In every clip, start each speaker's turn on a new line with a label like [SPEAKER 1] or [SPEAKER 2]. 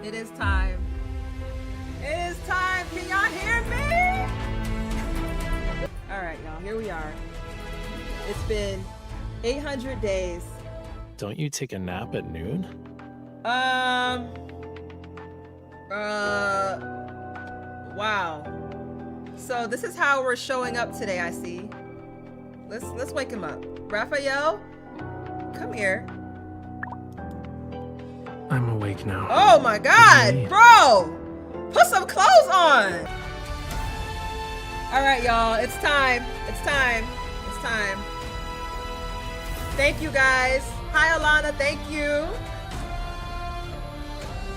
[SPEAKER 1] It is time. It is time. Can y'all hear me? All right, y'all. Here we are. It's been 800 days.
[SPEAKER 2] Don't you take a nap at noon?
[SPEAKER 1] Wow. So this is how we're showing up today, I see. Let's wake him up. Rafayel, come here.
[SPEAKER 2] I'm awake now.
[SPEAKER 1] Oh my God, bro! Put some clothes on! All right, y'all, it's time. It's time. It's time. Thank you, guys. Hi, Alana, thank you.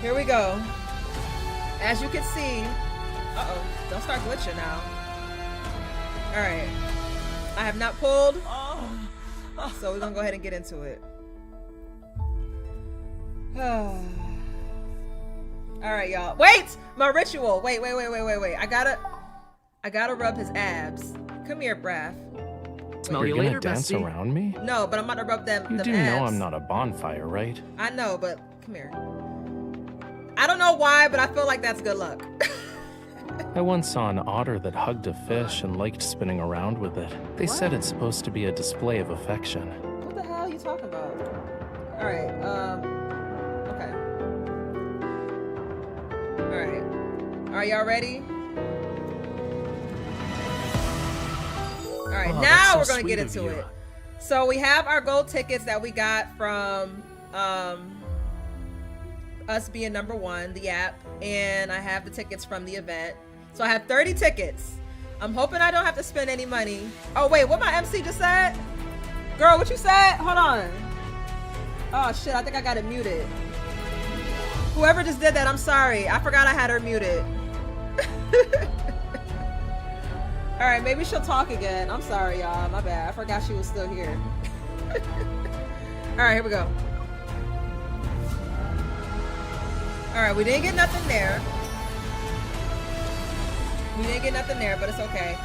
[SPEAKER 1] Here we go. As you can see, uh-oh, don't start glitching now. All right, I have not pulled, so we're gonna go ahead and get into it. All right, y'all. Wait, my ritual. Wait. I gotta rub his abs. Come here, Braf.
[SPEAKER 2] Smell you later, dance bestie. Around me?
[SPEAKER 1] No, but I'm about to rub them.
[SPEAKER 2] You do know I'm not a bonfire, right?
[SPEAKER 1] I know, but come here. I don't know why, but I feel like that's good luck.
[SPEAKER 2] I once saw an otter that hugged a fish and liked spinning around with it. They said it's supposed to be a display of affection.
[SPEAKER 1] What the hell are you talking about? All right, okay. All right. Are y'all ready? All right, now we're gonna get into it. So we have our gold tickets that we got from us being #1, the app, and I have the tickets from the event. So I have 30 tickets. I'm hoping I don't have to spend any money. Oh wait, what my MC just said? Girl, what you said? Hold on. Oh shit, I think I got it muted. Whoever just did that, I'm sorry. I forgot I had her muted. All right, maybe she'll talk again. I'm sorry, y'all. My bad. I forgot she was still here. All right, here we go. All right, we didn't get nothing there. We didn't get nothing there, but it's okay.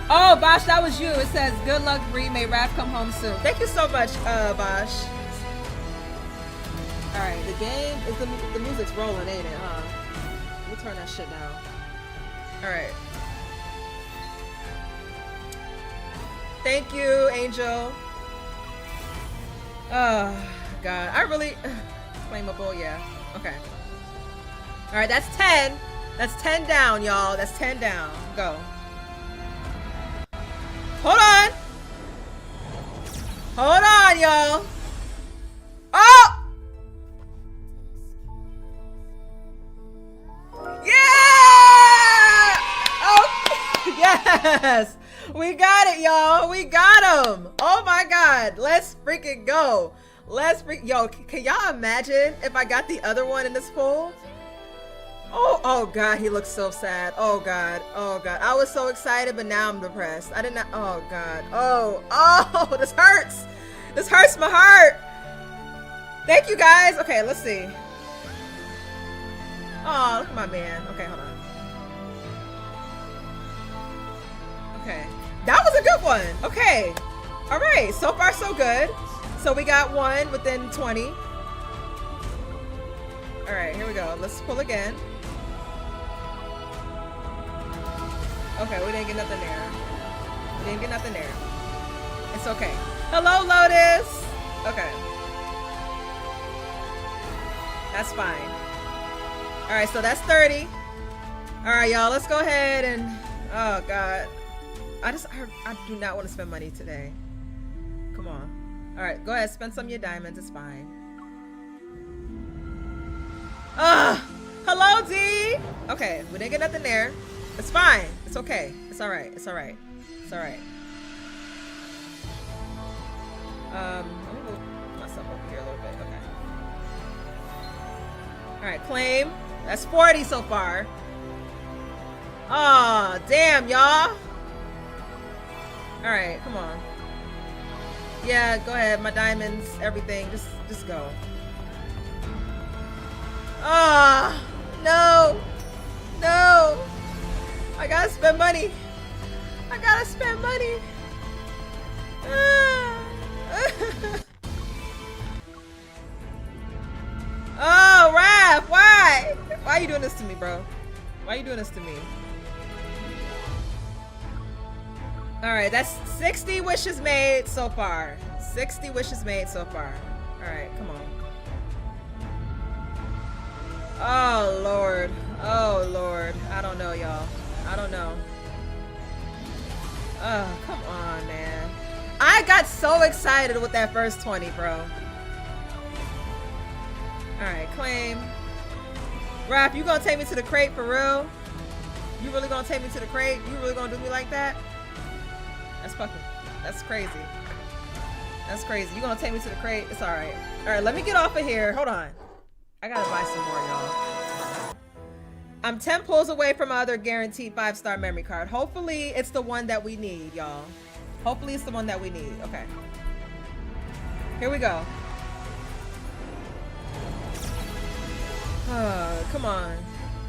[SPEAKER 1] Oh, Bosh, that was you. It says, good luck, Bree. May Raph come home soon. Thank you so much, Bosh. All right, the game is the music's rolling, ain't it, huh? Let me turn that shit down. All right. Thank you, Angel. Oh, God. I really... Flammable, yeah. Okay. All right, that's 10. That's 10 down, y'all. That's 10 down. Go. Hold on. Hold on, y'all. Oh! Yeah! Oh, yes! We got it, y'all. We got him. Oh my God. Let's freaking go. Yo, can y'all imagine if I got the other one in this pool? Oh God, he looks so sad. Oh God. I was so excited, but now I'm depressed. I did not. Oh God. Oh, this hurts. This hurts my heart. Thank you guys. Okay, let's see. Oh, look at my man. Okay, hold on. Okay. That was a good one. Okay. All right. So far, so good. So we got one within 20. All right, here we go. Let's pull again. Okay, we didn't get nothing there. We didn't get nothing there. It's okay. Hello, Lotus. Okay. That's fine. All right, so that's 30. All right, y'all, let's go ahead and, oh God. I do not want to spend money today. Come on. All right, go ahead, spend some of your diamonds, it's fine. Hello, D. Okay, we didn't get nothing there. It's fine, it's okay. It's all right, it's all right. It's all right. Let me move myself over here a little bit, okay. All right, claim. That's 40 so far. Oh, damn, y'all. All right, come on. Yeah, go ahead. My diamonds, everything. Just go. Ah, no. I gotta spend money. Oh, Raph, why? you doing this to me, bro? Why you doing this to me? All right, that's 60 wishes made so far. 60 wishes made so far. All right, come on. Oh, Lord. Oh, Lord. I don't know, y'all. I don't know. Oh, come on, man. I got so excited with that first 20, bro. All right, claim. Raph, you gonna take me to the crate for real? You really gonna take me to the crate? You really gonna do me like that? That's crazy. That's crazy. You gonna take me to the crate? It's all right. All right, let me get off of here. Hold on. I gotta buy some more, y'all. I'm 10 pulls away from my other guaranteed 5-star memory card. Hopefully it's the one that we need, y'all. Hopefully it's the one that we need. Okay. Here we go. Come on.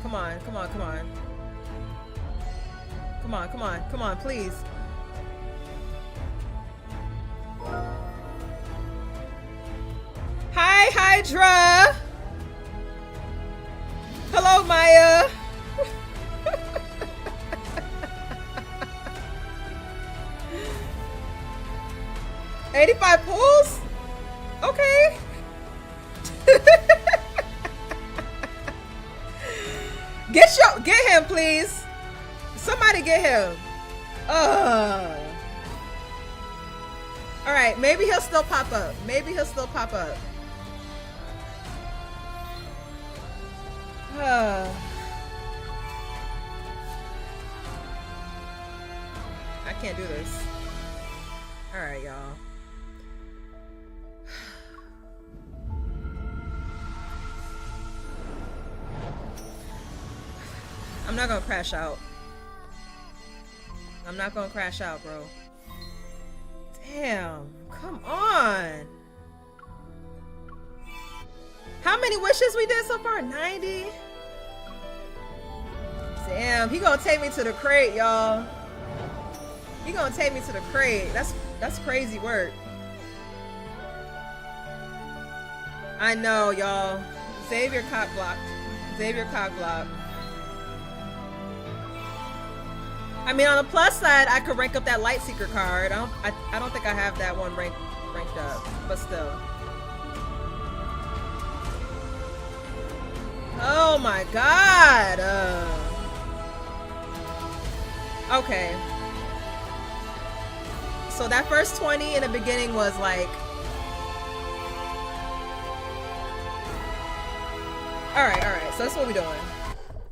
[SPEAKER 1] Come on, come on, come on. Come on, come on, come on, please. Hi, Hydra. Hello, Maya. $85 pulls? Okay. Get him, please. Somebody get him. All right, maybe he'll still pop up. Maybe he'll still pop up. I can't do this. All right, y'all. I'm not gonna crash out. I'm not gonna crash out, bro. Damn, come on. How many wishes we did so far? 90? Damn, he gonna take me to the crate, y'all. He gonna take me to the crate. That's crazy work. I know, y'all. Xavier cock blocked. Xavier cock blocked. I mean, on the plus side, I could rank up that Light Seeker card. I don't think I have that one ranked up, but still. Oh my God. Okay. So that first 20 in the beginning was like. All right. So that's what we're doing.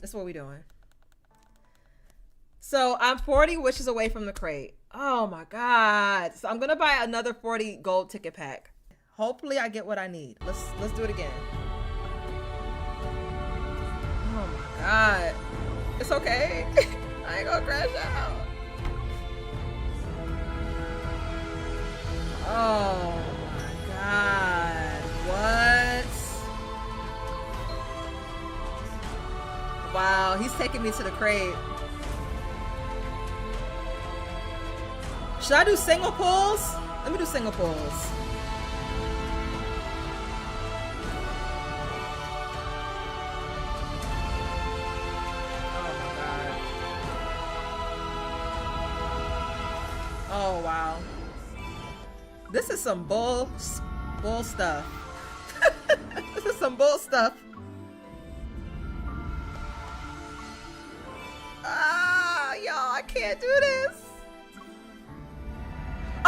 [SPEAKER 1] That's what we're doing. So I'm 40 wishes away from the crate. Oh my God. So I'm gonna buy another 40 gold ticket pack. Hopefully I get what I need. Let's do it again. Oh my God. It's okay. I ain't gonna crash out. Oh my God. What? Wow, he's taking me to the crate. Should I do single pulls? Let me do single pulls. Oh my God. Oh wow. This is some bull stuff. This is some bull stuff. Y'all, I can't do this.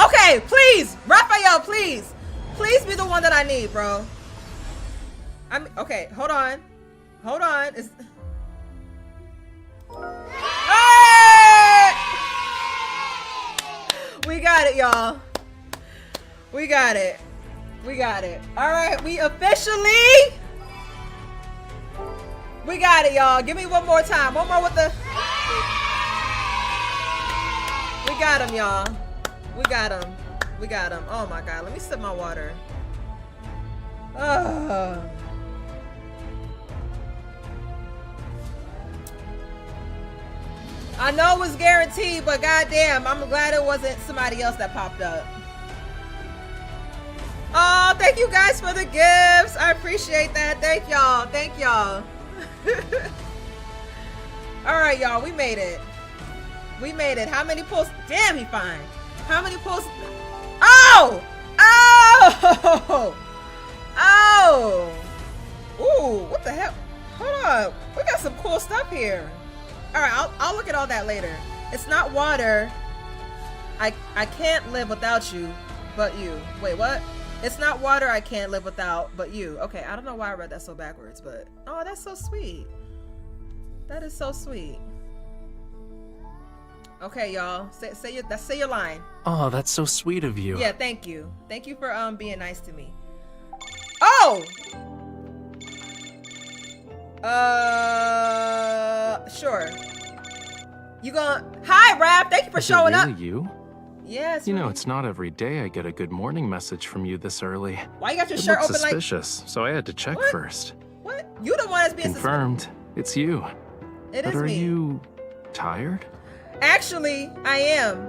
[SPEAKER 1] Okay, please, Raphael, please. Please be the one that I need, bro. Okay, hold on. Hold on. Hey! We got it, y'all. We got it. We got it. All right, we officially. We got it, y'all. Give me one more time. One more with the. We got him, y'all. We got him. We got him. Oh my God. Let me sip my water. I know it was guaranteed, but goddamn, I'm glad it wasn't somebody else that popped up. Oh, thank you guys for the gifts. I appreciate that. Thank y'all. Thank y'all. All right, y'all, we made it. We made it. How many pulls? Damn, he fine. How many pulls? Oh! Oh! Oh! Ooh, what the hell? Hold up. We got some cool stuff here. All right, I'll look at all that later. It's not water. I can't live without you, but you. Wait, what? It's not water I can't live without, but you. Okay, I don't know why I read that so backwards, but oh, that's so sweet. That is so sweet. Okay, y'all. Say your line.
[SPEAKER 2] Oh, that's so sweet of you.
[SPEAKER 1] Yeah, thank you. Thank you for being nice to me. Oh! Sure. You gonna... Hi, Raph. Thank you for showing up.
[SPEAKER 2] Is it really you?
[SPEAKER 1] Yes.
[SPEAKER 2] You know, it's not every day I get a good morning message from you this early.
[SPEAKER 1] Why you got your
[SPEAKER 2] It
[SPEAKER 1] shirt
[SPEAKER 2] looked
[SPEAKER 1] open like...
[SPEAKER 2] suspicious, so I had to check
[SPEAKER 1] What?
[SPEAKER 2] first.
[SPEAKER 1] What? You the one that's being
[SPEAKER 2] Confirmed. It's you.
[SPEAKER 1] It
[SPEAKER 2] But
[SPEAKER 1] is
[SPEAKER 2] are
[SPEAKER 1] me.
[SPEAKER 2] you tired?
[SPEAKER 1] Actually, I am.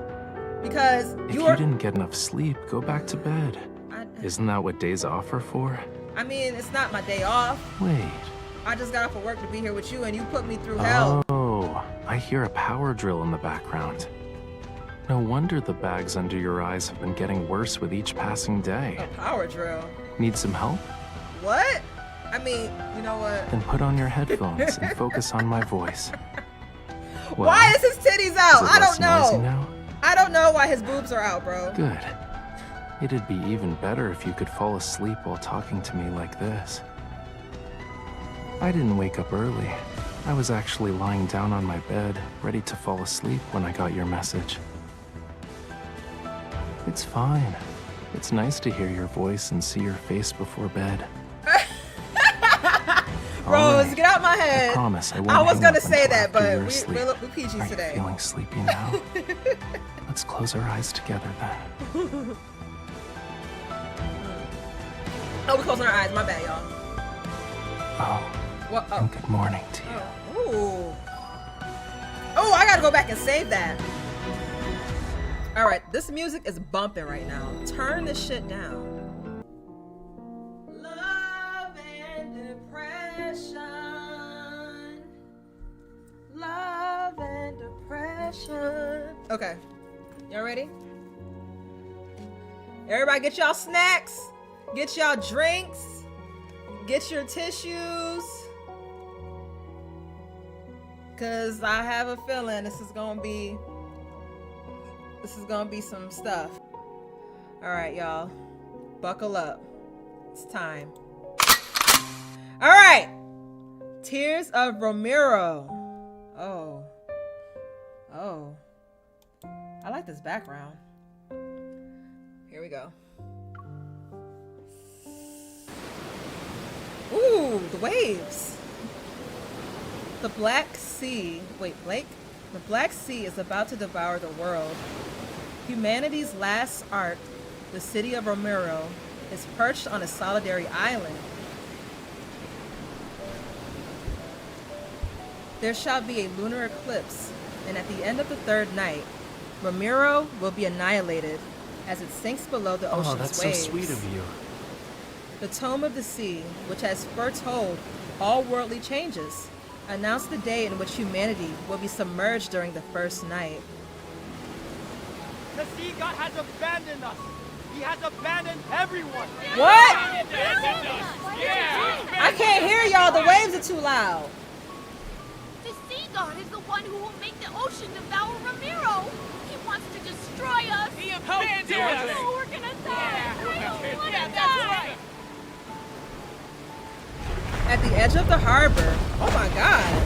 [SPEAKER 1] Because
[SPEAKER 2] If you didn't get enough sleep, go back to bed. Isn't that what days off are for?
[SPEAKER 1] I mean, it's not my day off.
[SPEAKER 2] Wait.
[SPEAKER 1] I just got off of work to be here with you, and you put me through hell.
[SPEAKER 2] Oh, I hear a power drill in the background. No wonder the bags under your eyes have been getting worse with each passing day.
[SPEAKER 1] A power drill?
[SPEAKER 2] Need some help?
[SPEAKER 1] What? I mean, you know what?
[SPEAKER 2] Then put on your headphones and focus on my voice. Well,
[SPEAKER 1] why is his titties out?
[SPEAKER 2] is it
[SPEAKER 1] I don't
[SPEAKER 2] less noisy
[SPEAKER 1] know.
[SPEAKER 2] now?
[SPEAKER 1] I don't know why his boobs are out, bro.
[SPEAKER 2] Good. It'd be even better if you could fall asleep while talking to me like this. I didn't wake up early. I was actually lying down on my bed, ready to fall asleep when I got your message. It's fine. It's nice to hear your voice and see your face before bed.
[SPEAKER 1] Rose,
[SPEAKER 2] right.
[SPEAKER 1] get out my head.
[SPEAKER 2] I promise I won't.
[SPEAKER 1] I was
[SPEAKER 2] hang
[SPEAKER 1] gonna
[SPEAKER 2] up
[SPEAKER 1] say
[SPEAKER 2] until
[SPEAKER 1] that,
[SPEAKER 2] after
[SPEAKER 1] but
[SPEAKER 2] you're
[SPEAKER 1] we
[SPEAKER 2] asleep.
[SPEAKER 1] PG
[SPEAKER 2] Are
[SPEAKER 1] today.
[SPEAKER 2] you feeling sleepy now? Let's close our eyes together then.
[SPEAKER 1] Oh, we're closing our eyes. My bad, y'all.
[SPEAKER 2] Oh,
[SPEAKER 1] What?
[SPEAKER 2] and good morning to you.
[SPEAKER 1] Ooh. Oh, I gotta go back and save that. All right, this music is bumping right now. Turn this shit down. Love and depression. Love and depression. Okay, y'all ready? Everybody get y'all snacks. Get y'all drinks. Get your tissues. Cause I have a feeling this is gonna be some stuff. All right, y'all, buckle up. It's time. All right, Tears of Romirro. Oh, I like this background. Here we go. Ooh, the waves. The Black Sea. Wait, Blake? The Black Sea is about to devour the world. Humanity's last ark, the city of Romirro, is perched on a solitary island. There shall be a lunar eclipse, and at the end of the third night, Romirro will be annihilated as it sinks below the ocean's
[SPEAKER 2] that's
[SPEAKER 1] waves.
[SPEAKER 2] so sweet of you.
[SPEAKER 1] The Tome of the Sea, which has foretold all worldly changes, announced the day in which humanity will be submerged during the first night.
[SPEAKER 3] The sea god has abandoned us. He has abandoned everyone.
[SPEAKER 1] What?
[SPEAKER 3] Yeah.
[SPEAKER 1] I can't hear y'all. The waves are too loud.
[SPEAKER 4] The sea god is the one who will make the ocean devour Romirro. He wants to destroy us.
[SPEAKER 3] He abandoned us.
[SPEAKER 4] No, we're gonna die. I don't want to
[SPEAKER 3] Yeah, that's
[SPEAKER 4] die.
[SPEAKER 3] right.
[SPEAKER 1] At the edge of the harbor. Oh my god.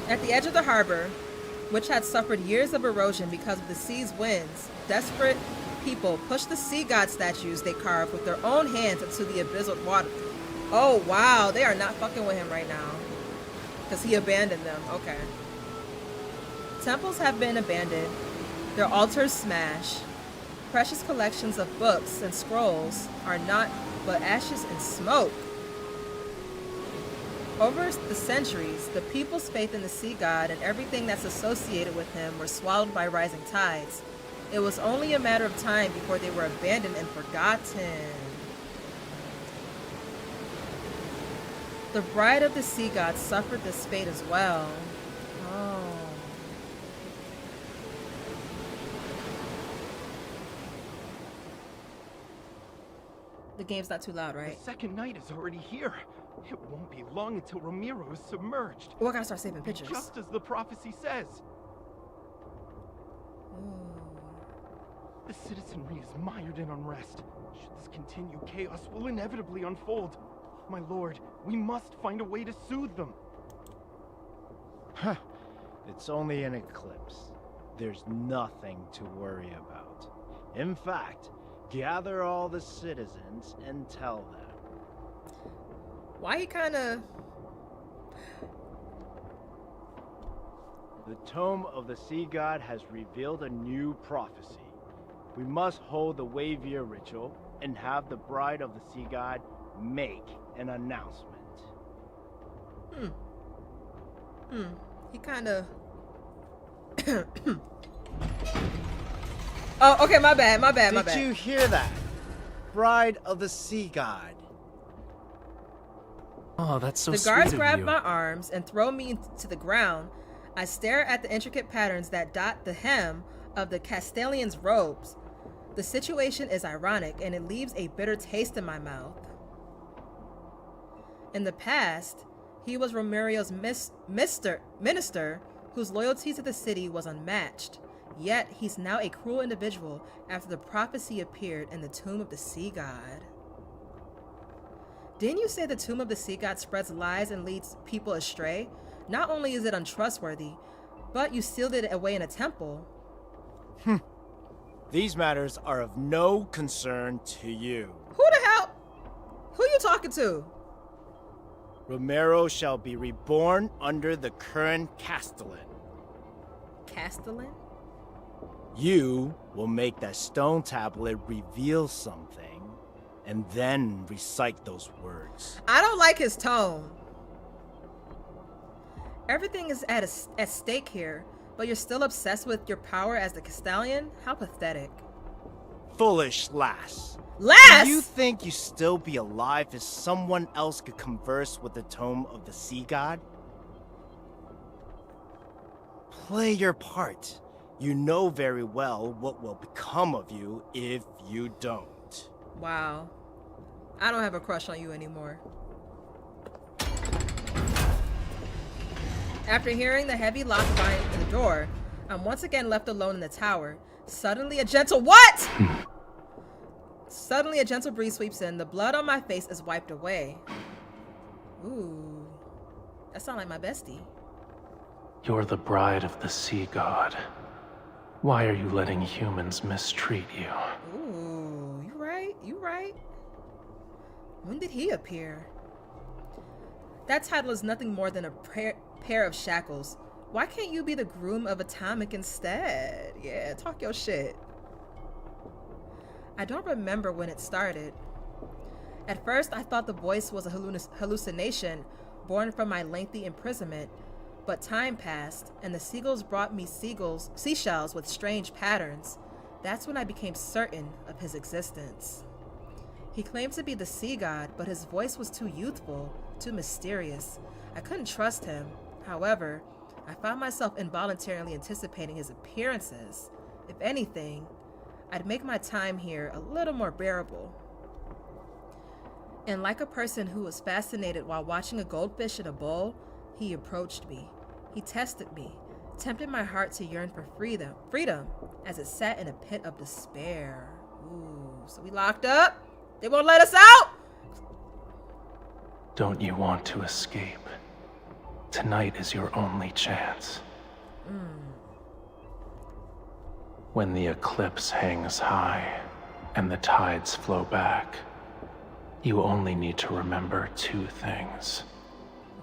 [SPEAKER 1] At the edge of the harbor, which had suffered years of erosion because of the sea's winds, desperate people pushed the sea god statues they carved with their own hands into the abyssal water. Oh wow, they are not fucking with him right now. Because he abandoned them. Okay. Temples have been abandoned, their altars smashed. Precious collections of books and scrolls are not but ashes and smoke. Over the centuries, the people's faith in the sea god and everything that's associated with him were swallowed by rising tides. It was only a matter of time before they were abandoned and forgotten. The bride of the sea god suffered this fate as well. Oh. The game's not too loud, right?
[SPEAKER 3] The second night is already here. It won't be long until Romirro is submerged.
[SPEAKER 1] Oh, I gotta start saving pictures.
[SPEAKER 3] Just as the prophecy says.
[SPEAKER 1] Ooh.
[SPEAKER 3] The citizenry is mired in unrest. Should this continue, chaos will inevitably unfold. My lord, we must find a way to soothe them.
[SPEAKER 5] Huh. It's only an eclipse. There's nothing to worry about. In fact, gather all the citizens and tell them.
[SPEAKER 1] Why he kinda...
[SPEAKER 5] The tome of the sea god has revealed a new prophecy. We must hold the xavier ritual and have the bride of the sea god make an announcement.
[SPEAKER 1] He kinda... Oh, okay, my bad.
[SPEAKER 5] Did you hear that? Bride of the sea god.
[SPEAKER 2] Oh, that's so
[SPEAKER 1] The
[SPEAKER 2] sweet
[SPEAKER 1] guards
[SPEAKER 2] of
[SPEAKER 1] grab
[SPEAKER 2] you.
[SPEAKER 1] my arms and throw me to the ground. I stare at the intricate patterns that dot the hem of the Castellan's robes. The situation is ironic, and it leaves a bitter taste in my mouth. In the past, he was Romirro's minister, whose loyalty to the city was unmatched. Yet, he's now a cruel individual after the prophecy appeared in the tomb of the sea god. Didn't you say the tomb of the sea god spreads lies and leads people astray? Not only is it untrustworthy, but you sealed it away in a temple.
[SPEAKER 5] These matters are of no concern to you.
[SPEAKER 1] Who the hell? Who you talking to?
[SPEAKER 5] Romirro shall be reborn under the current Castellan.
[SPEAKER 1] Castellan?
[SPEAKER 5] You will make that stone tablet reveal something, and then recite those words.
[SPEAKER 1] I don't like his tone. Everything is at stake here, but you're still obsessed with your power as the Castellan? How pathetic.
[SPEAKER 5] Foolish lass.
[SPEAKER 1] Lass!
[SPEAKER 5] Do you think you'd still be alive if someone else could converse with the tome of the sea god? Play your part. You know very well what will become of you if you don't.
[SPEAKER 1] Wow. I don't have a crush on you anymore. After hearing the heavy lock behind the door, I'm once again left alone in the tower. Suddenly a gentle what? Suddenly a gentle breeze sweeps in. The blood on my face is wiped away. Ooh. That sounds like my bestie.
[SPEAKER 2] You're the bride of the sea god. Why are you letting humans mistreat you?
[SPEAKER 1] Ooh, you right, you right. When did he appear? That title is nothing more than a pair of shackles. Why can't you be the groom of Atomic instead? Yeah, talk your shit. I don't remember when it started. At first, I thought the voice was a hallucination born from my lengthy imprisonment, but time passed, and the seagulls brought me seashells with strange patterns. That's when I became certain of his existence. He claimed to be the sea god, but his voice was too youthful, too mysterious. I couldn't trust him. However, I found myself involuntarily anticipating his appearances. If anything, I'd make my time here a little more bearable. And like a person who was fascinated while watching a goldfish in a bowl, he approached me. He tested me, tempted my heart to yearn for freedom as it sat in a pit of despair. Ooh, so we locked up? They won't let us out?
[SPEAKER 2] Don't you want to escape? Tonight is your only chance. When the eclipse hangs high and the tides flow back, you only need to remember two things.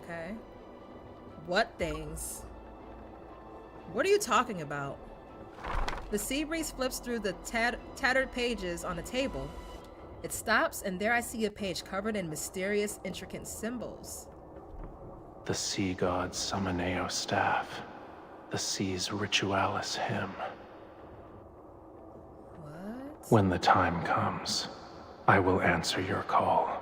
[SPEAKER 1] Okay. What things? What are you talking about? The sea breeze flips through the tattered pages on the table. It stops, and there I see a page covered in mysterious, intricate symbols.
[SPEAKER 2] The sea god's Summoneo staff, the sea's ritualis hymn.
[SPEAKER 1] What?
[SPEAKER 2] When the time comes, I will answer your call.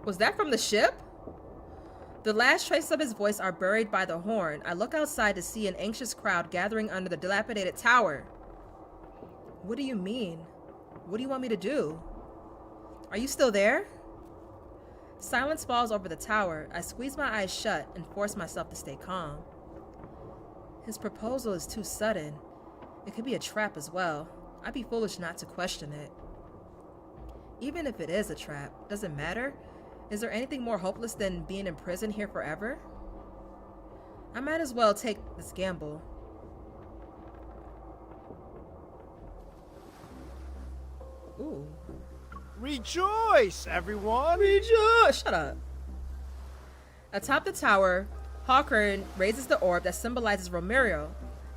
[SPEAKER 1] Was that from the ship? The last traces of his voice are buried by the horn. I look outside to see an anxious crowd gathering under the dilapidated tower. What do you mean? What do you want me to do? Are you still there? Silence falls over the tower. I squeeze my eyes shut and force myself to stay calm. His proposal is too sudden. It could be a trap as well. I'd be foolish not to question it. Even if it is a trap, does it matter? Is there anything more hopeless than being in prison here forever? I might as well take this gamble. Ooh.
[SPEAKER 5] Rejoice, everyone!
[SPEAKER 1] Rejoice! Shut up. Atop the tower, Hawkern raises the orb that symbolizes Romirro.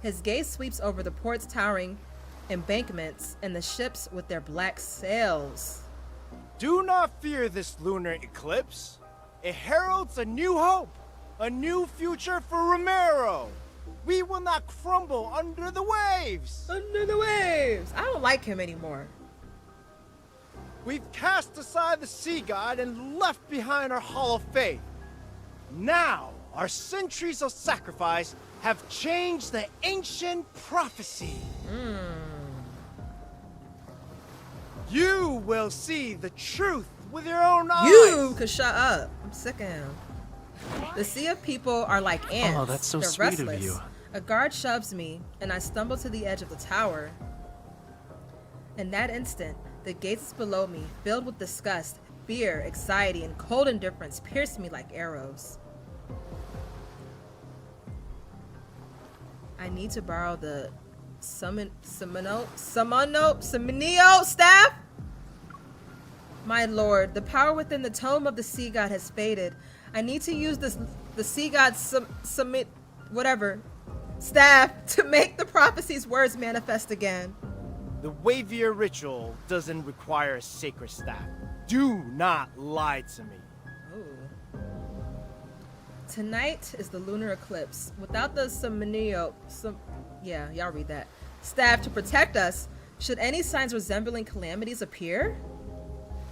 [SPEAKER 1] His gaze sweeps over the port's towering embankments and the ships with their black sails.
[SPEAKER 5] Do not fear this lunar eclipse. It heralds a new hope, a new future for Romirro. We will not crumble under the waves.
[SPEAKER 1] Under the waves. I don't like him anymore.
[SPEAKER 5] We've cast aside the sea god and left behind our hollow faith. Now, our centuries of sacrifice have changed the ancient prophecy. You will see the truth with your own eyes.
[SPEAKER 1] You could shut up. I'm sick of him. The sea of people are like ants.
[SPEAKER 2] Oh, that's so
[SPEAKER 1] They're
[SPEAKER 2] sweet
[SPEAKER 1] restless.
[SPEAKER 2] of you.
[SPEAKER 1] A guard shoves me, and I stumble to the edge of the tower. In that instant, the gates below me, filled with disgust, fear, anxiety, and cold indifference, pierce me like arrows. I need to borrow the Seminio staff? My lord, the power within the tome of the sea god has faded. I need to use the sea god's whatever staff to make the prophecy's words manifest again.
[SPEAKER 5] The xavier ritual doesn't require a sacred staff. Do not lie to me.
[SPEAKER 1] Ooh. Tonight is the lunar eclipse. Without the y'all read that, staff to protect us, should any signs resembling calamities appear?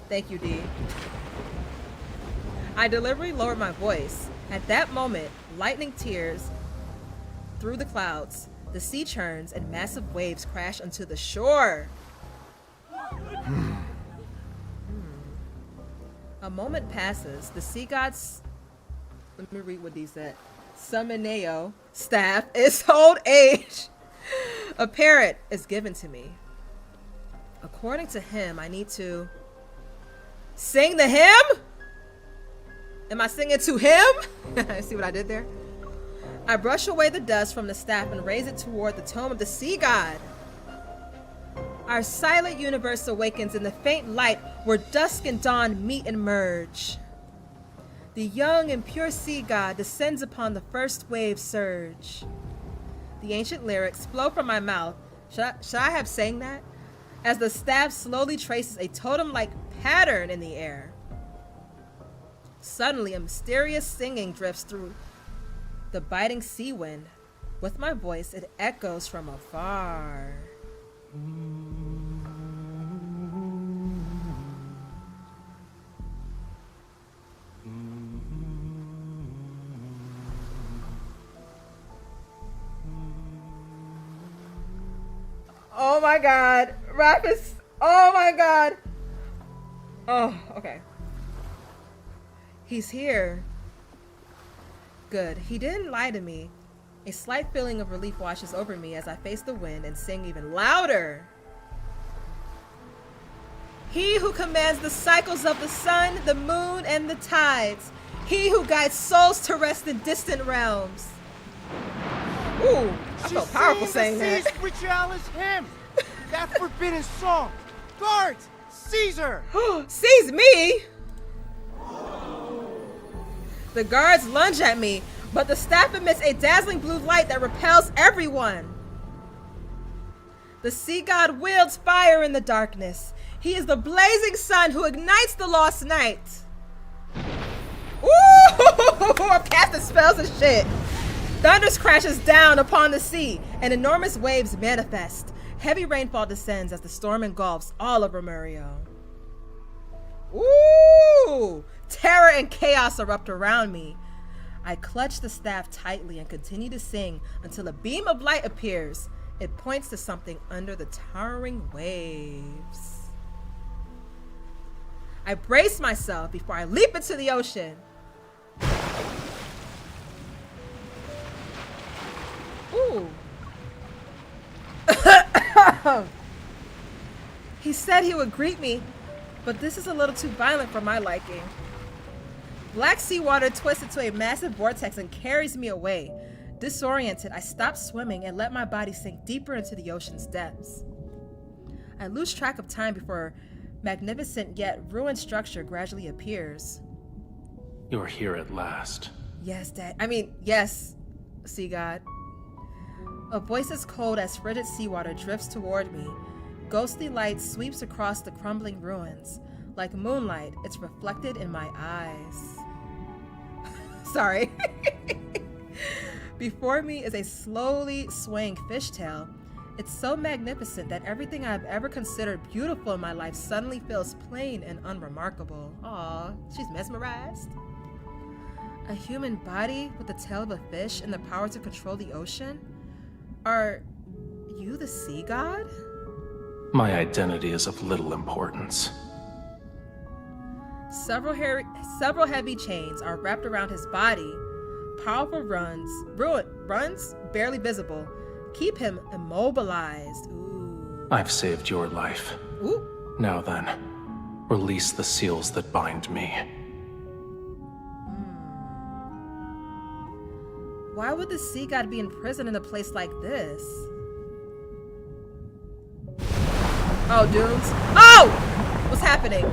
[SPEAKER 1] Thank you, D. I deliberately lowered my voice. At that moment, lightning tears through the clouds. The sea churns and massive waves crash onto the shore. A moment passes. The sea god's, let me read what these said. Seminio staff is old age. A parrot is given to me. According to him, I need to sing the hymn? Am I singing to him? See what I did there? I brush away the dust from the staff and raise it toward the tome of the sea god. Our silent universe awakens in the faint light where dusk and dawn meet and merge. The young and pure sea god descends upon the first wave surge. The ancient lyrics flow from my mouth. Should I have sang that? As the staff slowly traces a totem-like pattern in the air. Suddenly, a mysterious singing drifts through the biting sea wind. With my voice, it echoes from afar. Oh my god. Rapis. Oh my god. Oh, okay. He's here. Good. He didn't lie to me. A slight feeling of relief washes over me as I face the wind and sing even louder. He who commands the cycles of the sun, the moon, and the tides. He who guides souls to rest in distant realms. Ooh, I felt powerful saying that.
[SPEAKER 5] She's Betrayal's hymn. That forbidden song. Guards, seize her.
[SPEAKER 1] Seize me? The guards lunge at me, but the staff emits a dazzling blue light that repels everyone. The sea god wields fire in the darkness. He is the blazing sun who ignites the lost night. Ooh, I'm casting spells and shit. Thunder crashes down upon the sea, and enormous waves manifest. Heavy rainfall descends as the storm engulfs all of Romirro. Ooh! Terror and chaos erupt around me. I clutch the staff tightly and continue to sing until a beam of light appears. It points to something under the towering waves. I brace myself before I leap into the ocean. Ooh. He said he would greet me, but this is a little too violent for my liking. Black seawater twists into a massive vortex and carries me away. Disoriented, I stop swimming and let my body sink deeper into the ocean's depths. I lose track of time before magnificent yet ruined structure gradually appears.
[SPEAKER 2] You're here at last.
[SPEAKER 1] Yes, Dad. Yes, Sea God. A voice as cold as frigid seawater drifts toward me. Ghostly light sweeps across the crumbling ruins. Like moonlight, it's reflected in my eyes. Sorry. Before me is a slowly swaying fishtail. It's so magnificent that everything I've ever considered beautiful in my life suddenly feels plain and unremarkable. Aw, she's mesmerized. A human body with the tail of a fish and the power to control the ocean? Are you the sea god?
[SPEAKER 2] My identity is of little importance.
[SPEAKER 1] Several heavy chains are wrapped around his body. Powerful runs, barely visible, keep him immobilized. Ooh.
[SPEAKER 2] I've saved your life.
[SPEAKER 1] Ooh.
[SPEAKER 2] Now then, release the seals that bind me.
[SPEAKER 1] Why would the sea god be in prison in a place like this? Oh, dudes. Oh! What's happening?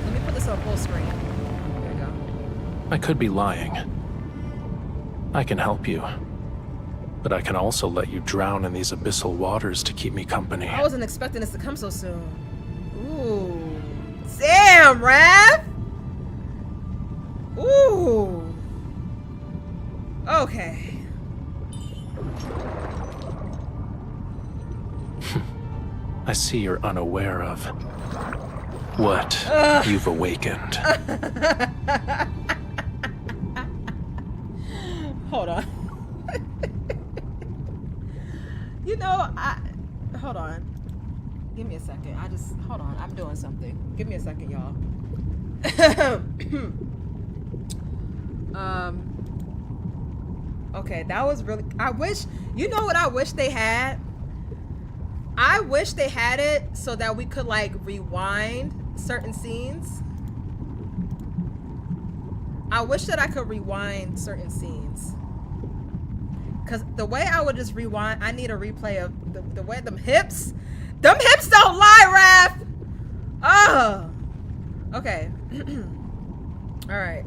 [SPEAKER 1] Let me put this on full screen. There we go.
[SPEAKER 2] I could be lying. I can help you. But I can also let you drown in these abyssal waters to keep me company.
[SPEAKER 1] I wasn't expecting this to come so soon. Ooh. Damn, Raph! Ooh. Okay.
[SPEAKER 2] I see you're unaware of what you've awakened.
[SPEAKER 1] Hold on. Hold on. Give me a second. Hold on. I'm doing something. Give me a second, y'all. Okay, that was really, I wish they had? I wish they had it so that we could like rewind certain scenes. I wish that I could rewind certain scenes. Cause the way I would just rewind, I need a replay of the way them hips don't lie, Raph. Oh, okay. All right.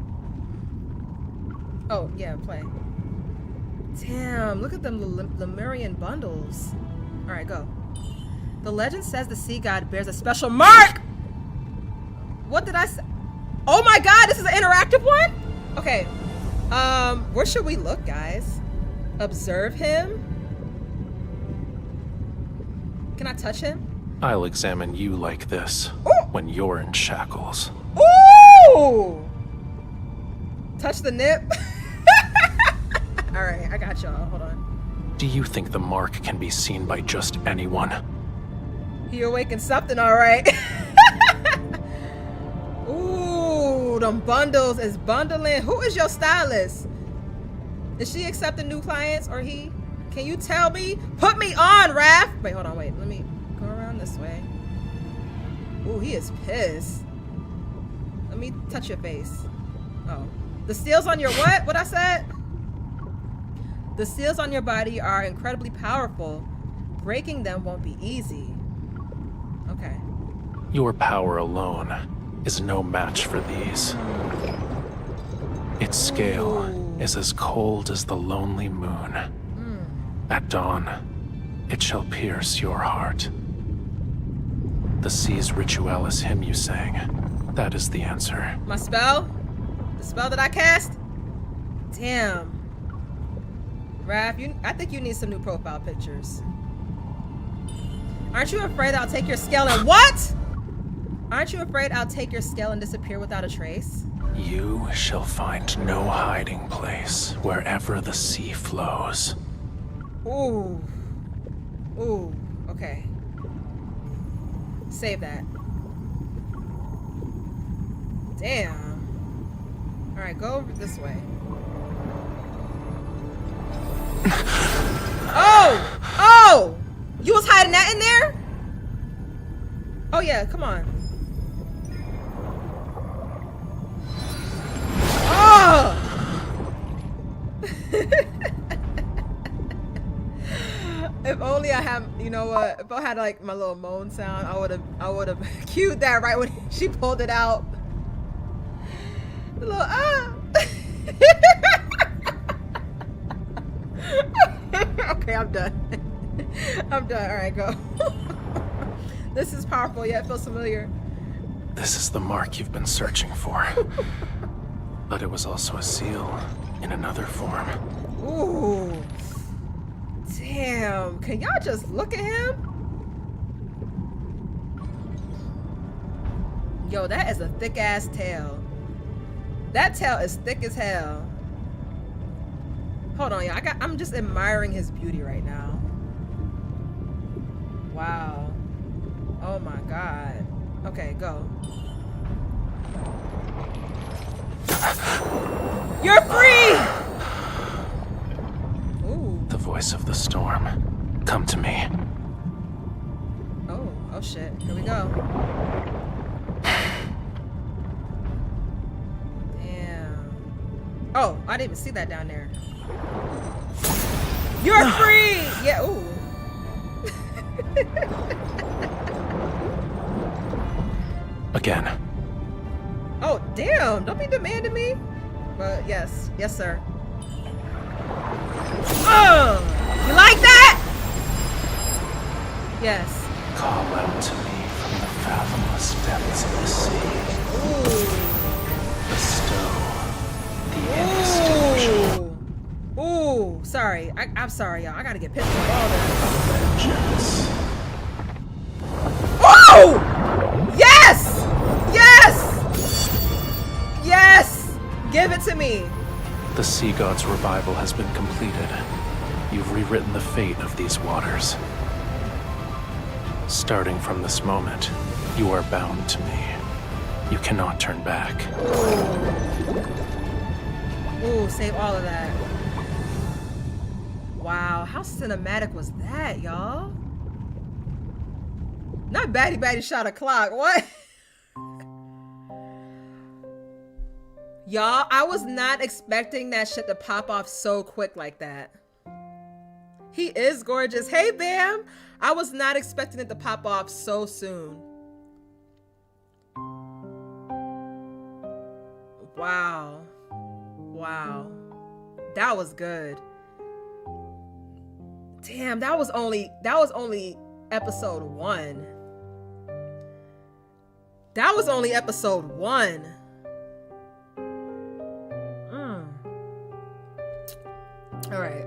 [SPEAKER 1] Oh yeah, play. Damn, look at them Lemurian bundles. All right, go. The legend says the sea god bears a special mark. What did I say? Oh my god, this is an interactive one? Okay. Where should we look, guys? Observe him? Can I touch him?
[SPEAKER 2] I'll examine you like this.
[SPEAKER 1] Ooh.
[SPEAKER 2] When you're in shackles.
[SPEAKER 1] Ooh! Touch the nip. All right, I got y'all. Hold on.
[SPEAKER 2] Do you think the mark can be seen by just anyone?
[SPEAKER 1] He awakened something, all right. Ooh, them bundles is bundling. Who is your stylist? Is she accepting new clients or he? Can you tell me? Put me on, Raph. Wait, hold on, wait. Let me go around this way. Ooh, he is pissed. Let me touch your face. Oh. The seals on your what? What I said? The seals on your body are incredibly powerful. Breaking them won't be easy. Okay.
[SPEAKER 2] Your power alone is no match for these. Its scale is as cold as the lonely moon. At dawn, it shall pierce your heart. The sea's ritualis hymn you sang, that is the answer.
[SPEAKER 1] My spell? The spell that I cast? Damn. Raph, I think you need some new profile pictures. Aren't you afraid I'll take your scale and what? Aren't you afraid I'll take your scale and disappear without a trace?
[SPEAKER 2] You shall find no hiding place wherever the sea flows.
[SPEAKER 1] Ooh. Ooh. Okay. Save that. Damn. Alright, go over this way. Oh! Oh! You was hiding that in there? Oh yeah, come on. Oh! If only I had, you know what? If I had like my little moan sound, I would have cued that right when she pulled it out. The little Okay, I'm done. I'm done. All right, go. This is powerful. Yeah, it feels familiar.
[SPEAKER 2] This is the mark you've been searching for. But it was also a seal in another form.
[SPEAKER 1] Ooh. Damn. Can y'all just look at him? Yo, that is a thick ass tail. That tail is thick as hell. Hold on, y'all. I'm just admiring his beauty right now. Wow. Oh my god. Okay, go. You're free! Ooh.
[SPEAKER 2] The voice of the storm. Come to me.
[SPEAKER 1] Oh shit. Here we go. Damn. Oh, I didn't even see that down there. You're free! Yeah, ooh.
[SPEAKER 2] Again.
[SPEAKER 1] Oh, damn. Don't be demanding me. But yes. Yes, sir. Oh! You like that? Yes.
[SPEAKER 2] Call out to me from the fathomless depths of the sea.
[SPEAKER 1] Ooh.
[SPEAKER 2] Bestow the indistinguishable.
[SPEAKER 1] Ooh. Sorry. I'm sorry, y'all. I gotta get pissed off all that.
[SPEAKER 2] Vengeance.
[SPEAKER 1] Oh! Yes! Yes! Yes! Give it to me.
[SPEAKER 2] The sea god's revival has been completed. You've rewritten the fate of these waters. Starting from this moment, you are bound to me. You cannot turn back.
[SPEAKER 1] Ooh, save all of that. Wow, how cinematic was that, y'all? Not Batty shot a clock. What? Y'all, I was not expecting that shit to pop off so quick like that. He is gorgeous. Hey, Bam. I was not expecting it to pop off so soon. Wow. Wow. That was good. Damn, that was only episode 1. That was only episode 1. All right.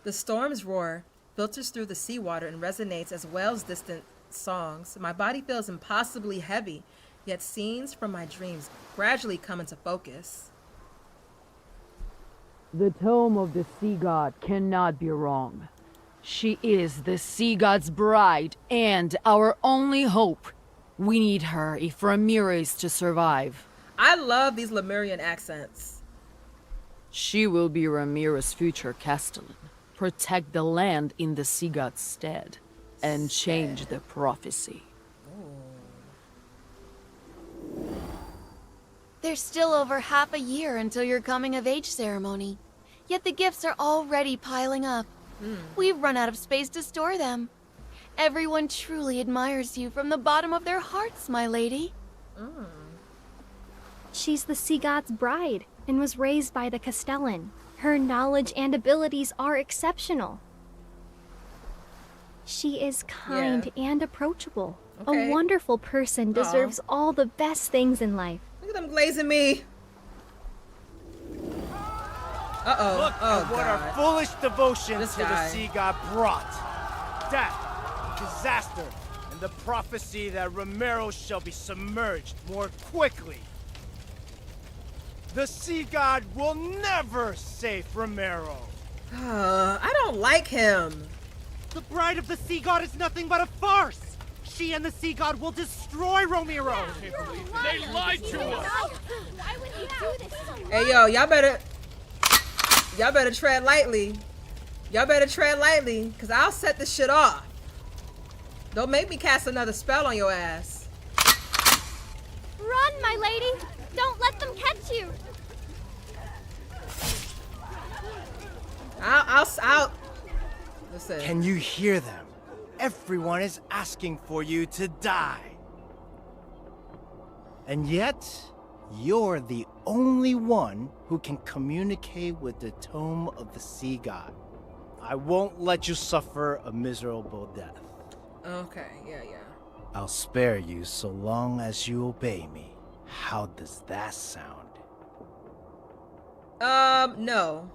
[SPEAKER 1] The storm's roar filters through the seawater and resonates as whales' distant songs. My body feels impossibly heavy, yet scenes from my dreams gradually come into focus.
[SPEAKER 6] The tome of the sea god cannot be wrong. She is the sea god's bride and our only hope. We need her if Romirro is to survive.
[SPEAKER 1] I love these Lemurian accents.
[SPEAKER 6] She will be Romirro's future castellan, protect the land in the sea god's stead, and change the prophecy.
[SPEAKER 4] There's still over half a year until your coming-of-age ceremony. Yet the gifts are already piling up. We've run out of space to store them. Everyone truly admires you from the bottom of their hearts, my lady.
[SPEAKER 7] She's the sea god's bride and was raised by the Castellan. Her knowledge and abilities are exceptional. She is kind and approachable.
[SPEAKER 1] Okay.
[SPEAKER 7] A wonderful person deserves all the best things in life.
[SPEAKER 1] Look at them glazing me. Uh-oh.
[SPEAKER 5] Look
[SPEAKER 1] Oh,
[SPEAKER 5] at what
[SPEAKER 1] God.
[SPEAKER 5] our foolish devotion
[SPEAKER 1] This
[SPEAKER 5] to the
[SPEAKER 1] guy.
[SPEAKER 5] sea god brought. Death, disaster, and the prophecy that Romirro shall be submerged more quickly. The sea god will never save Romirro.
[SPEAKER 1] I don't like him.
[SPEAKER 8] The bride of the sea god is nothing but a farce! She and the sea god will destroy Romirro!
[SPEAKER 9] They lied to us!
[SPEAKER 7] Why would he do this?
[SPEAKER 1] Hey, yo, y'all better tread lightly. Y'all better tread lightly, because I'll set this shit off. Don't make me cast another spell on your ass.
[SPEAKER 7] Run, my lady! Don't let them catch you!
[SPEAKER 1] I'll listen.
[SPEAKER 5] Can you hear them? Everyone is asking for you to die. And yet, you're the only one who can communicate with the tome of the sea god. I won't let you suffer a miserable death.
[SPEAKER 1] Okay, yeah.
[SPEAKER 5] I'll spare you so long as you obey me. How does that sound?
[SPEAKER 1] No.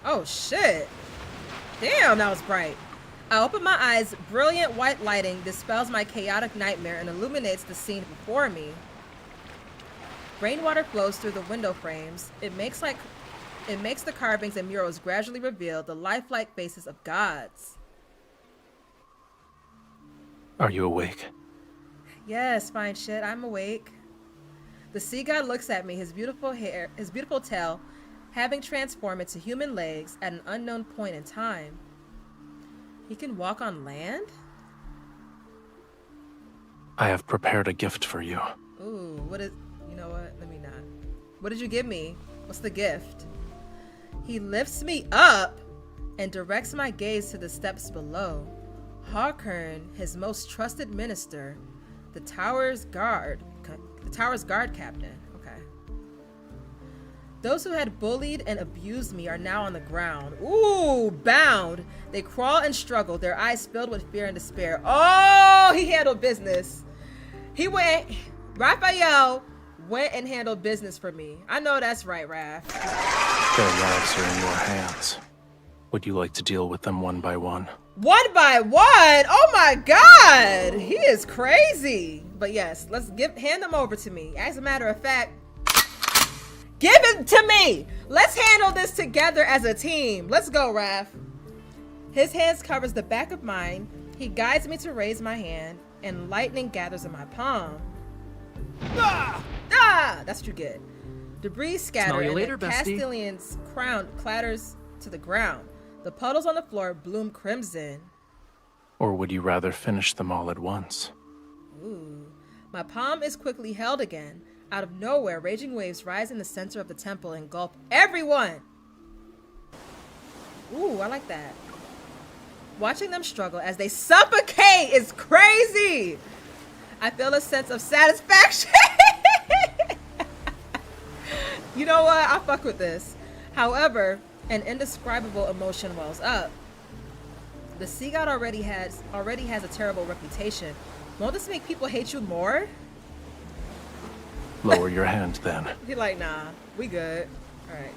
[SPEAKER 1] Oh, shit. Damn, that was bright. I open my eyes. Brilliant white lighting dispels my chaotic nightmare and illuminates the scene before me. Rainwater flows through the window frames. It makes the carvings and murals gradually reveal the lifelike faces of gods.
[SPEAKER 2] Are you awake?
[SPEAKER 1] Yes, fine shit. I'm awake. The sea god looks at me, his beautiful tail having transformed into human legs at an unknown point in time. He can walk on land?
[SPEAKER 2] I have prepared a gift for you.
[SPEAKER 1] Ooh, you know what? Let me not. What did you give me? What's the gift? He lifts me up and directs my gaze to the steps below. Hawkern, his most trusted minister, the tower's guard captain. Okay. Those who had bullied and abused me are now on the ground. Ooh, bound. They crawl and struggle, their eyes filled with fear and despair. Oh, he handled business. Rafayel went and handled business for me. I know that's right, Raph.
[SPEAKER 2] Their lives are in your hands. Would you like to deal with them one by one?
[SPEAKER 1] One by one? Oh my god! He is crazy. But yes, let's hand them over to me. As a matter of fact, give it to me! Let's handle this together as a team. Let's go, Raph. His hands covers the back of mine. He guides me to raise my hand, and lightning gathers in my palm. Ah! That's what you get. Debris scatters, and the Castellan's crown clatters to the ground. The puddles on the floor bloom crimson.
[SPEAKER 2] Or would you rather finish them all at once?
[SPEAKER 1] Ooh. My palm is quickly held again. Out of nowhere, raging waves rise in the center of the temple and engulf everyone. Ooh, I like that. Watching them struggle as they suffocate is crazy. I feel a sense of satisfaction. You know what? I fuck with this. However, an indescribable emotion wells up. The sea god already has a terrible reputation. Won't this make people hate you more?
[SPEAKER 2] Lower your hand then.
[SPEAKER 1] He like, nah, we good. All right,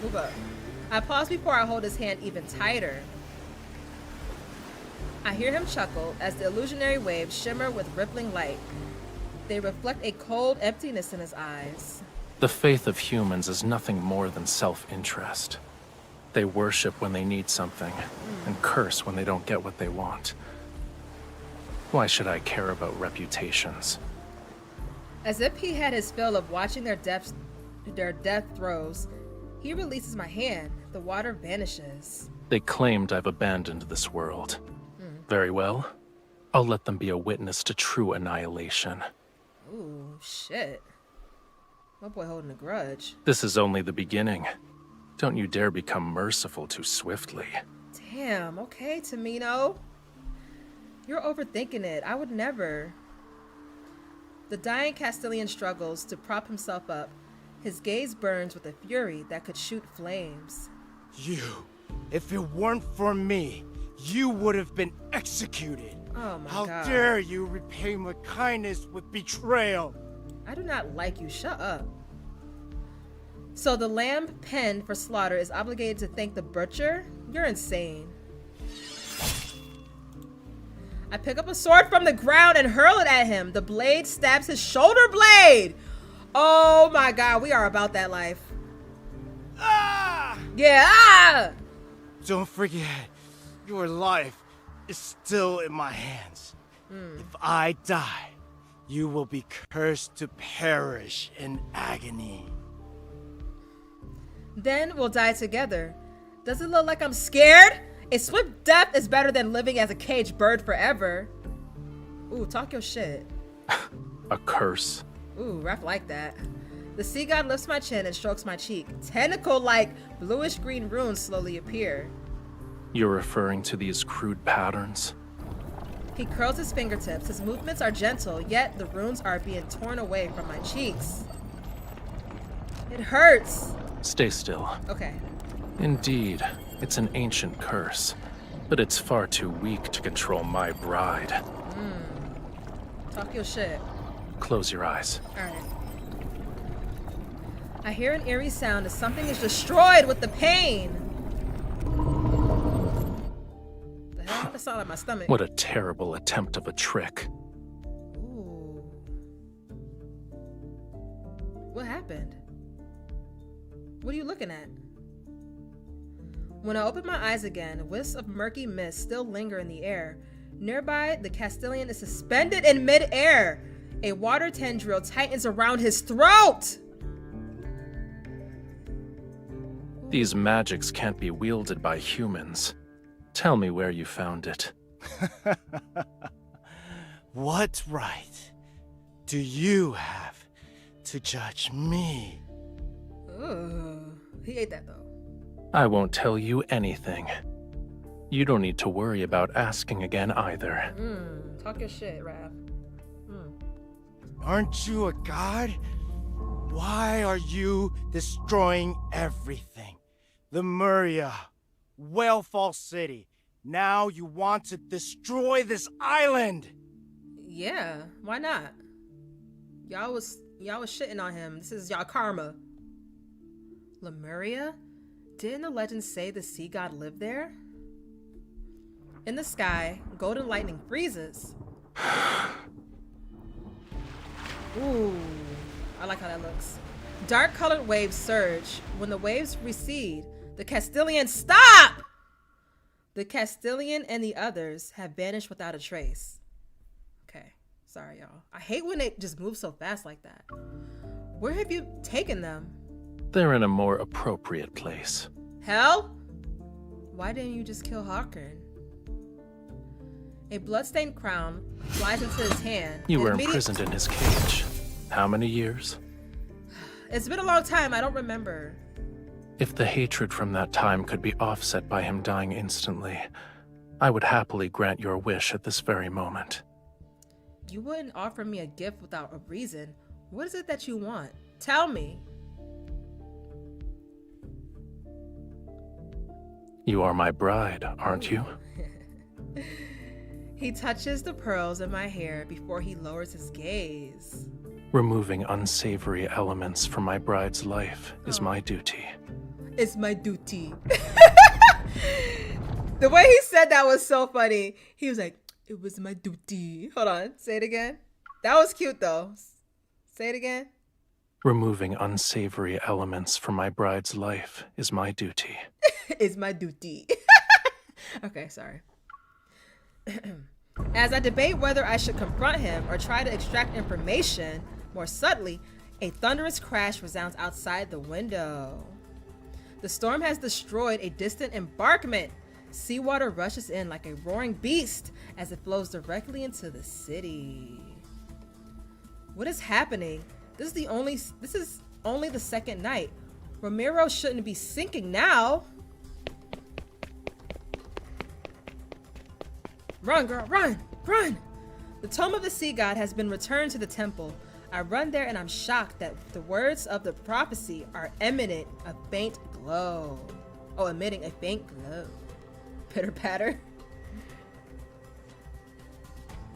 [SPEAKER 1] move up. I pause before I hold his hand even tighter. I hear him chuckle as the illusionary waves shimmer with rippling light. They reflect a cold emptiness in his eyes.
[SPEAKER 2] The faith of humans is nothing more than self-interest. They worship when they need something, and curse when they don't get what they want. Why should I care about reputations?
[SPEAKER 1] As if he had his fill of watching their death throes, he releases my hand. The water vanishes.
[SPEAKER 2] They claimed I've abandoned this world. Very well. I'll let them be a witness to true annihilation.
[SPEAKER 1] Ooh, shit. My boy holding a grudge.
[SPEAKER 2] This is only the beginning. Don't you dare become merciful too swiftly.
[SPEAKER 1] Damn, okay, Tamino. You're overthinking it. I would never. The dying Castellan struggles to prop himself up. His gaze burns with a fury that could shoot flames.
[SPEAKER 5] You, if it weren't for me, you would have been executed.
[SPEAKER 1] Oh my
[SPEAKER 5] God. How dare you repay my kindness with betrayal?
[SPEAKER 1] I do not like you. Shut up. So the lamb penned for slaughter is obligated to thank the butcher? You're insane. I pick up a sword from the ground and hurl it at him. The blade stabs his shoulder blade. Oh my god, we are about that life.
[SPEAKER 5] Ah!
[SPEAKER 1] Yeah, ah!
[SPEAKER 5] Don't forget, your life is still in my hands. If I die, you will be cursed to perish in agony.
[SPEAKER 1] Then we'll die together. Does it look like I'm scared? A swift death is better than living as a caged bird forever. Ooh, talk your shit.
[SPEAKER 2] A curse.
[SPEAKER 1] Ooh, Raph like that. The sea god lifts my chin and strokes my cheek. Tentacle-like bluish-green runes slowly appear.
[SPEAKER 2] You're referring to these crude patterns?
[SPEAKER 1] He curls his fingertips. His movements are gentle, yet the runes are being torn away from my cheeks. It hurts.
[SPEAKER 2] Stay still.
[SPEAKER 1] Okay.
[SPEAKER 2] Indeed, it's an ancient curse, but it's far too weak to control my bride.
[SPEAKER 1] Talk your shit.
[SPEAKER 2] Close your eyes.
[SPEAKER 1] Alright. I hear an eerie sound as something is destroyed with the pain. The hell? That sounded like my stomach.
[SPEAKER 2] What a terrible attempt of a trick.
[SPEAKER 1] Ooh. What happened? What are you looking at? When I open my eyes again, wisps of murky mist still linger in the air. Nearby, the Castilian is suspended in mid-air. A water tendril tightens around his throat.
[SPEAKER 2] These magics can't be wielded by humans. Tell me where you found it.
[SPEAKER 5] What right do you have to judge me?
[SPEAKER 1] Ooh, he ate that though.
[SPEAKER 2] I won't tell you anything. You don't need to worry about asking again either.
[SPEAKER 1] Talk your shit, Raph.
[SPEAKER 5] Aren't you a god? Why are you destroying everything? The Muria, Whalefall City. Now you want to destroy this island.
[SPEAKER 1] Yeah, why not? Y'all was shitting on him. This is y'all karma. Lemuria? Didn't the legend say the sea god lived there? In the sky, golden lightning freezes. Ooh, I like how that looks. Dark colored waves surge. When the waves recede, the Castilian stop! The Castilian and the others have vanished without a trace. Okay, sorry y'all. I hate when they just move so fast like that. Where have you taken them?
[SPEAKER 2] They're in a more appropriate place.
[SPEAKER 1] Hell? Why didn't you just kill Hawkern? A bloodstained crown flies into his hand.
[SPEAKER 2] You were imprisoned in his cage. How many years?
[SPEAKER 1] It's been a long time, I don't remember.
[SPEAKER 2] If the hatred from that time could be offset by him dying instantly, I would happily grant your wish at this very moment.
[SPEAKER 1] You wouldn't offer me a gift without a reason. What is it that you want? Tell me.
[SPEAKER 2] You are my bride, aren't you?
[SPEAKER 1] He touches the pearls in my hair before he lowers his gaze.
[SPEAKER 2] Removing unsavory elements from my bride's life is my duty.
[SPEAKER 1] It's my duty. The way he said that was so funny. He was like, it was my duty. Hold on, say it again. That was cute though. Say it again.
[SPEAKER 2] Removing unsavory elements from my bride's life is my duty.
[SPEAKER 1] It's my duty. Okay, sorry. As I debate whether I should confront him or try to extract information more subtly, a thunderous crash resounds outside the window. The storm has destroyed a distant embankment. Seawater rushes in like a roaring beast as it flows directly into the city. What is happening? This is only the second night. Romirro shouldn't be sinking now. Run, girl, run, run! The tomb of the sea god has been returned to the temple. I run there and I'm shocked that the words of the prophecy are emitting a faint glow. Oh, emitting a faint glow. Pitter patter.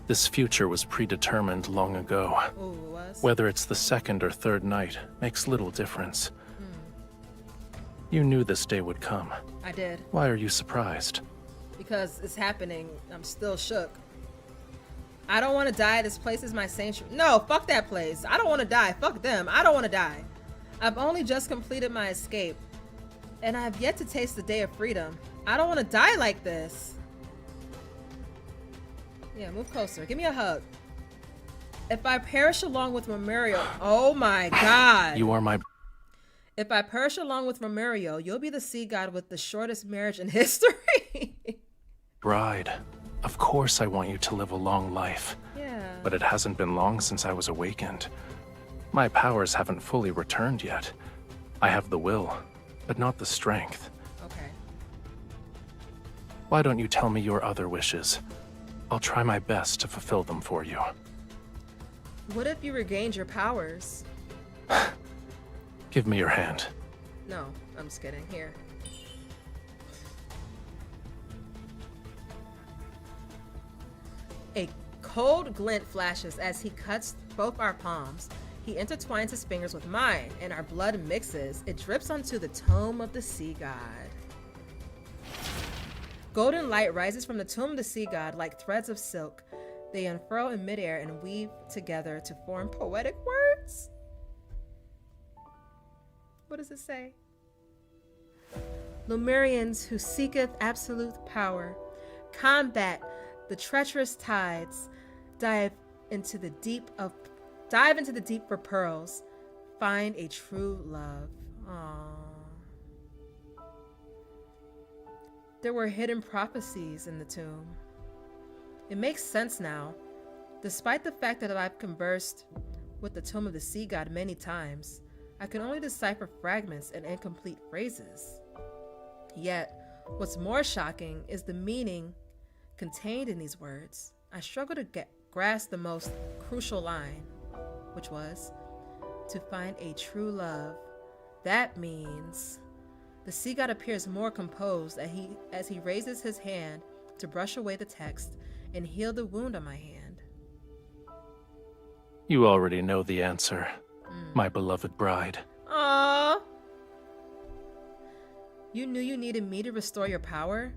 [SPEAKER 2] This future was predetermined long ago.
[SPEAKER 1] Ooh, it was?
[SPEAKER 2] Whether it's the second or third night makes little difference. You knew this day would come.
[SPEAKER 1] I did.
[SPEAKER 2] Why are you surprised?
[SPEAKER 1] Because it's happening. I'm still shook. I don't want to die. This place is my sanctuary. No, fuck that place. I don't want to die. Fuck them. I don't want to die. I've only just completed my escape, and I have yet to taste the day of freedom. I don't want to die like this. Yeah, move closer. Give me a hug. If I perish along with Romirro, oh my god.
[SPEAKER 2] You are my...
[SPEAKER 1] If I perish along with Romirro, you'll be the sea god with the shortest marriage in history.
[SPEAKER 2] bride. Of course I want you to live a long life.
[SPEAKER 1] Yeah.
[SPEAKER 2] But it hasn't been long since I was awakened. My powers haven't fully returned yet. I have the will, but not the strength.
[SPEAKER 1] Okay.
[SPEAKER 2] Why don't you tell me your other wishes? I'll try my best to fulfill them for you.
[SPEAKER 1] What if you regained your powers?
[SPEAKER 2] Give me your hand.
[SPEAKER 1] No, I'm just kidding. Here. A cold glint flashes as he cuts both our palms. He intertwines his fingers with mine, and our blood mixes. It drips onto the tomb of the sea god. Golden light rises from the tomb of the sea god like threads of silk. They unfurl in midair and weave together to form poetic words. What does it say? Lemurians who seeketh absolute power, combat the treacherous tides, dive into the deep for pearls, find a true love. Aww. There were hidden prophecies in the tomb. It makes sense now. Despite the fact that I've conversed with the tomb of the sea god many times, I can only decipher fragments and incomplete phrases. Yet, what's more shocking is the meaning contained in these words. I struggle to grasp the most crucial line, which was, to find a true love. That means the sea god appears more composed as he raises his hand to brush away the text and heal the wound on my hand.
[SPEAKER 2] You already know the answer, my beloved bride.
[SPEAKER 1] Aww. You knew you needed me to restore your power?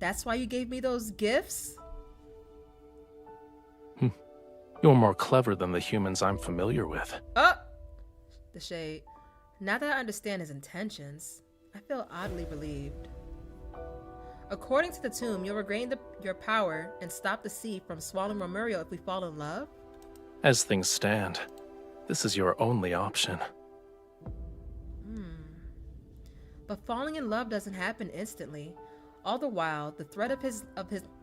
[SPEAKER 1] That's why you gave me those gifts?
[SPEAKER 2] You're more clever than the humans I'm familiar with.
[SPEAKER 1] The shade. Now that I understand his intentions, I feel oddly relieved. According to the tomb, you'll regain your power and stop the sea from swallowing Romirro if we fall in love?
[SPEAKER 2] As things stand, this is your only option.
[SPEAKER 1] But falling in love doesn't happen instantly. All the while, the threat of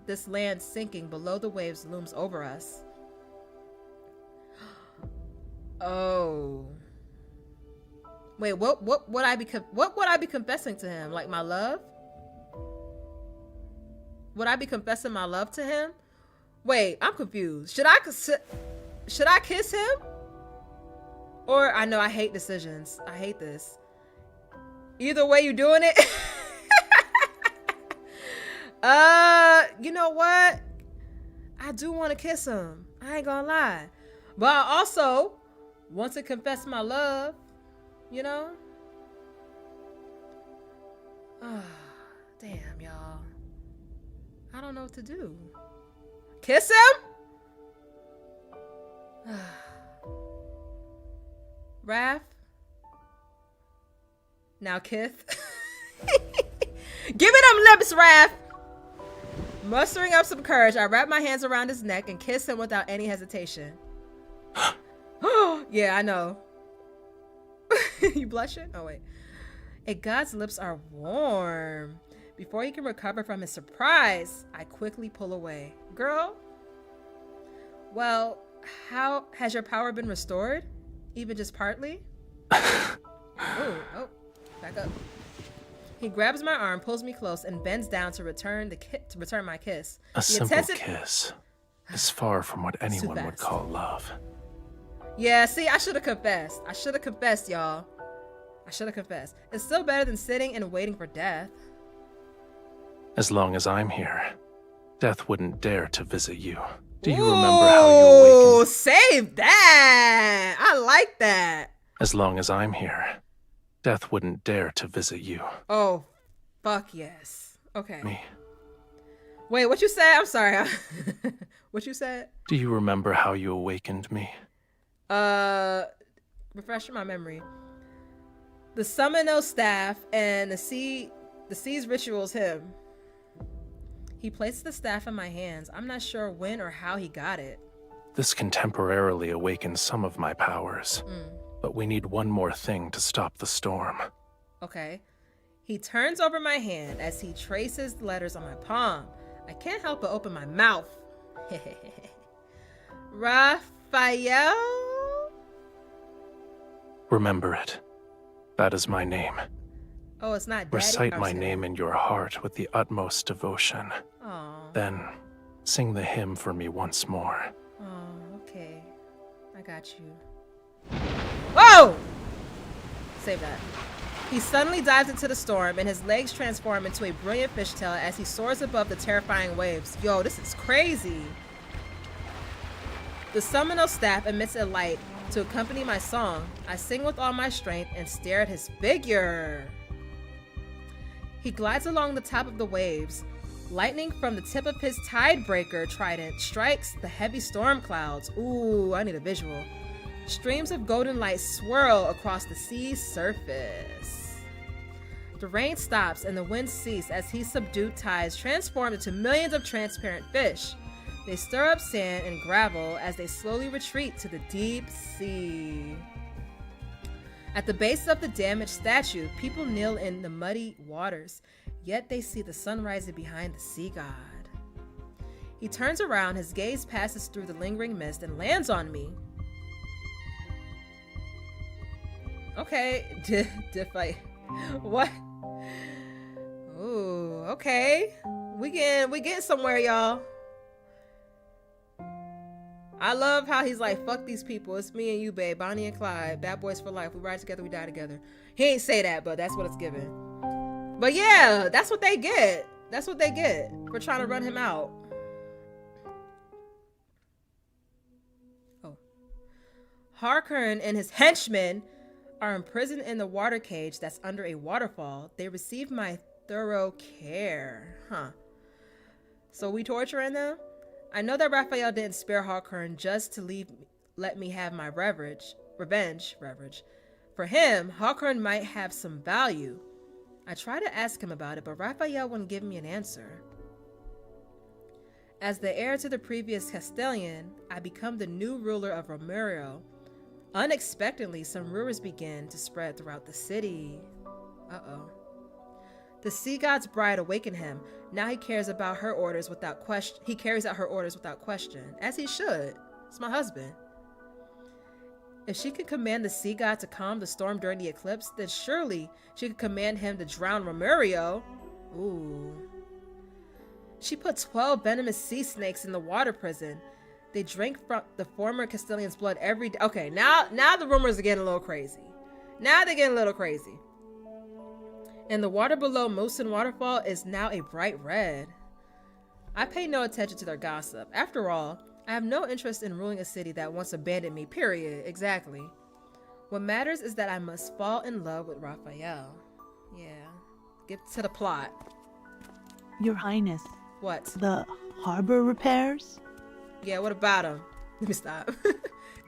[SPEAKER 1] this land sinking below the waves looms over us. Oh. Wait, what would I be confessing to him? Like my love? Would I be confessing my love to him? Wait, I'm confused. Should I kiss him? Or I know I hate decisions. I hate this. Either way you doing it. You know what? I do want to kiss him. I ain't gonna lie. But I also want to confess my love, you know? Damn, y'all. I don't know what to do. Kiss him? Raph? Now Kith? Give me them lips, Raph! Mustering up some courage, I wrap my hands around his neck and kiss him without any hesitation. Yeah, I know. You blushing? Oh, wait. A god's lips are warm. Before he can recover from his surprise, I quickly pull away. Girl? Well, how has your power been restored? Even just partly? Oh, back up. He grabs my arm, pulls me close, and bends down to return my kiss.
[SPEAKER 2] A simple kiss is far from what anyone would call love.
[SPEAKER 1] Yeah, see, I should have confessed. I should have confessed, y'all. I should have confessed. It's still better than sitting and waiting for death.
[SPEAKER 2] As long as I'm here, death wouldn't dare to visit you. Do you remember how you awakened?
[SPEAKER 1] Save that! I like that.
[SPEAKER 2] As long as I'm here, Death wouldn't dare to visit you.
[SPEAKER 1] Oh, fuck yes. Okay.
[SPEAKER 2] Me.
[SPEAKER 1] Wait, what you said? I'm sorry. What you said?
[SPEAKER 2] Do you remember how you awakened me?
[SPEAKER 1] Refresh my memory. The Summono staff and the Sea's rituals him. He placed the staff in my hands. I'm not sure when or how he got it.
[SPEAKER 2] This can temporarily awaken some of my powers. But we need one more thing to stop the storm.
[SPEAKER 1] Okay. He turns over my hand as he traces the letters on my palm. I can't help but open my mouth. Rafayel?
[SPEAKER 2] Remember it. That is my name.
[SPEAKER 1] Oh, it's not Daddy?
[SPEAKER 2] Recite my name in your heart with the utmost devotion.
[SPEAKER 1] Aww.
[SPEAKER 2] Then, sing the hymn for me once more.
[SPEAKER 1] Oh, okay. I got you. Whoa! Save that. He suddenly dives into the storm and his legs transform into a brilliant fishtail as he soars above the terrifying waves. Yo, this is crazy. The Summono staff emits a light to accompany my song. I sing with all my strength and stare at his figure. He glides along the top of the waves. Lightning from the tip of his tidebreaker trident strikes the heavy storm clouds. Ooh, I need a visual. Streams of golden light swirl across the sea's surface. The rain stops and the wind ceases as his subdued tides transform into millions of transparent fish. They stir up sand and gravel as they slowly retreat to the deep sea. At the base of the damaged statue, people kneel in the muddy waters, yet they see the sun rising behind the sea god. He turns around, his gaze passes through the lingering mist and lands on me. Okay, fight. What? Ooh, okay. We getting somewhere, y'all. I love how he's like, fuck these people. It's me and you, babe. Bonnie and Clyde. Bad boys for life. We ride together, we die together. He ain't say that, but that's what it's given. But yeah, that's what they get. That's what they get for trying to run him out. Oh. Harkern and his henchmen are imprisoned in the water cage that's under a waterfall. They receive my thorough care. Huh. So we torturing them? I know that Rafayel didn't spare Harkern just to let me have my revenge. For him, Harkern might have some value. I tried to ask him about it, but Rafayel wouldn't give me an answer. As the heir to the previous Castellan, I become the new ruler of Romirro. Unexpectedly, some rumors began to spread throughout the city. Uh-oh. The sea god's bride awakened him. Now he cares about her orders without question. He carries out her orders without question, as he should. It's my husband. If she could command the sea god to calm the storm during the eclipse, then surely she could command him to drown Romirro. Ooh. She put 12 venomous sea snakes in the water prison. They drank from the former Castellan's blood every day. Okay, now the rumors are getting a little crazy. Now they're getting a little crazy. And the water below Moosin Waterfall is now a bright red. I pay no attention to their gossip. After all, I have no interest in ruling a city that once abandoned me, period. Exactly. What matters is that I must fall in love with Rafayel. Yeah. Get to the plot.
[SPEAKER 10] Your Highness.
[SPEAKER 1] What?
[SPEAKER 10] The harbor repairs?
[SPEAKER 1] Yeah, what about him? Let me stop.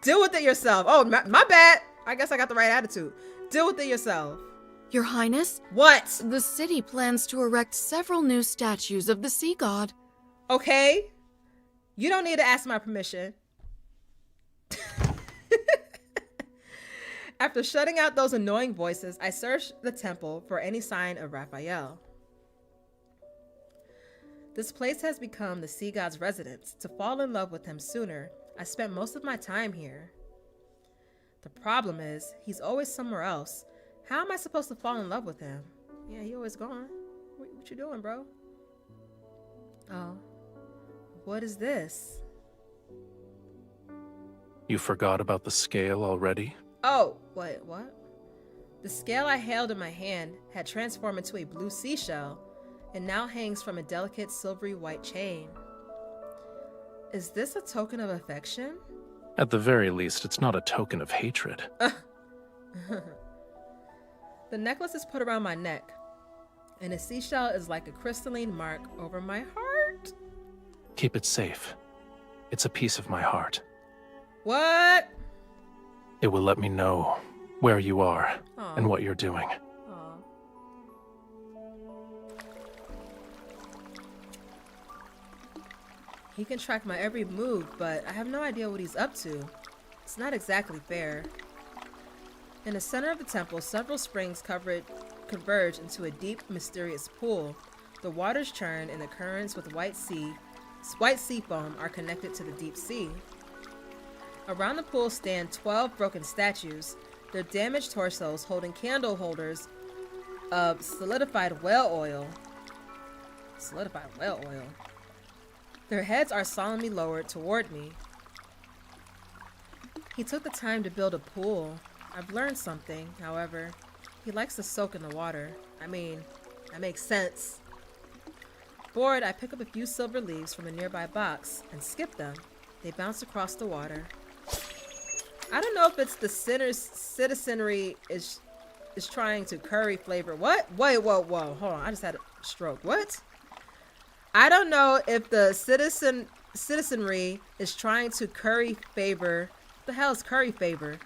[SPEAKER 1] Deal with it yourself. Oh, my bad. I guess I got the right attitude. Deal with it yourself.
[SPEAKER 4] Your Highness?
[SPEAKER 1] What?
[SPEAKER 4] The city plans to erect several new statues of the sea god.
[SPEAKER 1] Okay. You don't need to ask my permission. After shutting out those annoying voices, I searched the temple for any sign of Rafayel. This place has become the sea god's residence. To fall in love with him sooner, I spent most of my time here. The problem is, he's always somewhere else. How am I supposed to fall in love with him? Yeah, he always gone. What you doing, bro? Oh. What is this?
[SPEAKER 2] You forgot about the scale already?
[SPEAKER 1] Oh, wait, what? The scale I held in my hand had transformed into a blue seashell and now hangs from a delicate silvery white chain. Is this a token of affection?
[SPEAKER 2] At the very least, it's not a token of hatred.
[SPEAKER 1] The necklace is put around my neck, and a seashell is like a crystalline mark over my heart.
[SPEAKER 2] Keep it safe. It's a piece of my heart.
[SPEAKER 1] What?
[SPEAKER 2] It will let me know where you are and what you're doing.
[SPEAKER 1] Aw. He can track my every move, but I have no idea what he's up to. It's not exactly fair. In the center of the temple, several springs converge into a deep, mysterious pool. The waters churn, and the currents with white sea foam are connected to the deep sea. Around the pool stand 12 broken statues, their damaged torsos holding candle holders of solidified whale oil. Solidified whale oil. Their heads are solemnly lowered toward me. He took the time to build a pool. I've learned something, however. He likes to soak in the water. I mean, that makes sense. Bored, I pick up a few silver leaves from a nearby box and skip them. They bounce across the water. I don't know if it's the citizenry is trying to curry flavor. What? Wait, whoa. Hold on. I just had a stroke. What? I don't know if the citizenry is trying to curry favor. What the hell is curry favor?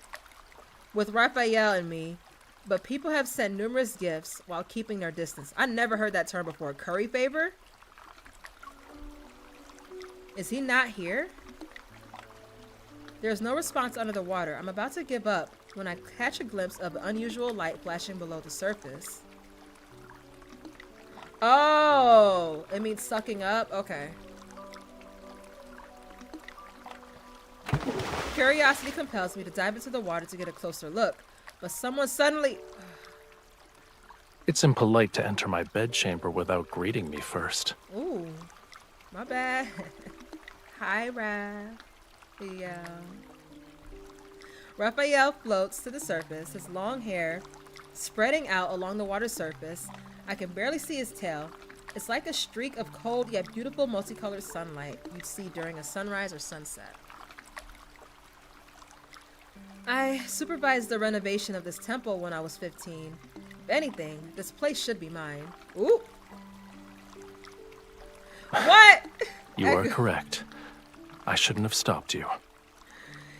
[SPEAKER 1] With Rafayel and me, but people have sent numerous gifts while keeping their distance. I never heard that term before. Curry favor? Is he not here? There's no response under the water. I'm about to give up when I catch a glimpse of unusual light flashing below the surface. Oh, it means sucking up? Okay. Curiosity compels me to dive into the water to get a closer look, but someone suddenly...
[SPEAKER 2] It's impolite to enter my bedchamber without greeting me first.
[SPEAKER 1] Ooh, my bad. Hi, Raph. Yeah. Raphael floats to the surface, his long hair spreading out along the water surface. I can barely see his tail. It's like a streak of cold yet beautiful multicolored sunlight you'd see during a sunrise or sunset. I supervised the renovation of this temple when I was 15. If anything, this place should be mine. Ooh. What?
[SPEAKER 2] You are correct. I shouldn't have stopped you.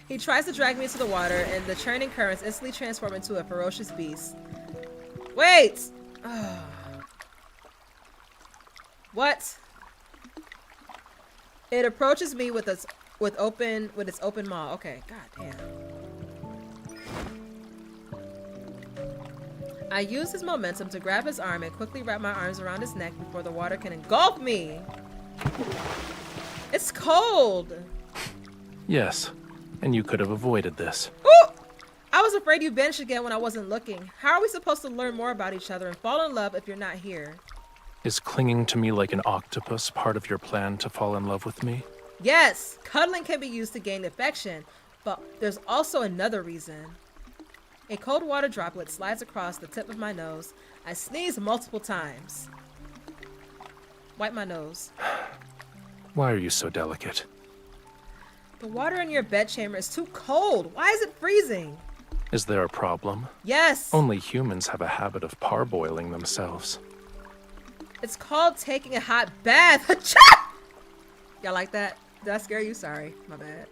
[SPEAKER 1] He tries to drag me into the water, and the churning currents instantly transform into a ferocious beast. Wait! What? It approaches me with its open maw. Okay, god damn. I use his momentum to grab his arm and quickly wrap my arms around his neck before the water can engulf me. It's cold.
[SPEAKER 2] Yes, and you could have avoided this.
[SPEAKER 1] Ooh! I was afraid you vanished again when I wasn't looking. How are we supposed to learn more about each other and fall in love if you're not here?
[SPEAKER 2] Is clinging to me like an octopus part of your plan to fall in love with me?
[SPEAKER 1] Yes, cuddling can be used to gain affection, but there's also another reason. A cold water droplet slides across the tip of my nose. I sneeze multiple times. Wipe my nose.
[SPEAKER 2] Why are you so delicate?
[SPEAKER 1] The water in your bedchamber is too cold. Why is it freezing?
[SPEAKER 2] Is there a problem?
[SPEAKER 1] Yes.
[SPEAKER 2] Only humans have a habit of parboiling themselves.
[SPEAKER 1] It's called taking a hot bath. Y'all like that? Did I scare you? Sorry. My bad.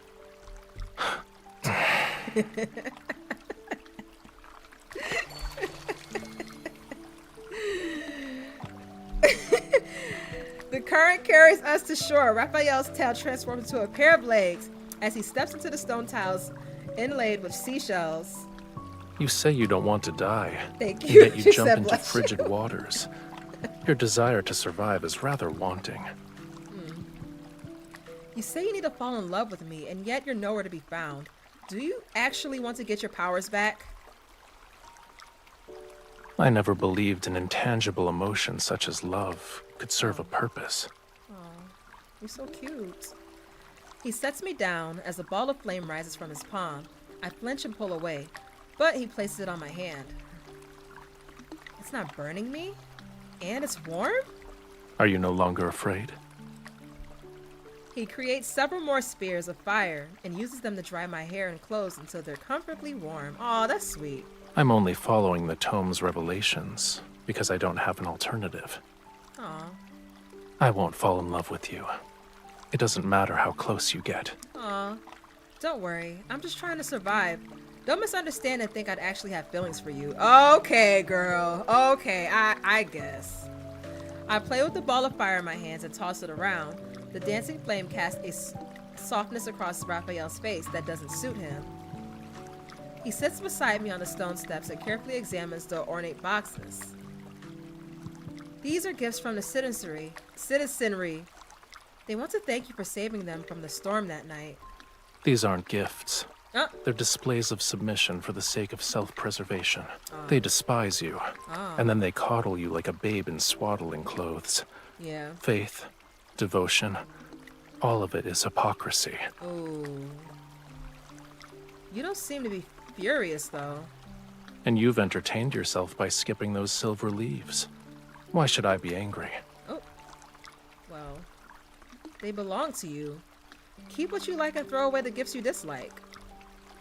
[SPEAKER 1] The current carries us to shore. Raphael's tail transforms into a pair of legs as he steps into the stone tiles inlaid with seashells.
[SPEAKER 2] You say you don't want to die.
[SPEAKER 1] Thank you.
[SPEAKER 2] Yet you
[SPEAKER 1] She
[SPEAKER 2] jump
[SPEAKER 1] said
[SPEAKER 2] into
[SPEAKER 1] bless
[SPEAKER 2] frigid
[SPEAKER 1] you.
[SPEAKER 2] waters. Your desire to survive is rather wanting.
[SPEAKER 1] You say you need to fall in love with me, and yet you're nowhere to be found. Do you actually want to get your powers back?
[SPEAKER 2] I never believed an intangible emotion such as love could serve a purpose.
[SPEAKER 1] Oh, you're so cute. He sets me down as a ball of flame rises from his palm. I flinch and pull away, but he places it on my hand. It's not burning me, and it's warm?
[SPEAKER 2] Are you no longer afraid?
[SPEAKER 1] He creates several more spears of fire and uses them to dry my hair and clothes until they're comfortably warm. Aw, that's sweet.
[SPEAKER 2] I'm only following the tome's revelations because I don't have an alternative.
[SPEAKER 1] Aw.
[SPEAKER 2] I won't fall in love with you. It doesn't matter how close you get.
[SPEAKER 1] Aw. Don't worry. I'm just trying to survive. Don't misunderstand and think I'd actually have feelings for you. Okay, girl. Okay, I guess. I play with the ball of fire in my hands and toss it around. The dancing flame casts a softness across Rafayel's face that doesn't suit him. He sits beside me on the stone steps and carefully examines the ornate boxes. These are gifts from the citizenry. They want to thank you for saving them from the storm that night.
[SPEAKER 2] These aren't gifts. They're displays of submission for the sake of self-preservation. They despise you, and then they coddle you like a babe in swaddling clothes.
[SPEAKER 1] Yeah.
[SPEAKER 2] Faith, devotion, all of it is hypocrisy.
[SPEAKER 1] Ooh. You don't seem to be furious, though.
[SPEAKER 2] And you've entertained yourself by skipping those silver leaves. Why should I be angry?
[SPEAKER 1] Oh. Well, they belong to you. Keep what you like and throw away the gifts you dislike.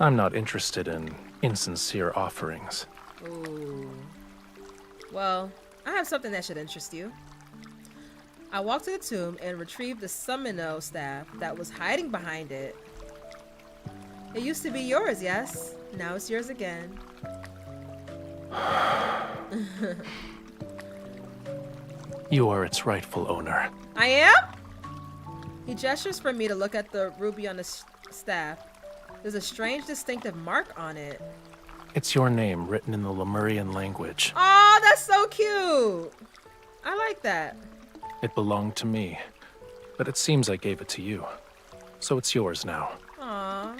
[SPEAKER 2] I'm not interested in insincere offerings.
[SPEAKER 1] Ooh. Well, I have something that should interest you. I walked to the tomb and retrieved the Summino staff that was hiding behind it. It used to be yours, yes? Now it's yours again.
[SPEAKER 2] You are its rightful owner.
[SPEAKER 1] I am? He gestures for me to look at the ruby on the staff. There's a strange distinctive mark on it.
[SPEAKER 2] It's your name written in the Lemurian language.
[SPEAKER 1] Oh, that's so cute. I like that.
[SPEAKER 2] It belonged to me, but it seems I gave it to you. So it's yours now.
[SPEAKER 1] Aw.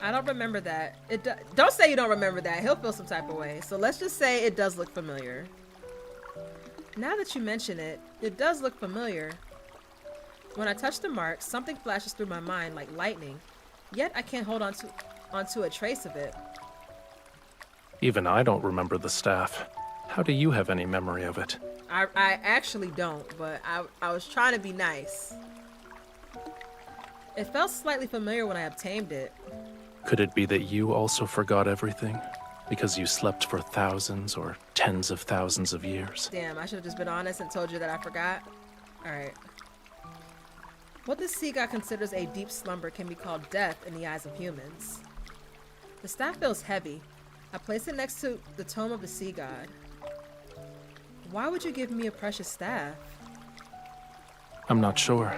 [SPEAKER 1] I don't remember that. Don't say you don't remember that. He'll feel some type of way. So let's just say it does look familiar. Now that you mention it, it does look familiar. When I touch the mark, something flashes through my mind like lightning, yet I can't hold onto a trace of it.
[SPEAKER 2] Even I don't remember the staff. How do you have any memory of it?
[SPEAKER 1] I actually don't, but I was trying to be nice. It felt slightly familiar when I obtained it.
[SPEAKER 2] Could it be that you also forgot everything? Because you slept for thousands or tens of thousands of years?
[SPEAKER 1] Damn, I should have just been honest and told you that I forgot. Alright. What the sea god considers a deep slumber can be called death in the eyes of humans. The staff feels heavy. I place it next to the tome of the sea god. Why would you give me a precious staff?
[SPEAKER 2] I'm not sure.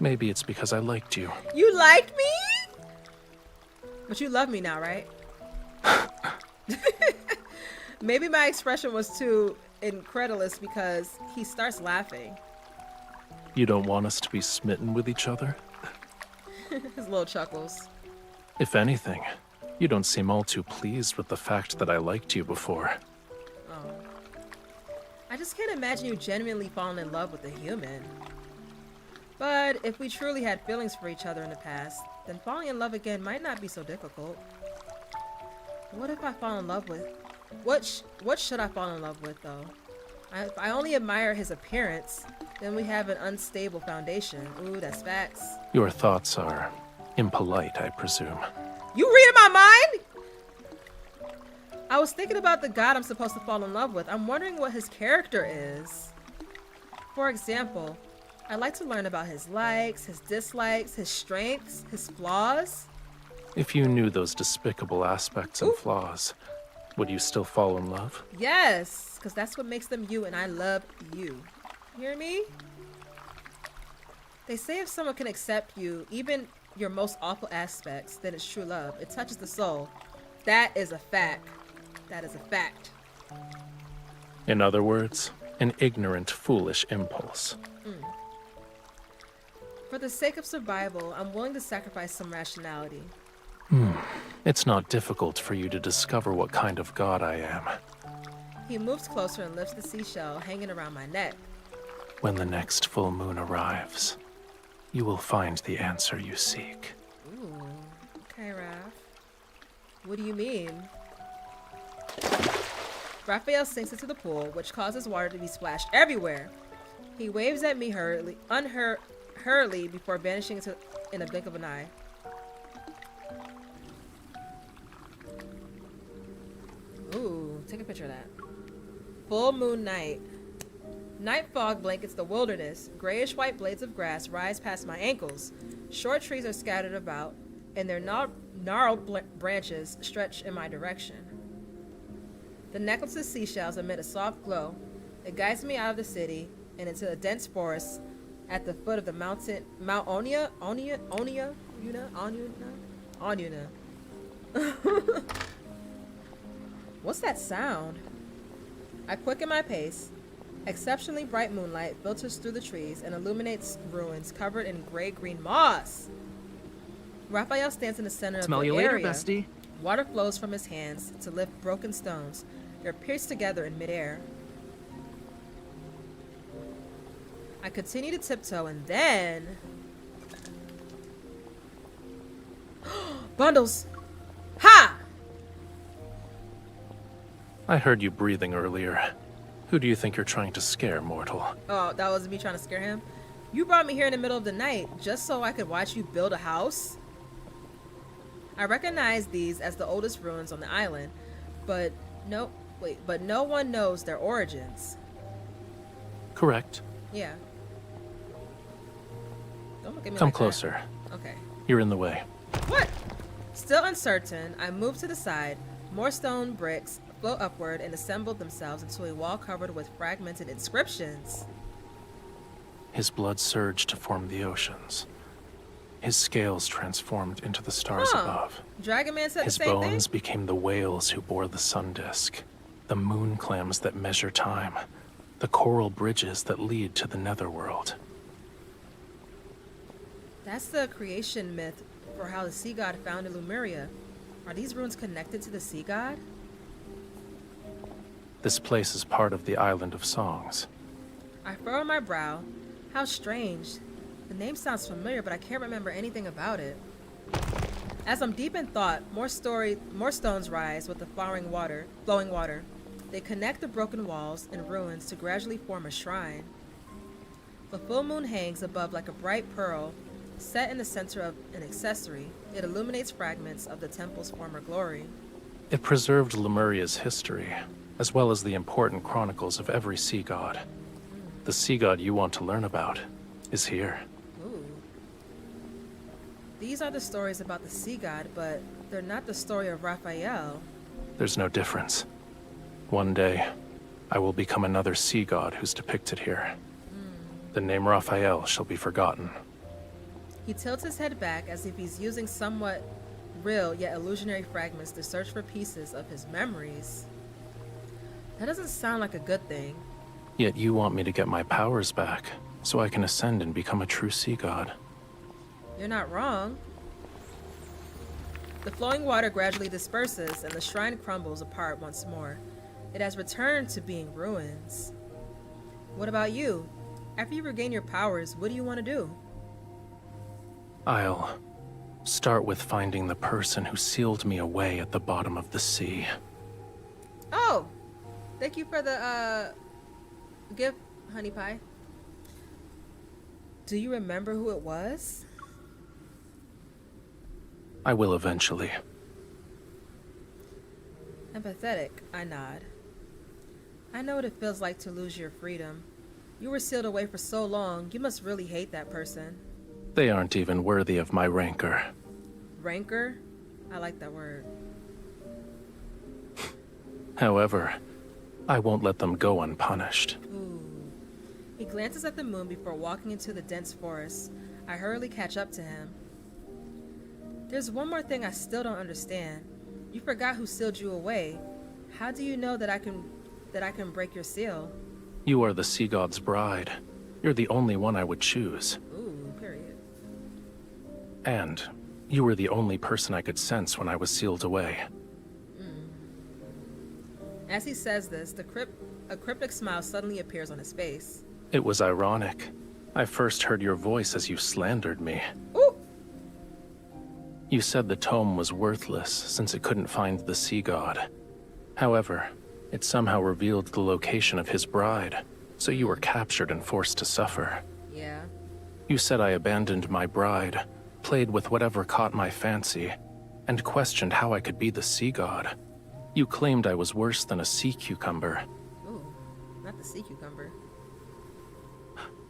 [SPEAKER 2] Maybe it's because I liked you.
[SPEAKER 1] You liked me? But you love me now, right? Maybe my expression was too incredulous because he starts laughing.
[SPEAKER 2] You don't want us to be smitten with each other?
[SPEAKER 1] His little chuckles.
[SPEAKER 2] If anything, you don't seem all too pleased with the fact that I liked you before.
[SPEAKER 1] Oh. I just can't imagine you genuinely falling in love with a human. But if we truly had feelings for each other in the past, then falling in love again might not be so difficult. What if I fall in love with... What should I fall in love with, though? If I only admire his appearance, then we have an unstable foundation. Ooh, that's facts.
[SPEAKER 2] Your thoughts are impolite, I presume.
[SPEAKER 1] You reading my mind? I was thinking about the god I'm supposed to fall in love with. I'm wondering what his character is. For example, I'd like to learn about his likes, his dislikes, his strengths, his flaws.
[SPEAKER 2] If you knew those despicable aspects and flaws, would you still fall in love?
[SPEAKER 1] Yes, because that's what makes them you, and I love you. You hear me? They say if someone can accept you, even your most awful aspects, then it's true love. It touches the soul. That is a fact. That is a fact.
[SPEAKER 2] In other words, an ignorant, foolish impulse.
[SPEAKER 1] For the sake of survival, I'm willing to sacrifice some rationality.
[SPEAKER 2] It's not difficult for you to discover what kind of god I am.
[SPEAKER 1] He moves closer and lifts the seashell hanging around my neck.
[SPEAKER 2] When the next full moon arrives, you will find the answer you seek.
[SPEAKER 1] Ooh, okay, Raph. What do you mean? Raphael sinks into the pool, which causes water to be splashed everywhere. He waves at me hurriedly before vanishing in a blink of an eye. take a picture of that. Full moon night. Night fog blankets the wilderness. Grayish white blades of grass rise past my ankles. Short trees are scattered about, and their gnarled branches stretch in my direction. The necklace of seashells emit a soft glow. It guides me out of the city and into a dense forest at the foot of the mountain, Mount Onia. What's that sound? I quicken my pace. Exceptionally bright moonlight filters through the trees and illuminates ruins covered in gray-green moss. Raphael stands in the center
[SPEAKER 2] Smell
[SPEAKER 1] of the
[SPEAKER 2] you later,
[SPEAKER 1] area.
[SPEAKER 2] bestie.
[SPEAKER 1] Water flows from his hands to lift broken stones. They're pierced together in midair. I continue to tiptoe and then... Bundles! Ha!
[SPEAKER 2] I heard you breathing earlier. Who do you think you're trying to scare, mortal?
[SPEAKER 1] Oh, that was me trying to scare him? You brought me here in the middle of the night just so I could watch you build a house? I recognize these as the oldest ruins on the island, but no one knows their origins.
[SPEAKER 2] Correct.
[SPEAKER 1] Yeah. Don't look at me
[SPEAKER 2] Come
[SPEAKER 1] like that.
[SPEAKER 2] closer.
[SPEAKER 1] Okay.
[SPEAKER 2] You're in the way.
[SPEAKER 1] What? Still uncertain, I move to the side. More stone bricks flow upward and assemble themselves into a wall covered with fragmented inscriptions.
[SPEAKER 2] His blood surged to form the oceans. His scales transformed into the stars above.
[SPEAKER 1] Dragon Man said
[SPEAKER 2] His
[SPEAKER 1] the same
[SPEAKER 2] bones
[SPEAKER 1] thing?
[SPEAKER 2] became the whales who bore the sun disk, the moon clams that measure time, the coral bridges that lead to the netherworld.
[SPEAKER 1] That's the creation myth for how the sea god founded Lemuria. Are these ruins connected to the sea god?
[SPEAKER 2] This place is part of the Island of Songs.
[SPEAKER 1] I furrow my brow. How strange. The name sounds familiar, but I can't remember anything about it. As I'm deep in thought, more stones rise with the flowing water. They connect the broken walls and ruins to gradually form a shrine. The full moon hangs above like a bright pearl, set in the center of an accessory. It illuminates fragments of the temple's former glory.
[SPEAKER 2] It preserved Lemuria's history, as well as the important chronicles of every sea god. The sea god you want to learn about is here.
[SPEAKER 1] Ooh. These are the stories about the sea god, but they're not the story of Raphael.
[SPEAKER 2] There's no difference. One day, I will become another sea god who's depicted here. The name Raphael shall be forgotten.
[SPEAKER 1] He tilts his head back as if he's using somewhat real yet illusionary fragments to search for pieces of his memories. That doesn't sound like a good thing.
[SPEAKER 2] Yet you want me to get my powers back, so I can ascend and become a true sea god.
[SPEAKER 1] You're not wrong. The flowing water gradually disperses and the shrine crumbles apart once more. It has returned to being ruins. What about you? After you regain your powers, what do you want to do?
[SPEAKER 2] I'll start with finding the person who sealed me away at the bottom of the sea.
[SPEAKER 1] Oh! Thank you for the, gift, Honey Pie. Do you remember who it was?
[SPEAKER 2] I will eventually.
[SPEAKER 1] Empathetic, I nod. I know what it feels like to lose your freedom. You were sealed away for so long, you must really hate that person.
[SPEAKER 2] They aren't even worthy of my rancor.
[SPEAKER 1] Rancor? I like that word.
[SPEAKER 2] However, I won't let them go unpunished.
[SPEAKER 1] Ooh. He glances at the moon before walking into the dense forest. I hurriedly catch up to him. There's one more thing I still don't understand. You forgot who sealed you away. How do you know that I can break your seal?
[SPEAKER 2] You are the sea god's bride. You're the only one I would choose.
[SPEAKER 1] Ooh, period.
[SPEAKER 2] And you were the only person I could sense when I was sealed away.
[SPEAKER 1] As he says this, a cryptic smile suddenly appears on his face.
[SPEAKER 2] It was ironic. I first heard your voice as you slandered me.
[SPEAKER 1] Ooh!
[SPEAKER 2] You said the tome was worthless since it couldn't find the sea god. However, it somehow revealed the location of his bride, so you were captured and forced to suffer.
[SPEAKER 1] Yeah.
[SPEAKER 2] You said I abandoned my bride, played with whatever caught my fancy, and questioned how I could be the sea god. You claimed I was worse than a sea cucumber.
[SPEAKER 1] Ooh, not the sea cucumber.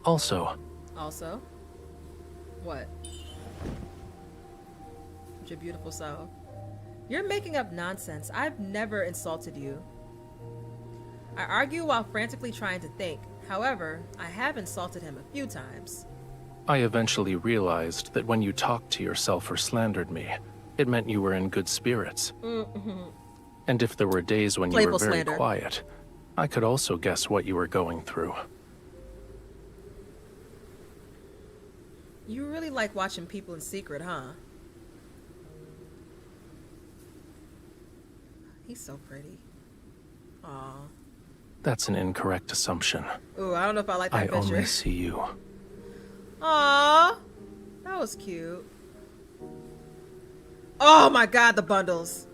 [SPEAKER 2] Also,
[SPEAKER 1] Also? What? Your beautiful self. You're making up nonsense. I've never insulted you. I argue while frantically trying to think. However, I have insulted him a few times.
[SPEAKER 2] I eventually realized that when you talked to yourself or slandered me, it meant you were in good spirits. And if there were days when you
[SPEAKER 1] Playful
[SPEAKER 2] were very
[SPEAKER 1] slander.
[SPEAKER 2] quiet, I could also guess what you were going through.
[SPEAKER 1] You really like watching people in secret, huh? He's so pretty. Aw.
[SPEAKER 2] That's an incorrect assumption.
[SPEAKER 1] Ooh, I don't know if I like that
[SPEAKER 2] I
[SPEAKER 1] picture.
[SPEAKER 2] only see you.
[SPEAKER 1] Aw. That was cute. Oh my god, the bundles.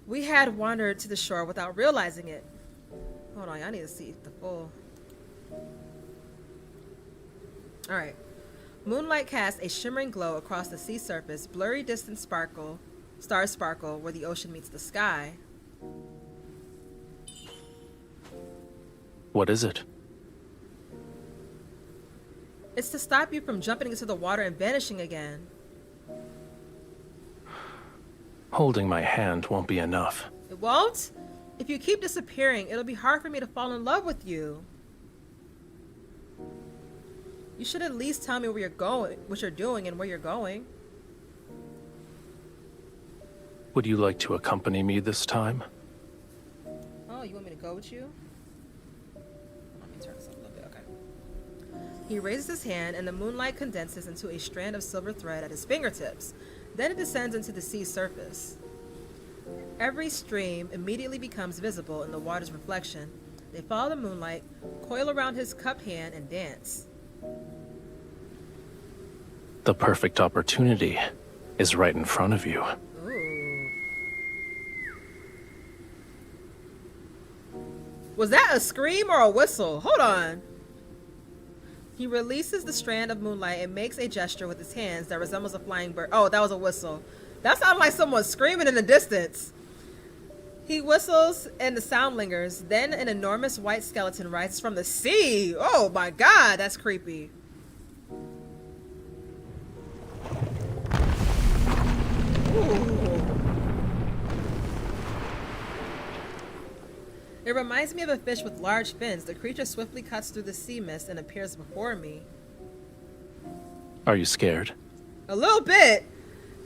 [SPEAKER 1] We had wandered to the shore without realizing it. Hold on, I need to see the full. Alright. Moonlight casts a shimmering glow across the sea surface, blurry distant stars sparkle where the ocean meets the sky.
[SPEAKER 2] What is it?
[SPEAKER 1] It's to stop you from jumping into the water and vanishing again.
[SPEAKER 2] Holding my hand won't be enough.
[SPEAKER 1] It won't? If you keep disappearing, it'll be hard for me to fall in love with you. You should at least tell me where you're going, what you're doing, and where you're going.
[SPEAKER 2] Would you like to accompany me this time?
[SPEAKER 1] Oh, you want me to go with you? Let me turn this up a little bit, okay. He raises his hand and the moonlight condenses into a strand of silver thread at his fingertips. Then it descends into the sea's surface. Every stream immediately becomes visible in the water's reflection. They follow the moonlight, coil around his cupped hand, and dance.
[SPEAKER 2] The perfect opportunity is right in front of you.
[SPEAKER 1] Ooh. Was that a scream or a whistle? Hold on. He releases the strand of moonlight and makes a gesture with his hands that resembles a flying bird. Oh, that was a whistle. That sounded like someone screaming in the distance. He whistles and the sound lingers. Then an enormous white skeleton rises from the sea. Oh my god, that's creepy. Ooh. It reminds me of a fish with large fins. The creature swiftly cuts through the sea mist and appears before me.
[SPEAKER 2] Are you scared?
[SPEAKER 1] A little bit.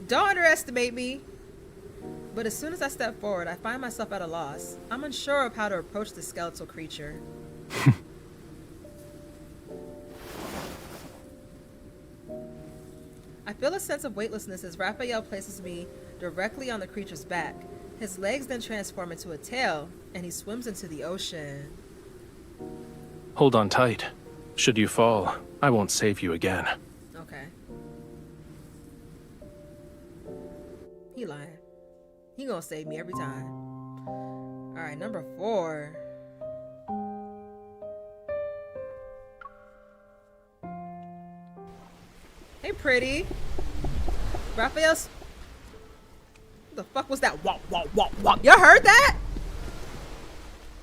[SPEAKER 1] Don't underestimate me. But as soon as I step forward, I find myself at a loss. I'm unsure of how to approach the skeletal creature. I feel a sense of weightlessness as Rafayel places me directly on the creature's back. His legs then transform into a tail, and he swims into the ocean.
[SPEAKER 2] Hold on tight. Should you fall, I won't save you again.
[SPEAKER 1] Okay. He lying. He gonna save me every time. Alright, number 4. Hey, pretty. Raphael's... What the fuck was that? Wop, wop, wop, wop. Y'all heard that?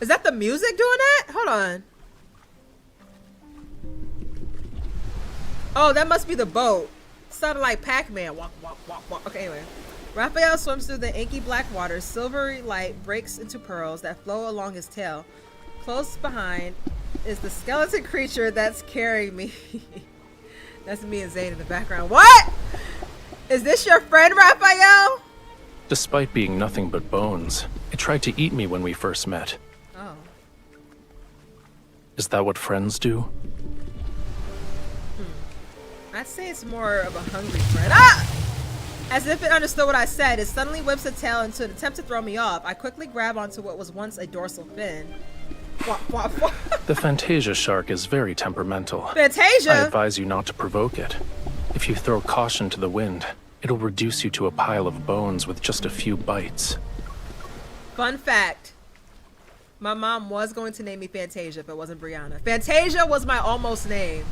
[SPEAKER 1] Is that the music doing that? Hold on. Oh, that must be the boat. Sounded like Pac-Man. Walk, walk, walk, walk. Okay, anyway. Raphael swims through the inky black water. Silvery light breaks into pearls that flow along his tail. Close behind is the skeleton creature that's carrying me. That's me and Zayne in the background. What? Is this your friend, Raphael?
[SPEAKER 2] Despite being nothing but bones, it tried to eat me when we first met.
[SPEAKER 1] Oh.
[SPEAKER 2] Is that what friends do?
[SPEAKER 1] I'd say it's more of a hungry friend. Ah! As if it understood what I said, it suddenly whips a tail into an attempt to throw me off. I quickly grab onto what was once a dorsal fin.
[SPEAKER 2] The Fantasia shark is very temperamental.
[SPEAKER 1] Fantasia?
[SPEAKER 2] I advise you not to provoke it. If you throw caution to the wind, it'll reduce you to a pile of bones with just a few bites.
[SPEAKER 1] Fun fact. My mom was going to name me Fantasia if it wasn't Brianna. Fantasia was my almost name.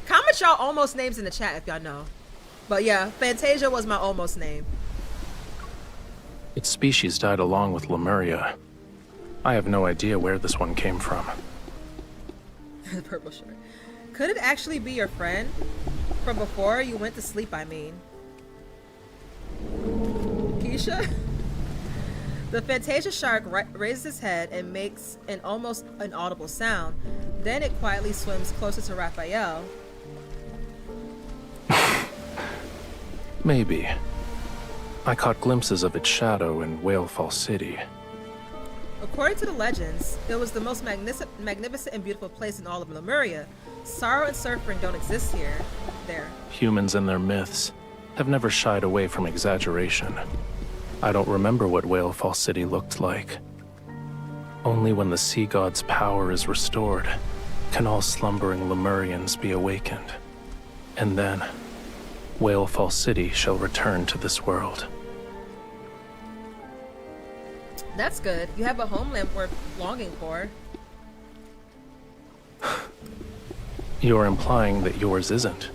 [SPEAKER 1] Comment y'all almost names in the chat if y'all know. But yeah, Fantasia was my almost name.
[SPEAKER 2] Its species died along with Lemuria. I have no idea where this one came from.
[SPEAKER 1] The purple shirt. Could it actually be your friend? From before you went to sleep, I mean. Keisha? The Fantasia shark raises its head and makes an almost inaudible sound. Then it quietly swims closer to Rafayel.
[SPEAKER 2] Maybe. I caught glimpses of its shadow in Whalefall City.
[SPEAKER 1] According to the legends, it was the most magnificent and beautiful place in all of Lemuria. Sorrow and suffering don't exist there.
[SPEAKER 2] Humans and their myths have never shied away from exaggeration. I don't remember what Whalefall City looked like. Only when the sea god's power is restored can all slumbering Lemurians be awakened. And then, Whalefall City shall return to this world.
[SPEAKER 1] That's good. You have a homeland worth longing for.
[SPEAKER 2] You're implying that yours isn't.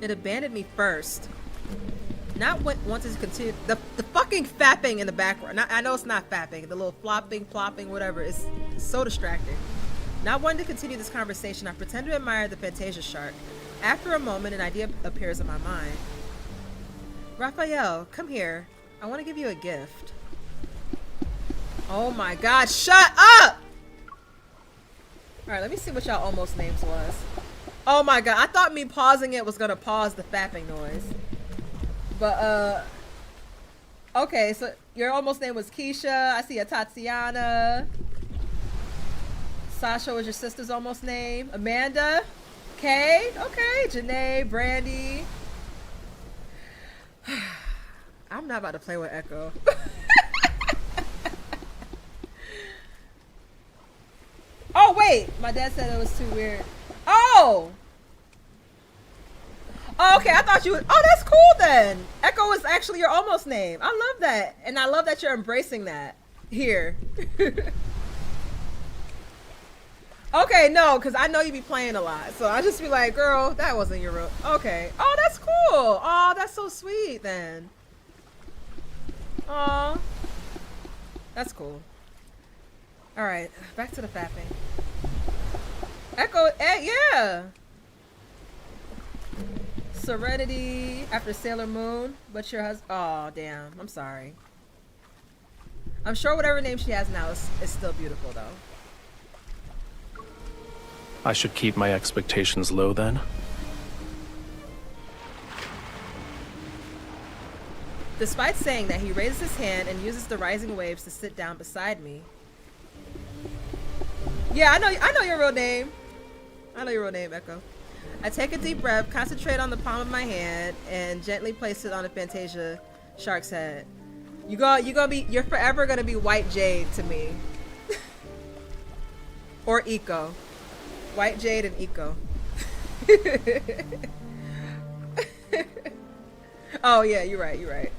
[SPEAKER 1] It abandoned me first. Not wanting to continue. The fucking fapping in the background. I know it's not fapping. The little flopping, plopping, whatever. It's so distracting. Not wanting to continue this conversation, I pretend to admire the Fantasia shark. After a moment, an idea appears in my mind. Rafayel, come here. I want to give you a gift. Oh my god, shut up! Alright, let me see what y'all almost names was. Oh my god, I thought me pausing it was gonna pause the fapping noise. But, okay, so your almost name was Keisha. I see a Tatiana. Sasha was your sister's almost name. Amanda. Kay. Okay. Janae. Brandy. I'm not about to play with Echo. Oh, wait. My dad said it was too weird. Oh! Oh, okay, I thought you would. Oh, that's cool then. Echo is actually your almost name. I love that. And I love that you're embracing that here. Okay, no, because I know you be playing a lot. So I just be like, girl, that wasn't your real. Okay. Oh, that's cool. Oh, that's so sweet then. Oh, that's cool. All right, back to the fapping. Echo, yeah. Serenity after Sailor Moon, but your husband. Oh, damn. I'm sorry. I'm sure whatever name she has now is still beautiful, though.
[SPEAKER 2] I should keep my expectations low then?
[SPEAKER 1] Despite saying that, he raises his hand and uses the rising waves to sit down beside me. Yeah, I know your real name. I know your real name, Echo. I take a deep breath, concentrate on the palm of my hand, and gently place it on the Fantasia shark's head. You're forever gonna be White Jade to me. Or Eco. White Jade and Eco. Oh yeah, you're right.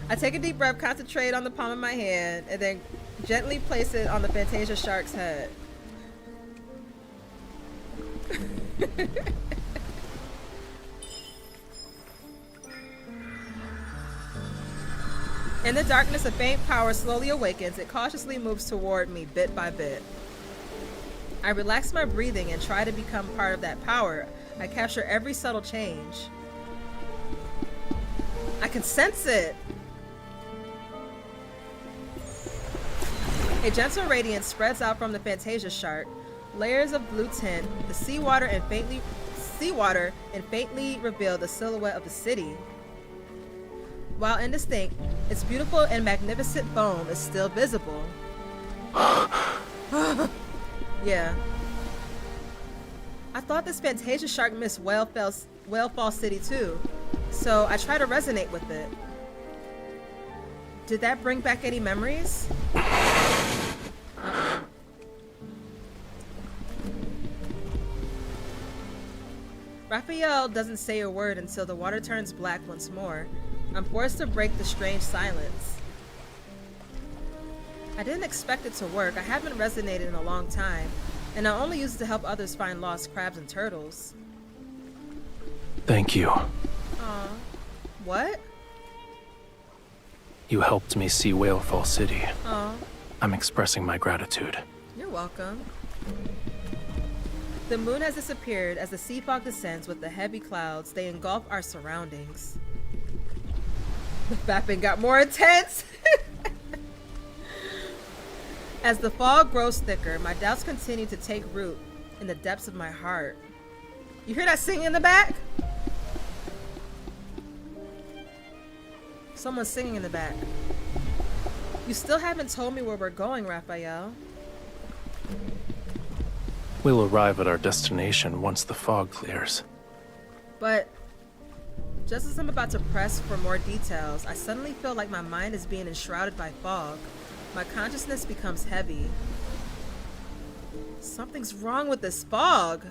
[SPEAKER 1] I take a deep breath, concentrate on the palm of my hand, and then gently place it on the Fantasia shark's head. In the darkness, a faint power slowly awakens. It cautiously moves toward me bit by bit. I relax my breathing and try to become part of that power. I capture every subtle change. I can sense it. A gentle radiance spreads out from the Fantasia shark. Layers of blue tint, the seawater and faintly reveal the silhouette of the city. While indistinct, its beautiful and magnificent foam is still visible. Yeah. I thought this Fantasia shark missed Whalefall City too, so I try to resonate with it. Did that bring back any memories? Rafayel doesn't say a word until the water turns black once more. I'm forced to break the strange silence. I didn't expect it to work. I haven't resonated in a long time, and I only use it to help others find lost crabs and turtles.
[SPEAKER 2] Thank you.
[SPEAKER 1] Aw. What?
[SPEAKER 2] You helped me see Whalefall City.
[SPEAKER 1] Oh,
[SPEAKER 2] I'm expressing my gratitude.
[SPEAKER 1] you're welcome. The moon has disappeared as the sea fog descends with the heavy clouds. They engulf our surroundings. The fapping got more intense. As the fog grows thicker, my doubts continue to take root in the depths of my heart. You hear that singing in the back? Someone's singing in the back. You still haven't told me where we're going, Rafayel.
[SPEAKER 2] We'll arrive at our destination once the fog clears.
[SPEAKER 1] But just as I'm about to press for more details, I suddenly feel like my mind is being enshrouded by fog. My consciousness becomes heavy. Something's wrong with this fog.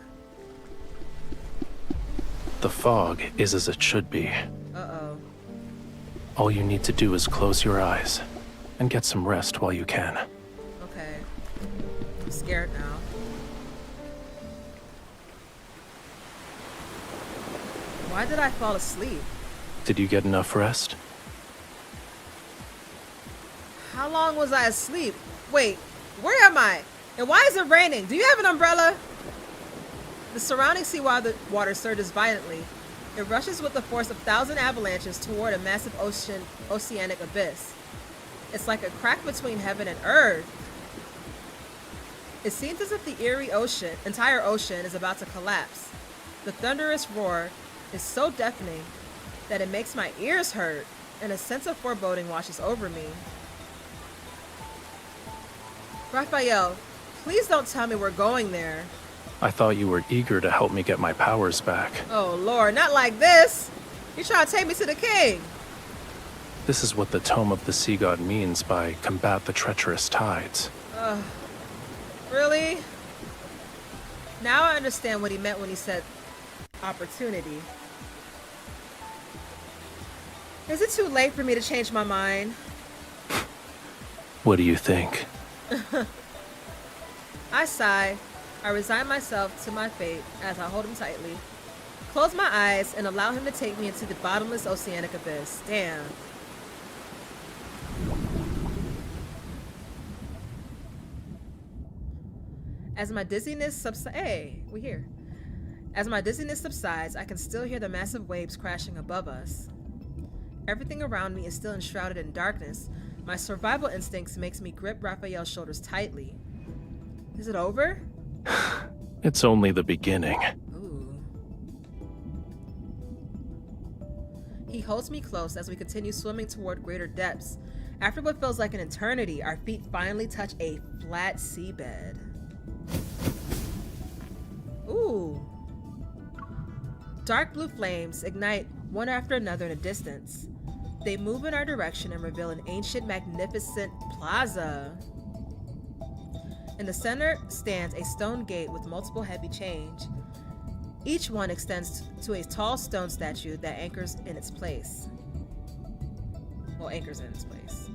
[SPEAKER 2] The fog is as it should be.
[SPEAKER 1] Uh-oh.
[SPEAKER 2] All you need to do is close your eyes and get some rest while you can.
[SPEAKER 1] Okay. I'm scared now. Why did I fall asleep?
[SPEAKER 2] Did you get enough rest?
[SPEAKER 1] How long was I asleep? Wait, where am I? And why is it raining? Do you have an umbrella? The surrounding seawater surges violently. It rushes with the force of 1,000 avalanches toward a massive oceanic abyss. It's like a crack between heaven and earth. It seems as if the entire ocean is about to collapse. The thunderous roar is so deafening that it makes my ears hurt, and a sense of foreboding washes over me. Rafayel, please don't tell me we're going there.
[SPEAKER 2] I thought you were eager to help me get my powers back.
[SPEAKER 1] Oh Lord, not like this! You're trying to take me to the king!
[SPEAKER 2] This is what the Tome of the Sea God means by combat the treacherous tides.
[SPEAKER 1] Really? Now I understand what he meant when he said opportunity. Is it too late for me to change my mind?
[SPEAKER 2] What do you think?
[SPEAKER 1] I sigh. I resign myself to my fate as I hold him tightly, close my eyes, and allow him to take me into the bottomless oceanic abyss. Damn. As my dizziness subsides, As my dizziness subsides, I can still hear the massive waves crashing above us. Everything around me is still enshrouded in darkness. My survival instincts makes me grip Rafayel's shoulders tightly. Is it over?
[SPEAKER 2] It's only the beginning.
[SPEAKER 1] Ooh. He holds me close as we continue swimming toward greater depths. After what feels like an eternity, our feet finally touch a flat seabed. Ooh. Dark blue flames ignite one after another in the distance. They move in our direction and reveal an ancient, magnificent plaza. In the center stands a stone gate with multiple heavy chains. Each one extends to a tall stone statue that anchors in its place. Well, anchors in its place.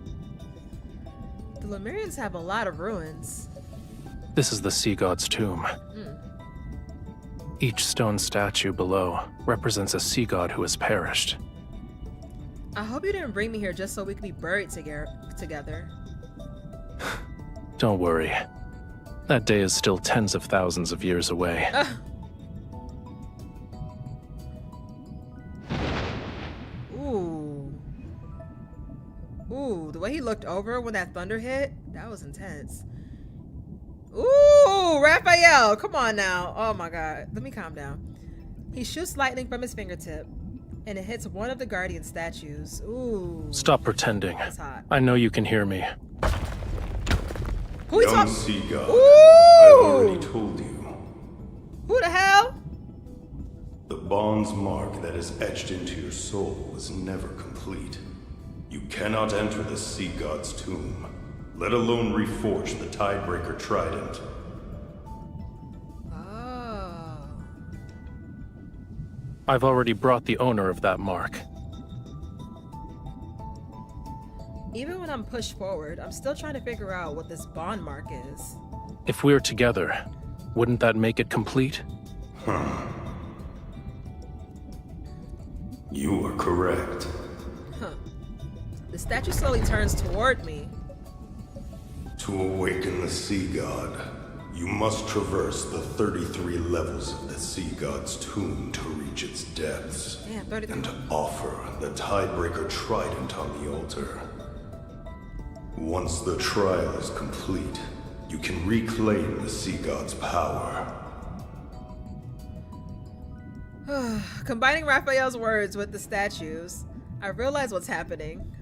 [SPEAKER 1] The Lemurians have a lot of ruins.
[SPEAKER 2] This is the Sea God's tomb. Each stone statue below represents a sea god who has perished.
[SPEAKER 1] I hope you didn't bring me here just so we could be buried together.
[SPEAKER 2] Don't worry. That day is still tens of thousands of years away.
[SPEAKER 1] Ooh. Ooh, the way he looked over when that thunder hit, that was intense. Ooh, Rafayel, come on now. Oh my God, let me calm down. He shoots lightning from his fingertip, and it hits one of the guardian statues. Ooh.
[SPEAKER 2] Stop pretending.
[SPEAKER 1] That's hot.
[SPEAKER 2] I know you can hear me.
[SPEAKER 1] Who he
[SPEAKER 9] Young sea god,
[SPEAKER 1] Ooh!
[SPEAKER 9] I already told you.
[SPEAKER 1] Who the hell?
[SPEAKER 9] The bond's mark that is etched into your soul is never complete. You cannot enter the sea god's tomb, let alone reforge the Tidebreaker trident.
[SPEAKER 1] Oh.
[SPEAKER 2] I've already brought the owner of that mark.
[SPEAKER 1] Even when I'm pushed forward, I'm still trying to figure out what this bond mark is.
[SPEAKER 2] If we're together, wouldn't that make it complete?
[SPEAKER 9] You are correct.
[SPEAKER 1] Huh. The statue slowly turns toward me.
[SPEAKER 9] To awaken the Sea God, you must traverse the 33 levels of the Sea God's tomb to reach its depths.
[SPEAKER 1] Damn, 33.
[SPEAKER 9] And offer the Tidebreaker Trident on the altar. Once the trial is complete, you can reclaim the Sea God's power.
[SPEAKER 1] Combining Raphael's words with the statues, I realize what's happening.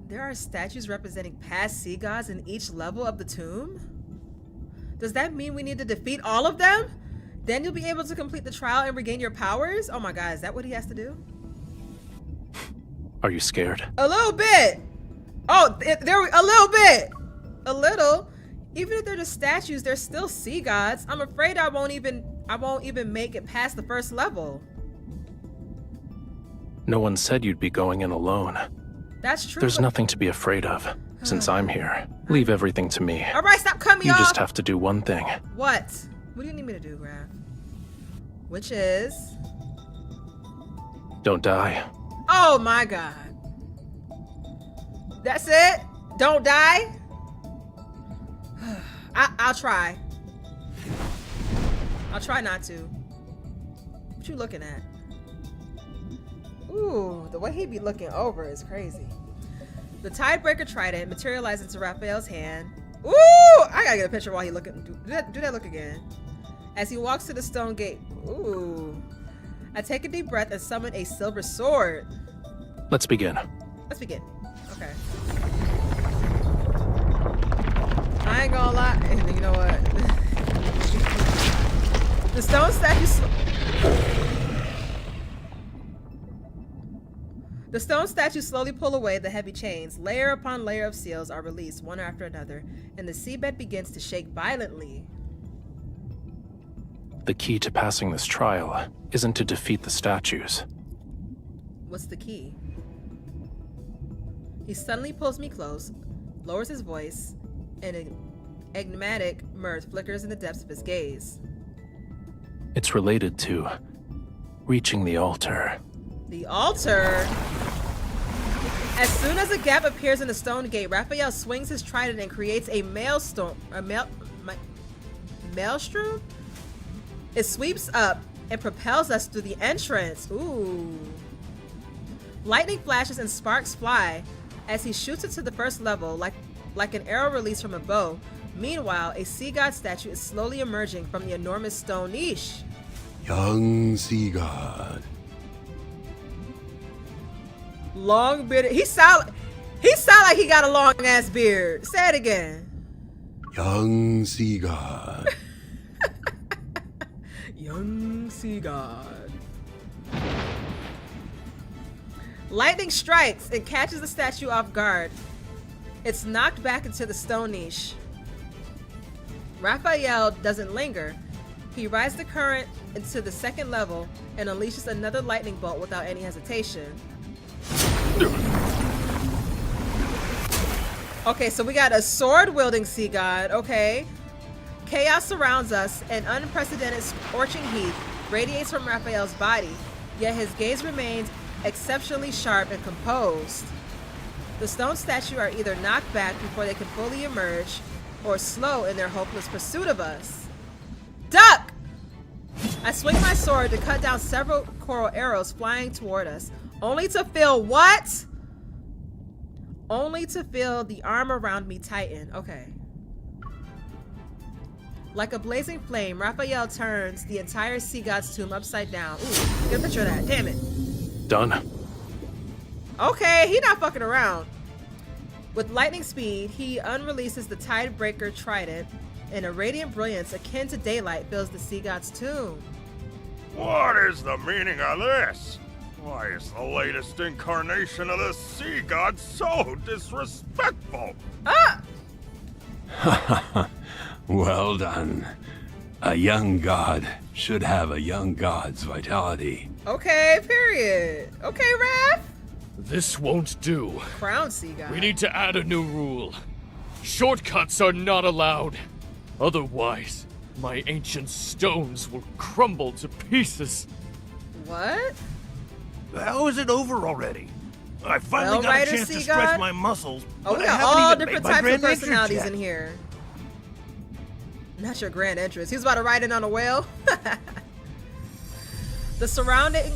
[SPEAKER 1] There are statues representing past sea gods in each level of the tomb? Does that mean we need to defeat all of them? Then you'll be able to complete the trial and regain your powers? Oh my god, is that what he has to do?
[SPEAKER 2] Are you scared?
[SPEAKER 1] A little bit! Oh, a little bit! A little? Even if they're just statues, they're still sea gods. I'm afraid I won't even make it past the first level.
[SPEAKER 2] No one said you'd be going in alone.
[SPEAKER 1] That's true.
[SPEAKER 2] There's nothing to be afraid of, since I'm here. Leave everything to me.
[SPEAKER 1] Alright, stop cutting me
[SPEAKER 2] You
[SPEAKER 1] off!
[SPEAKER 2] just have to do one thing.
[SPEAKER 1] What? What do you need me to do, Raph? Which is...
[SPEAKER 2] Don't die.
[SPEAKER 1] Oh my god. That's it? Don't die? I'll try. I'll try not to. What you looking at? Ooh, the way he be looking over is crazy. The Tidebreaker Trident materializes into Raphael's hand. Ooh! I gotta get a picture while he looking. Do that look again. As he walks to the stone gate. Ooh. I take a deep breath and summon a silver sword.
[SPEAKER 2] Let's begin.
[SPEAKER 1] Let's begin. Okay. I ain't gonna lie. You know what? The stone statue. The stone statues slowly pull away the heavy chains. Layer upon layer of seals are released, one after another, and the seabed begins to shake violently.
[SPEAKER 2] The key to passing this trial isn't to defeat the statues.
[SPEAKER 1] What's the key? He suddenly pulls me close, lowers his voice, and an enigmatic mirth flickers in the depths of his gaze.
[SPEAKER 2] It's related to reaching the altar.
[SPEAKER 1] The altar? As soon as a gap appears in the stone gate, Raphael swings his trident and creates a maelstrom. Maelstrom? It sweeps up and propels us through the entrance. Ooh. Lightning flashes and sparks fly as he shoots it to the first level like an arrow released from a bow. Meanwhile, a sea god statue is slowly emerging from the enormous stone niche.
[SPEAKER 11] Young sea god.
[SPEAKER 1] Long beard. He sound like he got a long ass beard. Say it again.
[SPEAKER 11] Young sea god.
[SPEAKER 1] Young sea god. Lightning strikes and catches the statue off guard. It's knocked back into the stone niche. Raphael doesn't linger. He rides the current into the second level and unleashes another lightning bolt without any hesitation. Okay, so we got a sword-wielding sea god, okay. Chaos surrounds us, and unprecedented scorching heat radiates from Raphael's body, yet his gaze remains exceptionally sharp and composed. The stone statue are either knocked back before they can fully emerge, or slow in their hopeless pursuit of us. Duck! I swing my sword to cut down several coral arrows flying toward us, only to feel what? Only to feel the arm around me tighten. Okay. Like a blazing flame, Raphael turns the entire sea god's tomb upside down. Ooh, get a picture of that. Damn it.
[SPEAKER 2] Done.
[SPEAKER 1] Okay, he not fucking around. With lightning speed, he unreleases the Tidebreaker Trident, and a radiant brilliance akin to daylight fills the sea god's tomb.
[SPEAKER 12] What is the meaning of this? Why is the latest incarnation of the sea god so disrespectful?
[SPEAKER 1] Ah!
[SPEAKER 11] Well done. A young god should have a young god's vitality.
[SPEAKER 1] Okay, period. Okay, Raph?
[SPEAKER 13] This won't do.
[SPEAKER 1] Crown sea god.
[SPEAKER 13] We need to add a new rule. Shortcuts are not allowed. Otherwise, my ancient stones will crumble to pieces.
[SPEAKER 1] What?
[SPEAKER 12] How is it over already?
[SPEAKER 8] I finally got
[SPEAKER 1] Rider
[SPEAKER 8] a chance to
[SPEAKER 1] Sea
[SPEAKER 8] stretch
[SPEAKER 1] God?
[SPEAKER 8] my muscles.
[SPEAKER 1] Oh,
[SPEAKER 8] but
[SPEAKER 1] we
[SPEAKER 8] I
[SPEAKER 1] got
[SPEAKER 8] haven't
[SPEAKER 1] all
[SPEAKER 8] even
[SPEAKER 1] different
[SPEAKER 8] made my
[SPEAKER 1] types of
[SPEAKER 8] grand entrance
[SPEAKER 1] personalities
[SPEAKER 8] yet.
[SPEAKER 1] in here. Not your grand entrance. He was about to ride in on a whale. The surrounding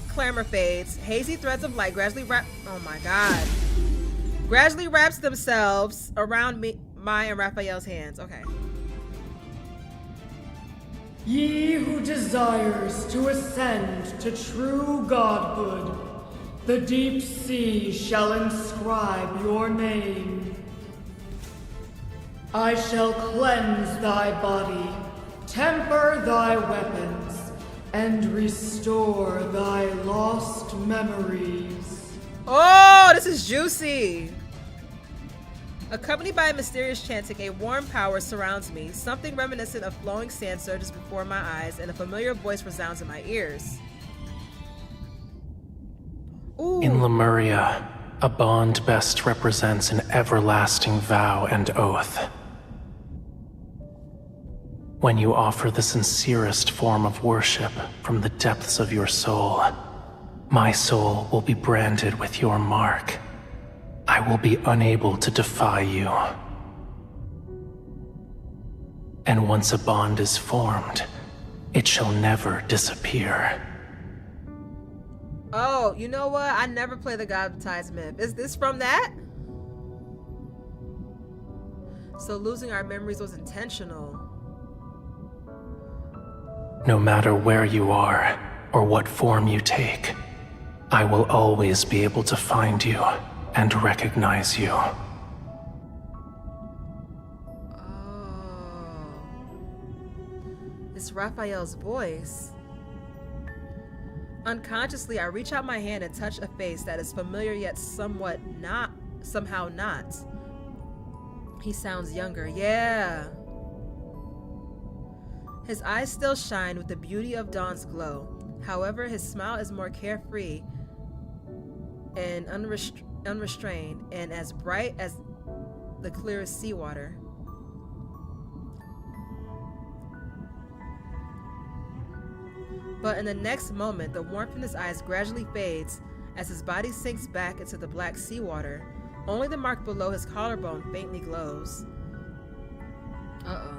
[SPEAKER 1] clamor fades. Hazy threads of light gradually oh my god. Gradually wraps themselves around my and Raphael's hands. Okay.
[SPEAKER 6] Ye who desires to ascend to true godhood, the deep sea shall inscribe your name. I shall cleanse thy body, temper thy weapons, and restore thy lost memories.
[SPEAKER 1] Oh, this is juicy. Accompanied by a mysterious chanting, a warm power surrounds me. Something reminiscent of flowing sand surges before my eyes, and a familiar voice resounds in my ears. Ooh.
[SPEAKER 2] In Lemuria, a bond best represents an everlasting vow and oath. When you offer the sincerest form of worship from the depths of your soul, my soul will be branded with your mark. I will be unable to defy you. And once a bond is formed, it shall never disappear.
[SPEAKER 1] Oh, you know what? I never play the God Ties myth. Is this from that? So losing our memories was intentional.
[SPEAKER 2] No matter where you are, or what form you take, I will always be able to find you and recognize you.
[SPEAKER 1] Oh. It's Raphael's voice. Unconsciously, I reach out my hand and touch a face that is familiar yet somehow not. He sounds younger, yeah. His eyes still shine with the beauty of dawn's glow. However, his smile is more carefree and unrestrained and as bright as the clearest seawater. But in the next moment, the warmth in his eyes gradually fades as his body sinks back into the black seawater. Only the mark below his collarbone faintly glows. Uh-oh.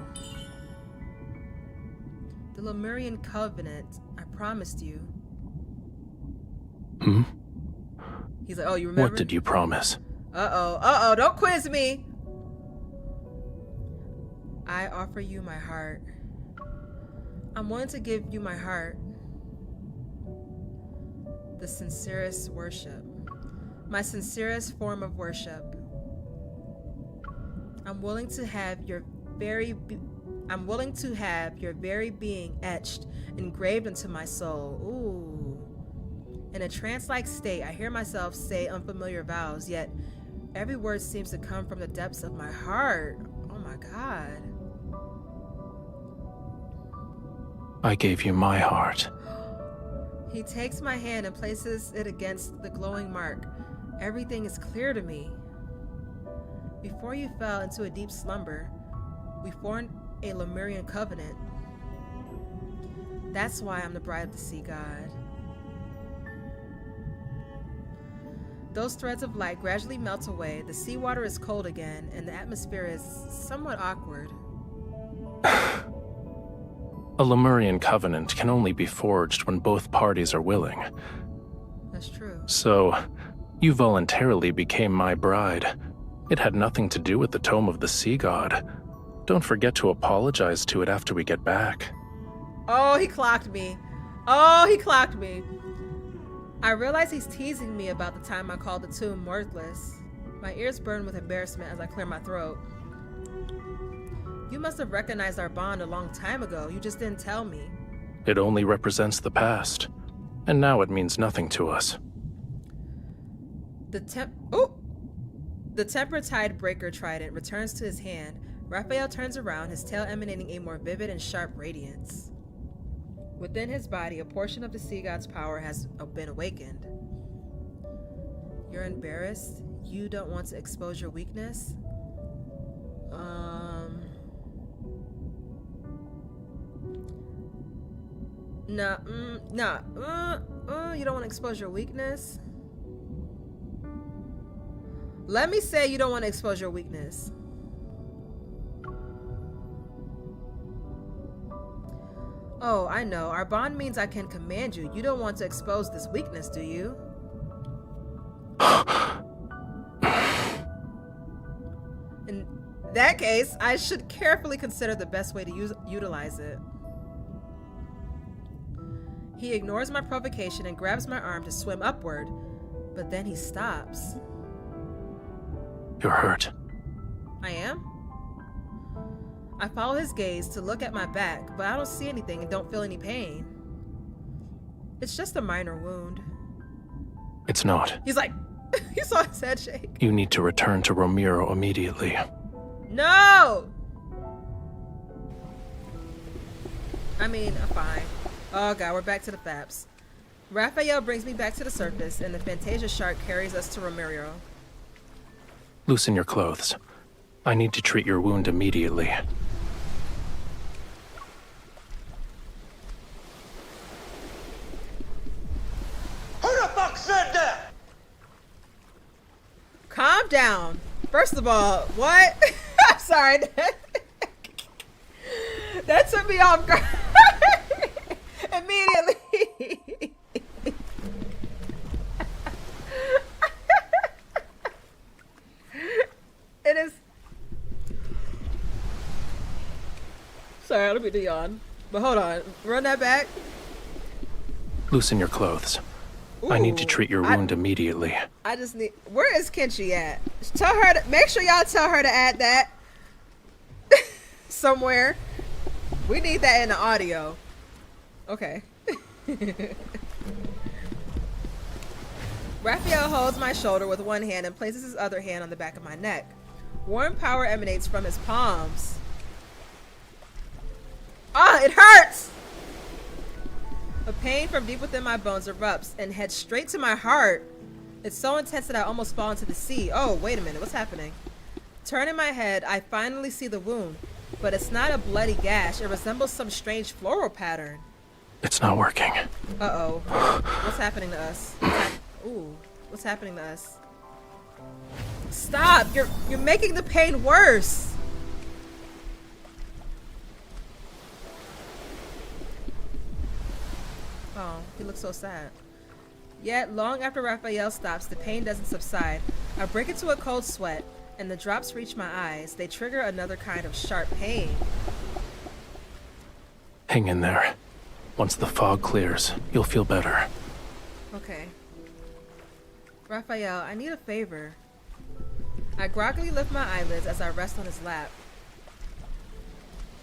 [SPEAKER 1] The Lemurian covenant I promised you.
[SPEAKER 2] Hmm?
[SPEAKER 1] He's like, oh, you remember?
[SPEAKER 2] What did you promise?
[SPEAKER 1] Uh-oh, don't quiz me. I offer you my heart. I'm willing to give you my heart. The sincerest worship. My sincerest form of worship. I'm willing to have your very being etched, engraved into my soul. Ooh. In a trance-like state, I hear myself say unfamiliar vows, yet every word seems to come from the depths of my heart. Oh my God.
[SPEAKER 2] I gave you my heart.
[SPEAKER 1] He takes my hand and places it against the glowing mark. Everything is clear to me. Before you fell into a deep slumber, we formed a Lemurian covenant. That's why I'm the bride of the sea god. Those threads of light gradually melt away. The seawater is cold again, and the atmosphere is somewhat awkward.
[SPEAKER 2] A Lemurian covenant can only be forged when both parties are willing.
[SPEAKER 1] That's true.
[SPEAKER 2] So, you voluntarily became my bride. It had nothing to do with the Tome of the Sea God. Don't forget to apologize to it after we get back.
[SPEAKER 1] Oh, he clocked me. Oh, he clocked me. I realize he's teasing me about the time I called the tomb worthless. My ears burn with embarrassment as I clear my throat. You must have recognized our bond a long time ago. You just didn't tell me.
[SPEAKER 2] It only represents the past, and now it means nothing to us.
[SPEAKER 1] The temper tide breaker trident returns to his hand. Raphael turns around, his tail emanating a more vivid and sharp radiance. Within his body, a portion of the sea god's power has been awakened. You're embarrassed? You don't want to expose your weakness? You don't want to expose your weakness? Let me say you don't want to expose your weakness. Oh, I know. Our bond means I can command you. You don't want to expose this weakness, do you? In that case, I should carefully consider the best way to utilize it. He ignores my provocation and grabs my arm to swim upward, but then he stops.
[SPEAKER 2] You're hurt.
[SPEAKER 1] I am? I follow his gaze to look at my back, but I don't see anything and don't feel any pain. It's just a minor wound.
[SPEAKER 2] It's not.
[SPEAKER 1] He's like, he saw his head shake.
[SPEAKER 2] You need to return to Romirro immediately.
[SPEAKER 1] No! I mean, fine. Oh god, we're back to the faps. Rafayel brings me back to the surface, and the Fantasia shark carries us to Romirro.
[SPEAKER 2] Loosen your clothes. I need to treat your wound immediately.
[SPEAKER 14] Who the fuck said that?
[SPEAKER 1] Calm down. First of all, what? I'm sorry. That took me off guard. Immediately. It is. Sorry, let me do yawn. But hold on. Run that back.
[SPEAKER 2] Loosen your clothes. Ooh, I need to treat your wound immediately.
[SPEAKER 1] I just need. Where is Kenshi at? Tell her to. Make sure y'all tell her to add that somewhere. We need that in the audio. Okay. Rafayel holds my shoulder with one hand and places his other hand on the back of my neck. Warm power emanates from his palms. Ah, it hurts! A pain from deep within my bones erupts and heads straight to my heart. It's so intense that I almost fall into the sea. Oh, wait a minute, what's happening? Turning my head, I finally see the wound, but it's not a bloody gash. It resembles some strange floral pattern.
[SPEAKER 2] It's not working.
[SPEAKER 1] Uh-oh. What's happening to us? Ooh, what's happening to us? Stop! You're making the pain worse. Oh, he looks so sad. Yet, long after Rafayel stops, the pain doesn't subside. I break into a cold sweat, and the drops reach my eyes. They trigger another kind of sharp pain.
[SPEAKER 2] Hang in there. Once the fog clears, you'll feel better.
[SPEAKER 1] Okay. Rafayel, I need a favor. I groggily lift my eyelids as I rest on his lap.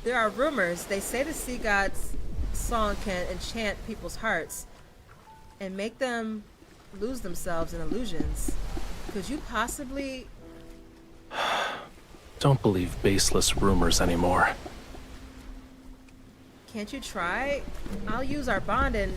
[SPEAKER 1] There are rumors. They say the sea god's song can enchant people's hearts and make them lose themselves in illusions. Could you possibly...
[SPEAKER 2] Don't believe baseless rumors anymore.
[SPEAKER 1] Can't you try? I'll use our bond and...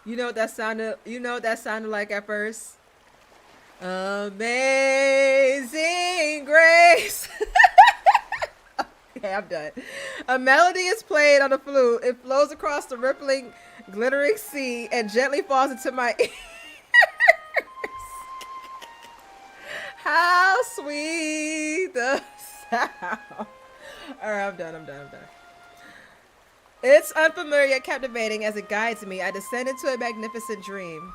[SPEAKER 1] You know what that sounded like at first? Amazing Grace. Okay, I'm done. A melody is played on the flute. It flows across the rippling, glittering sea and gently falls into my ears. How sweet the sound. All right, I'm done. It's unfamiliar yet captivating as it guides me. I descend into a magnificent dream.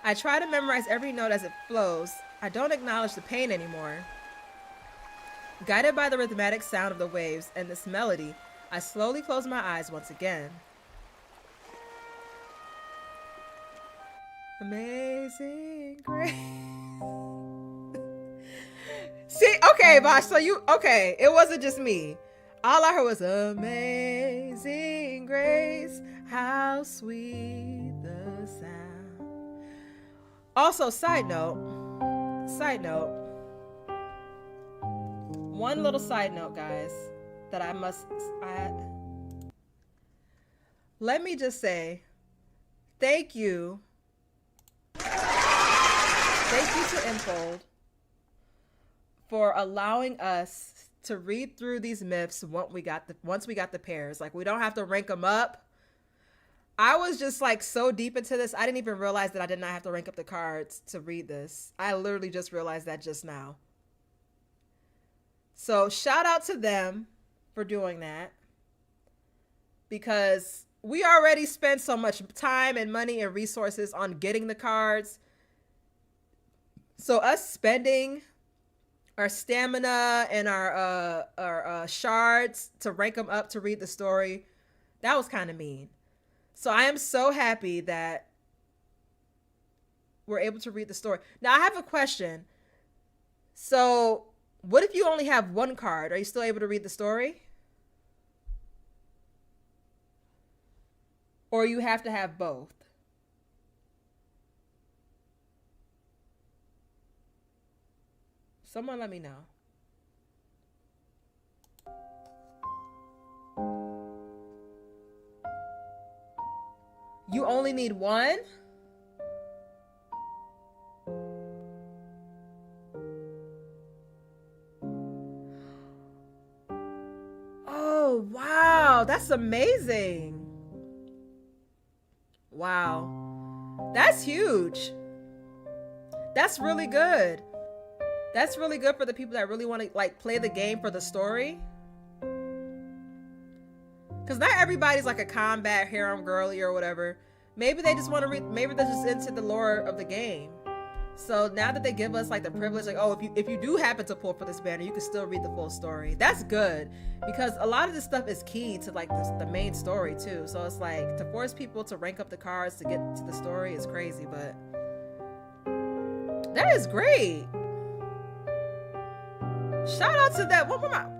[SPEAKER 1] I try to memorize every note as it flows. I don't acknowledge the pain anymore. Guided by the rhythmic sound of the waves and this melody, I slowly close my eyes once again. Amazing Grace. See, okay, Bosh, so okay, it wasn't just me. All I heard was amazing grace, how sweet the sound. Also, side note, one little side note, guys, that let me just say, thank you to Infold for allowing us to read through these myths once we got the pairs. Like, we don't have to rank them up. I was just like so deep into this, I didn't even realize that I did not have to rank up the cards to read this. I literally just realized that just now. So shout out to them for doing that, because we already spent so much time and money and resources on getting the cards. So us spending our stamina and our shards to rank them up to read the story, that was kind of mean. So I am so happy that we're able to read the story. Now I have a question. So what if you only have one card? Are you still able to read the story? Or you have to have both? Someone let me know. You only need one? Oh, wow. That's amazing. Wow. That's huge. That's really good. That's really good for the people that really want to like play the game for the story. Because not everybody's like a combat harem girly or whatever. Maybe they just want to read, maybe they're just into the lore of the game. So now that they give us like the privilege, like, oh, if you do happen to pull for this banner, you can still read the full story. That's good, because a lot of this stuff is key to like the main story too. So it's like, to force people to rank up the cards to get to the story is crazy, but that is great. Shout out to that. One more.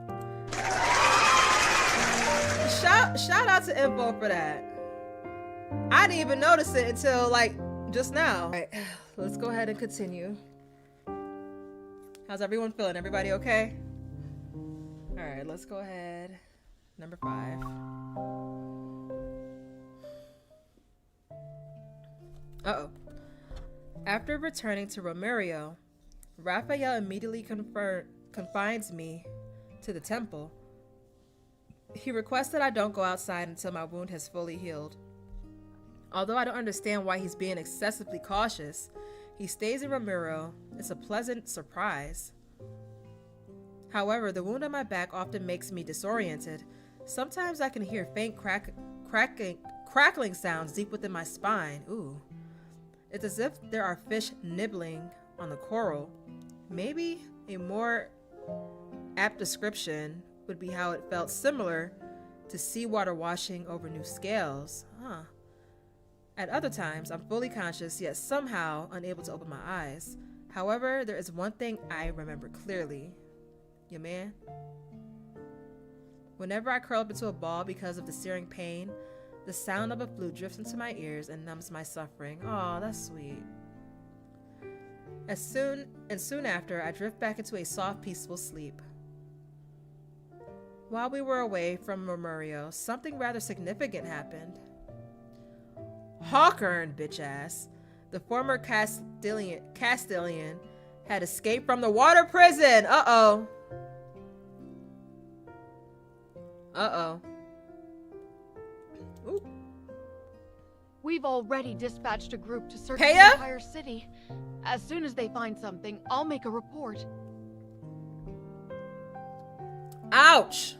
[SPEAKER 1] Shout out to Infold for that. I didn't even notice it until like just now. All right, let's go ahead and continue. How's everyone feeling? Everybody okay? All right, let's go ahead. Number 5. Uh-oh. After returning to Romirro, Rafayel immediately confines me to the temple. He requests that I don't go outside until my wound has fully healed. Although I don't understand why he's being excessively cautious, he stays in Romirro. It's a pleasant surprise. However, the wound on my back often makes me disoriented. Sometimes I can hear faint crackling sounds deep within my spine. Ooh. It's as if there are fish nibbling on the coral. Maybe a more apt description would be how it felt similar to seawater washing over new scales. Huh. At other times, I'm fully conscious, yet somehow unable to open my eyes. However, there is one thing I remember clearly. Your man? Whenever I curl up into a ball because of the searing pain, the sound of a flute drifts into my ears and numbs my suffering. Aw, that's sweet. Soon after, I drift back into a soft, peaceful sleep. While we were away from Romirro, something rather significant happened. Hawkern, bitch ass, the former Castellan, had escaped from the water prison. Uh-oh. Uh-oh. Ooh.
[SPEAKER 6] We've already dispatched a group to search
[SPEAKER 1] Paya?
[SPEAKER 6] the entire city. As soon as they find something, I'll make a report.
[SPEAKER 1] Ouch!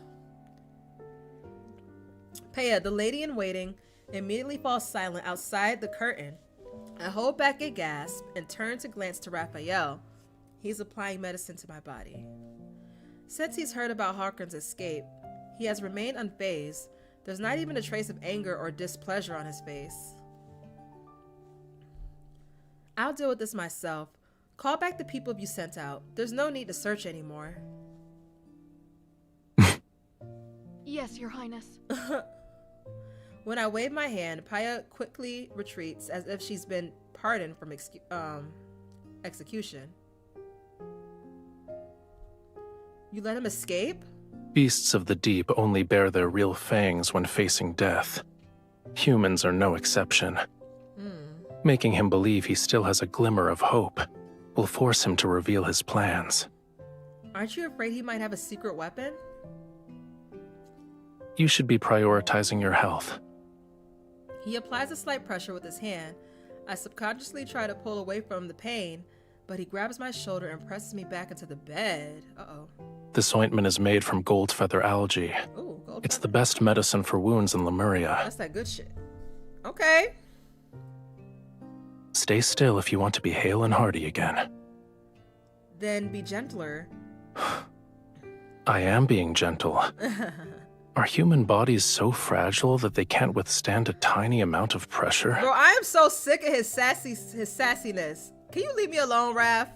[SPEAKER 1] Paya, the lady in waiting, immediately falls silent outside the curtain. I hold back a gasp and turn to glance to Rafayel. He's applying medicine to my body. Since he's heard about Hawkern's escape, he has remained unfazed. There's not even a trace of anger or displeasure on his face. I'll deal with this myself. Call back the people you sent out. There's no need to search anymore.
[SPEAKER 6] Yes, Your Highness.
[SPEAKER 1] When I wave my hand, Paya quickly retreats as if she's been pardoned from execution. You let him escape?
[SPEAKER 2] Beasts of the deep only bare their real fangs when facing death. Humans are no exception. Making him believe he still has a glimmer of hope will force him to reveal his plans.
[SPEAKER 1] Aren't you afraid he might have a secret weapon?
[SPEAKER 2] You should be prioritizing your health.
[SPEAKER 1] He applies a slight pressure with his hand. I subconsciously try to pull away from the pain, but he grabs my shoulder and presses me back into the bed. Uh-oh.
[SPEAKER 2] This ointment is made from gold feather algae.
[SPEAKER 1] Ooh, gold
[SPEAKER 2] It's
[SPEAKER 1] feather.
[SPEAKER 2] the best medicine for wounds in Lemuria.
[SPEAKER 1] That's that good shit. Okay.
[SPEAKER 2] Stay still if you want to be hale and hearty again.
[SPEAKER 1] Then be gentler.
[SPEAKER 2] I am being gentle. Are human bodies so fragile that they can't withstand a tiny amount of pressure?
[SPEAKER 1] Bro, I am so sick of his sassiness. Can you leave me alone, Raph?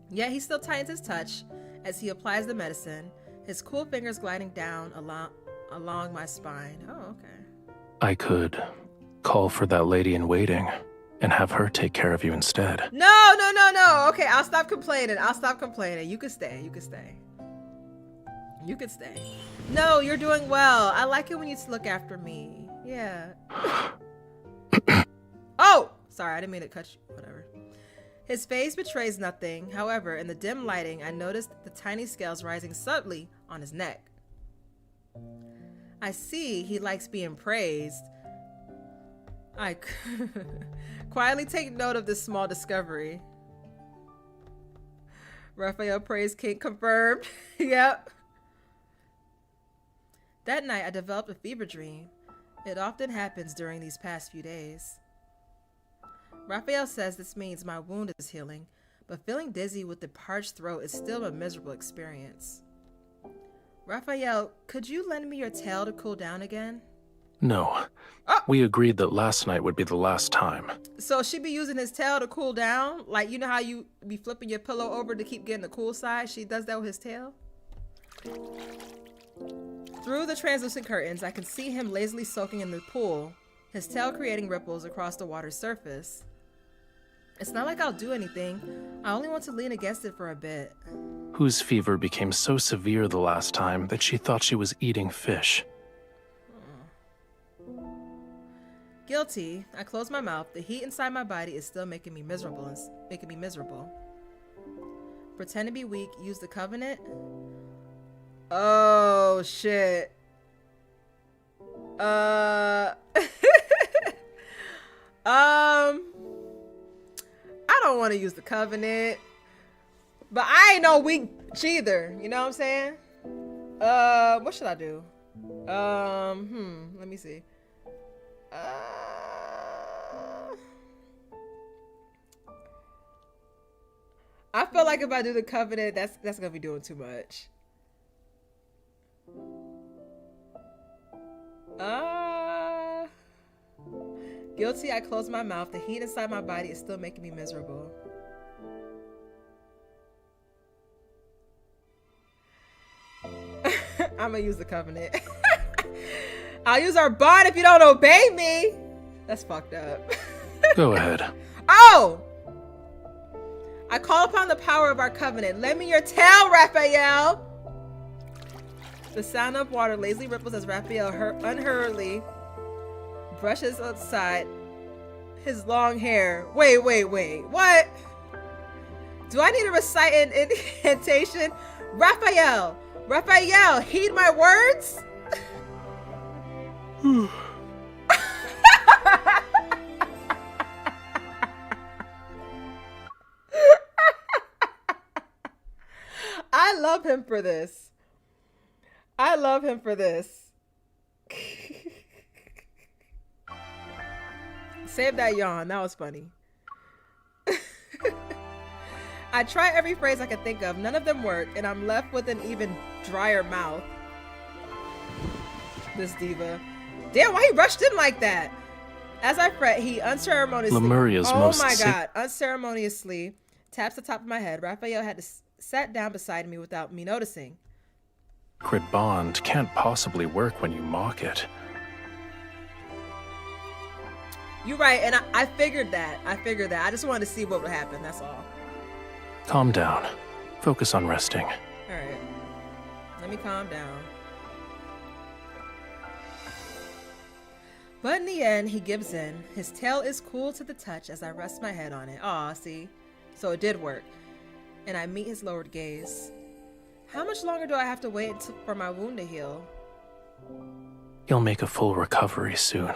[SPEAKER 1] Yet he still tightens his touch as he applies the medicine, his cool fingers gliding down along my spine. Oh, okay.
[SPEAKER 2] I could call for that lady in waiting and have her take care of you instead.
[SPEAKER 1] No. Okay, I'll stop complaining. You can stay. You can stay. No, you're doing well. I like it when you look after me. Yeah. Oh! Sorry, I didn't mean to cut you. Whatever. His face betrays nothing. However, in the dim lighting, I noticed the tiny scales rising subtly on his neck. I see he likes being praised. I quietly take note of this small discovery. Rafayel praise kink confirmed. Yep. That night, I developed a fever dream. It often happens during these past few days. Rafayel says this means my wound is healing, but feeling dizzy with the parched throat is still a miserable experience. Rafayel, could you lend me your tail to cool down again?
[SPEAKER 2] No.
[SPEAKER 1] Oh!
[SPEAKER 2] We agreed that last night would be the last time.
[SPEAKER 1] So she be using his tail to cool down? Like, you know how you be flipping your pillow over to keep getting the cool side? She does that with his tail? Through the translucent curtains, I can see him lazily soaking in the pool, his tail creating ripples across the water's surface. It's not like I'll do anything. I only want to lean against it for a bit.
[SPEAKER 2] Whose fever became so severe the last time that she thought she was eating fish.
[SPEAKER 1] Guilty, I close my mouth. The heat inside my body is still making me miserable. Pretend to be weak, use the covenant. Oh, shit. I don't want to use the covenant, but I ain't no weak either. You know what I'm saying? What should I do? Let me see. I feel like if I do the covenant, that's gonna be doing too much. Guilty, I close my mouth. The heat inside my body is still making me miserable. I'm gonna use the covenant. I'll use our bond if you don't obey me. That's fucked up.
[SPEAKER 2] Go ahead.
[SPEAKER 1] Oh! I call upon the power of our covenant. Lend me your tail, Rafayel. The sound of water lazily ripples as Rafayel unhurriedly brushes aside his long hair. Wait. What? Do I need to recite an incantation? Rafayel, heed my words? I love him for this. Save that yawn. That was funny. I try every phrase I can think of. None of them work, and I'm left with an even drier mouth. This diva. Damn, why he rushed in like that? As I fret, he unceremoniously...
[SPEAKER 2] Lemuria's most
[SPEAKER 1] unceremoniously taps the top of my head. Rafayel had to sat down beside me without me noticing.
[SPEAKER 2] Sacred bond can't possibly work when you mock it.
[SPEAKER 1] You're right, and I figured that. I just wanted to see what would happen, that's all.
[SPEAKER 2] Calm down. Focus on resting.
[SPEAKER 1] All right. Let me calm down. But in the end, he gives in. His tail is cool to the touch as I rest my head on it. Aw, see? So it did work. and I meet his lowered gaze. How much longer do I have to wait for my wound to heal?
[SPEAKER 2] You'll make a full recovery soon.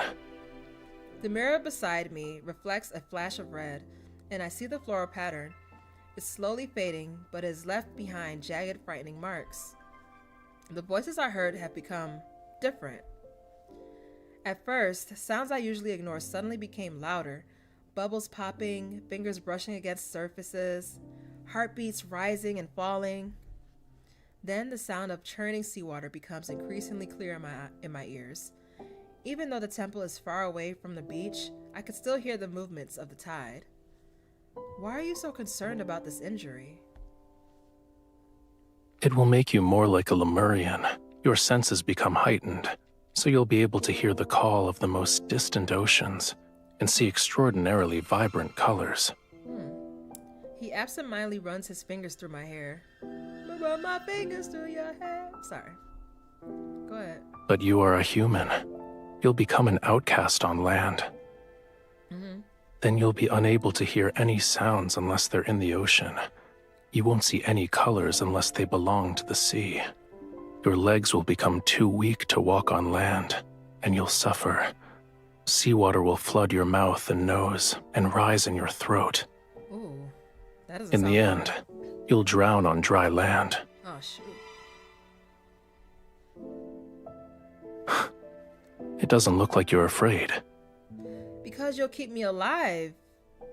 [SPEAKER 1] The mirror beside me reflects a flash of red, and I see the floral pattern. It's slowly fading, but is left behind jagged, frightening marks. The voices I heard have become different. At first, sounds I usually ignore suddenly became louder. Bubbles popping, fingers brushing against surfaces, heartbeats rising and falling. Then the sound of churning seawater becomes increasingly clear in my ears. Even though the temple is far away from the beach, I could still hear the movements of the tide. Why are you so concerned about this injury?
[SPEAKER 2] It will make you more like a Lemurian. Your senses become heightened, so you'll be able to hear the call of the most distant oceans and see extraordinarily vibrant colors.
[SPEAKER 1] He absentmindedly runs his fingers through my hair. Run my fingers through your hair. Sorry. Go ahead.
[SPEAKER 2] But you are a human. You'll become an outcast on land. Then you'll be unable to hear any sounds unless they're in the ocean. You won't see any colors unless they belong to the sea. Your legs will become too weak to walk on land, and you'll suffer. Seawater will flood your mouth and nose and rise in your throat.
[SPEAKER 1] Ooh, that doesn't
[SPEAKER 2] In the
[SPEAKER 1] sound
[SPEAKER 2] end, you'll drown on dry land.
[SPEAKER 1] Oh, shoot.
[SPEAKER 2] It doesn't look like you're afraid.
[SPEAKER 1] Because you'll keep me alive.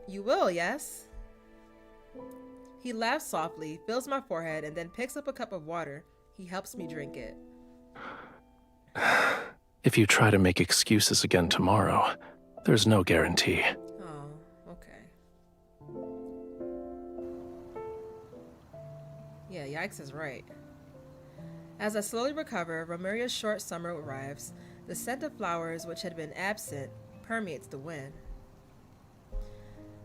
[SPEAKER 1] You will, yes? He laughs softly, fills my forehead, and then picks up a cup of water. He helps me drink it.
[SPEAKER 2] If you try to make excuses again tomorrow, there's no guarantee.
[SPEAKER 1] Oh, okay. Yeah, Yikes is right. As I slowly recover, Romirro's short summer arrives. The scent of flowers, which had been absent, permeates the wind.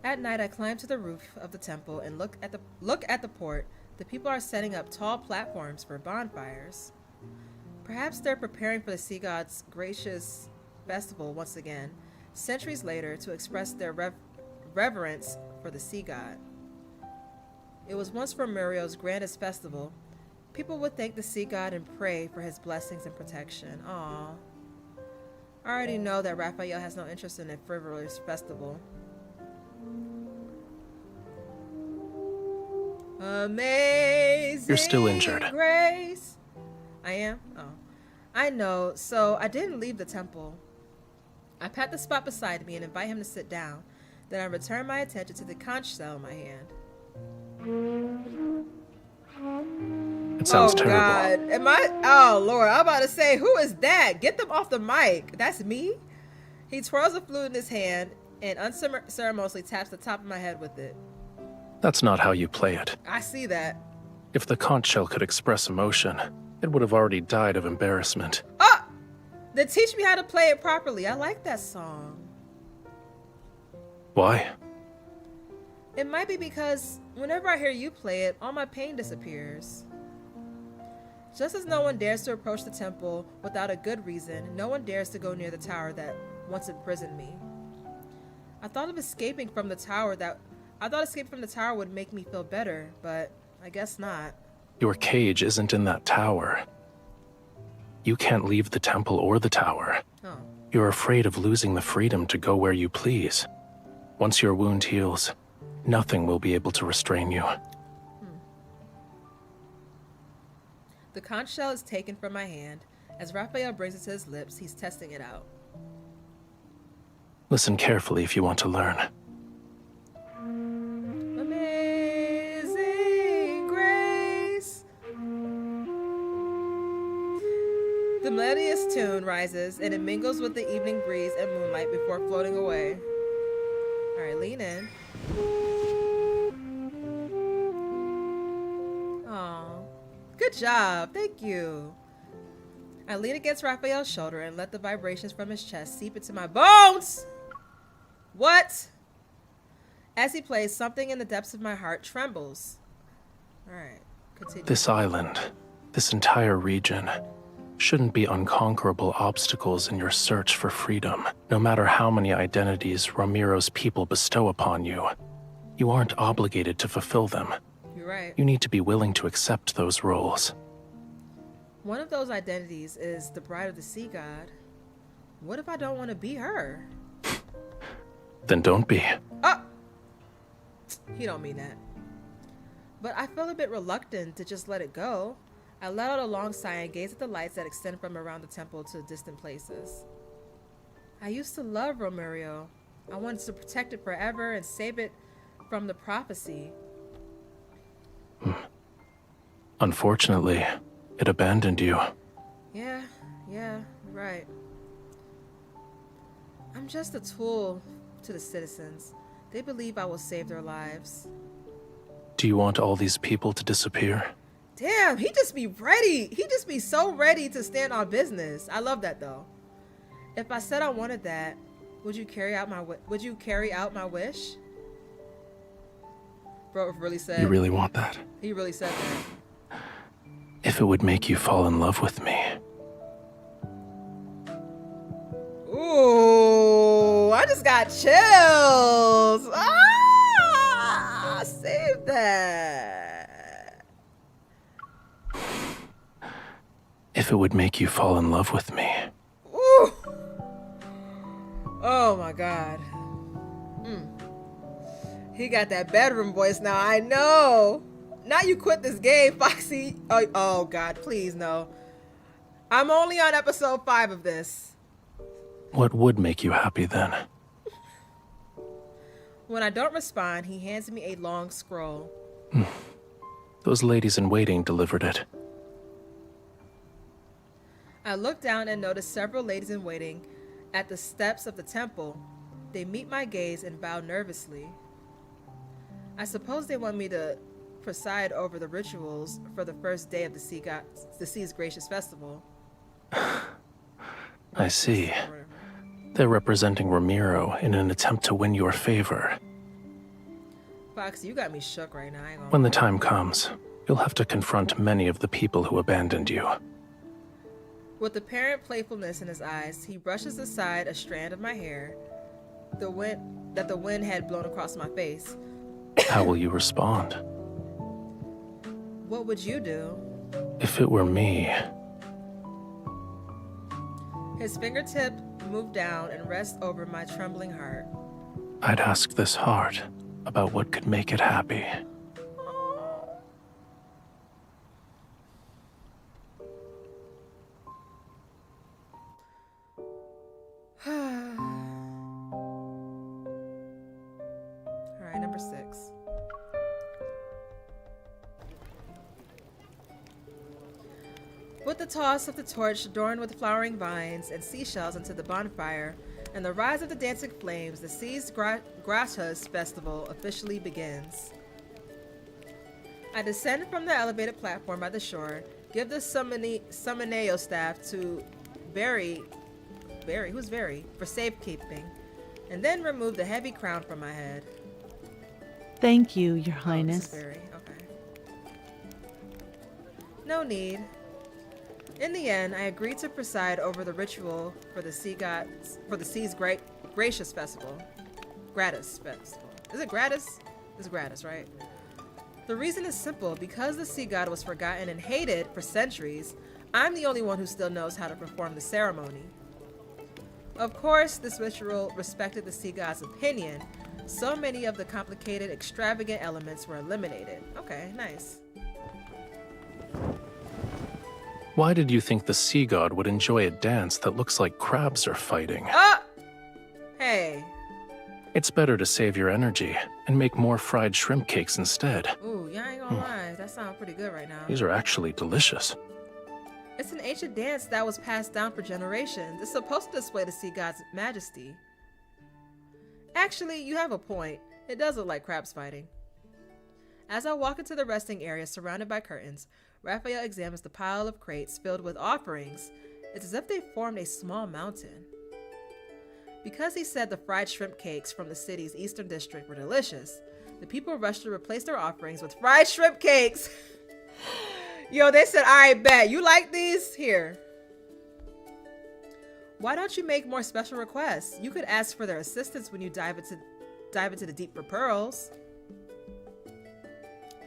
[SPEAKER 1] At night, I climb to the roof of the temple and look at the port. The people are setting up tall platforms for bonfires. Perhaps they're preparing for the sea god's gracious festival once again, centuries later, to express their reverence for the sea god. It was once Romirro's grandest festival. People would thank the sea god and pray for his blessings and protection. Aww. I already know that Rafayel has no interest in a frivolous festival. Amazing.
[SPEAKER 2] You're still injured.
[SPEAKER 1] Grace. I am? Oh. I know, so I didn't leave the temple. I pat the spot beside me and invite him to sit down. Then I return my attention to the conch shell in my hand.
[SPEAKER 2] It sounds terrible.
[SPEAKER 1] God. Oh, Lord. I'm about to say, who is that? Get them off the mic. That's me? He twirls the flute in his hand and unceremoniously taps the top of my head with it.
[SPEAKER 2] That's not how you play it.
[SPEAKER 1] I see that.
[SPEAKER 2] If the conch shell could express emotion, it would have already died of embarrassment.
[SPEAKER 1] Oh! Then teach me how to play it properly. I like that song.
[SPEAKER 2] Why?
[SPEAKER 1] It might be because whenever I hear you play it, all my pain disappears. Just as no one dares to approach the temple without a good reason, no one dares to go near the tower that once imprisoned me. I thought escaping from the tower would make me feel better, but I guess not.
[SPEAKER 2] Your cage isn't in that tower. You can't leave the temple or the tower.
[SPEAKER 1] Oh.
[SPEAKER 2] You're afraid of losing the freedom to go where you please. Once your wound heals, nothing will be able to restrain you.
[SPEAKER 1] The conch shell is taken from my hand. As Rafayel brings it to his lips, he's testing it out.
[SPEAKER 2] Listen carefully if you want to learn.
[SPEAKER 1] Amazing grace. The melodious tune rises and it mingles with the evening breeze and moonlight before floating away. All right, lean in. Aw, good job. Thank you. I lean against Rafayel's shoulder and let the vibrations from his chest seep into my bones. What? As he plays, something in the depths of my heart trembles. All right, continue.
[SPEAKER 2] This island, this entire region, shouldn't be unconquerable obstacles in your search for freedom. No matter how many identities Romirro's people bestow upon you, you aren't obligated to fulfill them.
[SPEAKER 1] You're right.
[SPEAKER 2] You need to be willing to accept those roles.
[SPEAKER 1] One of those identities is the bride of the sea god. What if I don't want to be her?
[SPEAKER 2] Then don't be.
[SPEAKER 1] Oh! He don't mean that. But I feel a bit reluctant to just let it go. I let out a long sigh and gazed at the lights that extend from around the temple to distant places. I used to love Romirro. I wanted to protect it forever and save it from the prophecy.
[SPEAKER 2] Unfortunately, it abandoned you.
[SPEAKER 1] Yeah, right. I'm just a tool to the citizens. They believe I will save their lives.
[SPEAKER 2] Do you want all these people to disappear?
[SPEAKER 1] Damn, he just be ready. He just be so ready to stand on business. I love that though. If I said I wanted that, would you carry out my wish? Bro really said.
[SPEAKER 2] You really want that?
[SPEAKER 1] He really said that.
[SPEAKER 2] If it would make you fall in love with me.
[SPEAKER 1] Ooh, I just got chills. Ah, save that.
[SPEAKER 2] If it would make you fall in love with me.
[SPEAKER 1] Ooh. Oh my God. He got that bedroom voice now. I know. Now you quit this game, Foxy. Oh God, please no. I'm only on episode 5 of this.
[SPEAKER 2] What would make you happy then?
[SPEAKER 1] When I don't respond, he hands me a long scroll.
[SPEAKER 2] Those ladies in waiting delivered it.
[SPEAKER 1] I look down and notice several ladies in waiting at the steps of the temple. They meet my gaze and bow nervously. I suppose they want me to preside over the rituals for the first day of the Sea's Gracious Festival.
[SPEAKER 2] I see. They're representing Romirro in an attempt to win your favor.
[SPEAKER 1] Fox, you got me shook right now.
[SPEAKER 2] When the time comes, you'll have to confront many of the people who abandoned you.
[SPEAKER 1] With apparent playfulness in his eyes, he brushes aside a strand of my hair, the wind had blown across my face.
[SPEAKER 2] How will you respond?
[SPEAKER 1] What would you do?
[SPEAKER 2] If it were me.
[SPEAKER 1] His fingertip moved down and rests over my trembling heart.
[SPEAKER 2] I'd ask this heart about what could make it happy.
[SPEAKER 1] Alright, number 6. With the toss of the torch adorned with flowering vines and seashells into the bonfire, and the rise of the dancing flames, the Sea's Gracious Festival officially begins. I descend from the elevated platform by the shore, give the Summoneo staff to Barry, who's Barry, for safekeeping, and then remove the heavy crown from my head.
[SPEAKER 10] Thank you, Your Highness.
[SPEAKER 1] This is Barry. Okay. No need. In the end, I agreed to preside over the ritual for the Sea's Gracious Festival. Gratis Festival. Is it gratis? It's gratis, right? The reason is simple. Because the sea god was forgotten and hated for centuries, I'm the only one who still knows how to perform the ceremony. Of course, this ritual respected the sea god's opinion. So many of the complicated, extravagant elements were eliminated. Okay, nice.
[SPEAKER 2] Why did you think the sea god would enjoy a dance that looks like crabs are fighting?
[SPEAKER 1] Hey.
[SPEAKER 2] It's better to save your energy and make more fried shrimp cakes instead.
[SPEAKER 1] Ooh, y'all ain't gonna lie. That sounds pretty good right now.
[SPEAKER 2] These are actually delicious.
[SPEAKER 1] It's an ancient dance that was passed down for generations. It's supposed to display the sea god's majesty. Actually, you have a point. It does look like crabs fighting. As I walk into the resting area surrounded by curtains, Rafayel examines the pile of crates filled with offerings. It's as if they formed a small mountain. Because he said the fried shrimp cakes from the city's eastern district were delicious, the people rushed to replace their offerings with fried shrimp cakes. Yo, they said, all right, bet. You like these? Here. Why don't you make more special requests? You could ask for their assistance when you dive into the deep for pearls.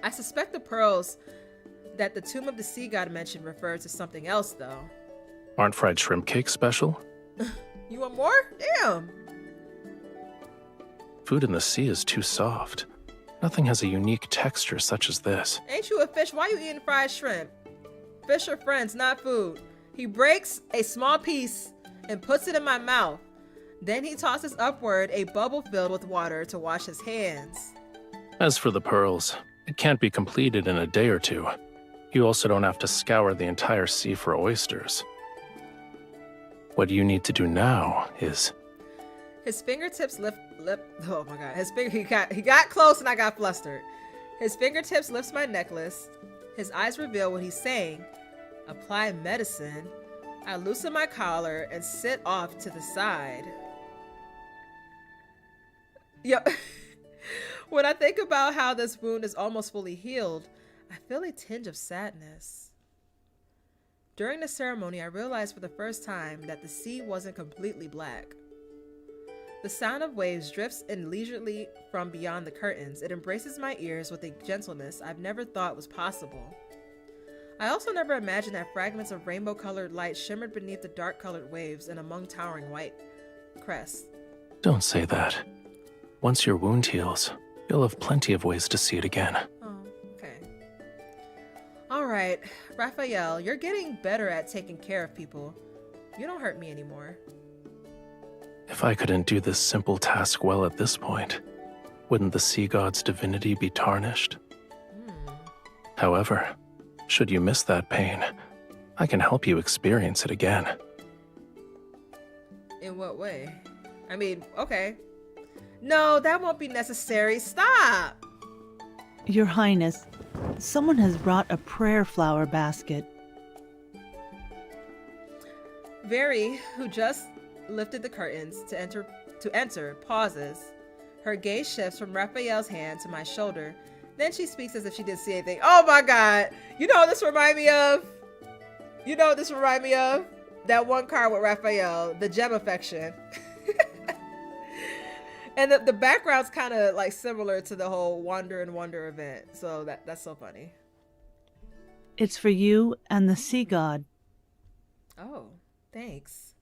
[SPEAKER 1] I suspect the pearls that the tomb of the sea god mentioned refer to something else, though.
[SPEAKER 2] Aren't fried shrimp cakes special?
[SPEAKER 1] You want more? Damn.
[SPEAKER 2] Food in the sea is too soft. Nothing has a unique texture such as this.
[SPEAKER 1] Ain't you a fish? Why you eating fried shrimp? Fish are friends, not food. He breaks a small piece and puts it in my mouth. Then he tosses upward a bubble filled with water to wash his hands.
[SPEAKER 2] As for the pearls, it can't be completed in a day or two. You also don't have to scour the entire sea for oysters. What you need to do now is...
[SPEAKER 1] His fingertips oh my god. He got close and I got flustered. His fingertips lifts my necklace. His eyes reveal what he's saying. Apply medicine. I loosen my collar and sit off to the side. Yep. When I think about how this wound is almost fully healed, I feel a tinge of sadness. During the ceremony, I realized for the first time that the sea wasn't completely black. The sound of waves drifts in leisurely from beyond the curtains. It embraces my ears with a gentleness I've never thought was possible. I also never imagined that fragments of rainbow-colored light shimmered beneath the dark-colored waves and among towering white crests.
[SPEAKER 2] Don't say that. Once your wound heals, you'll have plenty of ways to see it again.
[SPEAKER 1] Oh, okay. All right, Rafayel, you're getting better at taking care of people. You don't hurt me anymore.
[SPEAKER 2] If I couldn't do this simple task well at this point, wouldn't the sea god's divinity be tarnished? However, should you miss that pain, I can help you experience it again.
[SPEAKER 1] In what way? I mean, okay. No, that won't be necessary. Stop!
[SPEAKER 10] Your Highness, someone has brought a prayer flower basket.
[SPEAKER 1] Very, who just lifted the curtains to enter, pauses. Her gaze shifts from Raphael's hand to my shoulder. Then she speaks as if she didn't see anything. Oh my god! You know what this remind me of? You know what this remind me of? That one card with Raphael, the gem affection. And the background's kind of like similar to the whole Wander and Wonder event. So that's so funny.
[SPEAKER 10] It's for you and the sea god.
[SPEAKER 1] Oh, thanks.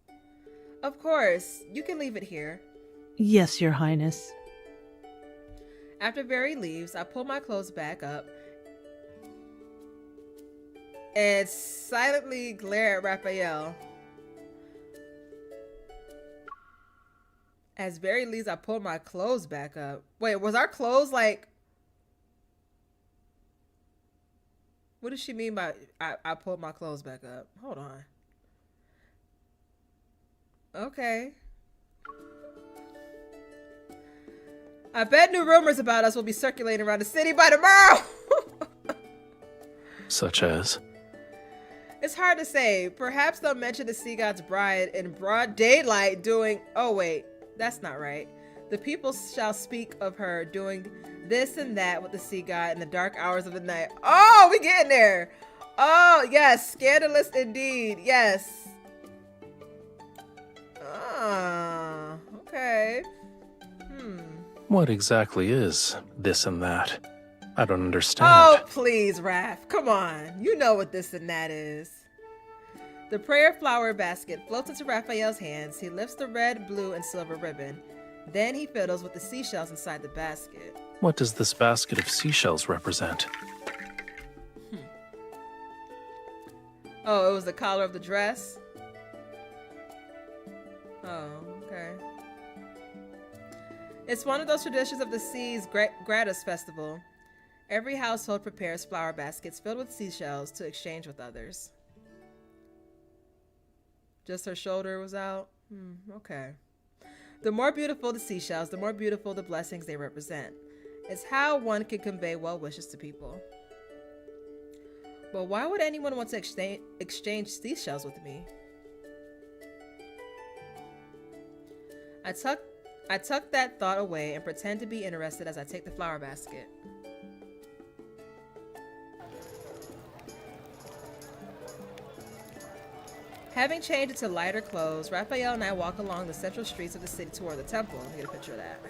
[SPEAKER 1] Of course, you can leave it here.
[SPEAKER 10] Yes, Your Highness.
[SPEAKER 1] After Very leaves, I pull my clothes back up and silently glare at Raphael. As Very leaves, I pull my clothes back up. Wait, was our clothes like... What does she mean by I pulled my clothes back up? Hold on. Okay. I bet new rumors about us will be circulating around the city by tomorrow.
[SPEAKER 2] Such as?
[SPEAKER 1] It's hard to say. Perhaps they'll mention the sea god's bride in broad daylight doing... Oh, wait. That's not right. The people shall speak of her doing this and that with the sea god in the dark hours of the night. Oh, we getting there. Oh, yes. Scandalous indeed. Yes. Ah, okay.
[SPEAKER 2] What exactly is this and that? I don't understand.
[SPEAKER 1] Oh, please, Raph. Come on. You know what this and that is. The prayer flower basket floats into Raphael's hands. He lifts the red, blue, and silver ribbon. Then he fiddles with the seashells inside the basket.
[SPEAKER 2] What does this basket of seashells represent?
[SPEAKER 1] Oh, it was the collar of the dress? Oh, okay. It's one of those traditions of the sea's Gratis festival. Every household prepares flower baskets filled with seashells to exchange with others. Just her shoulder was out? Okay. The more beautiful the seashells, the more beautiful the blessings they represent. It's how one can convey well wishes to people. But why would anyone want to exchange seashells with me? I tuck that thought away and pretend to be interested as I take the flower basket. Having changed into lighter clothes, Raphael and I walk along the central streets of the city toward the temple. Let me get a picture of that.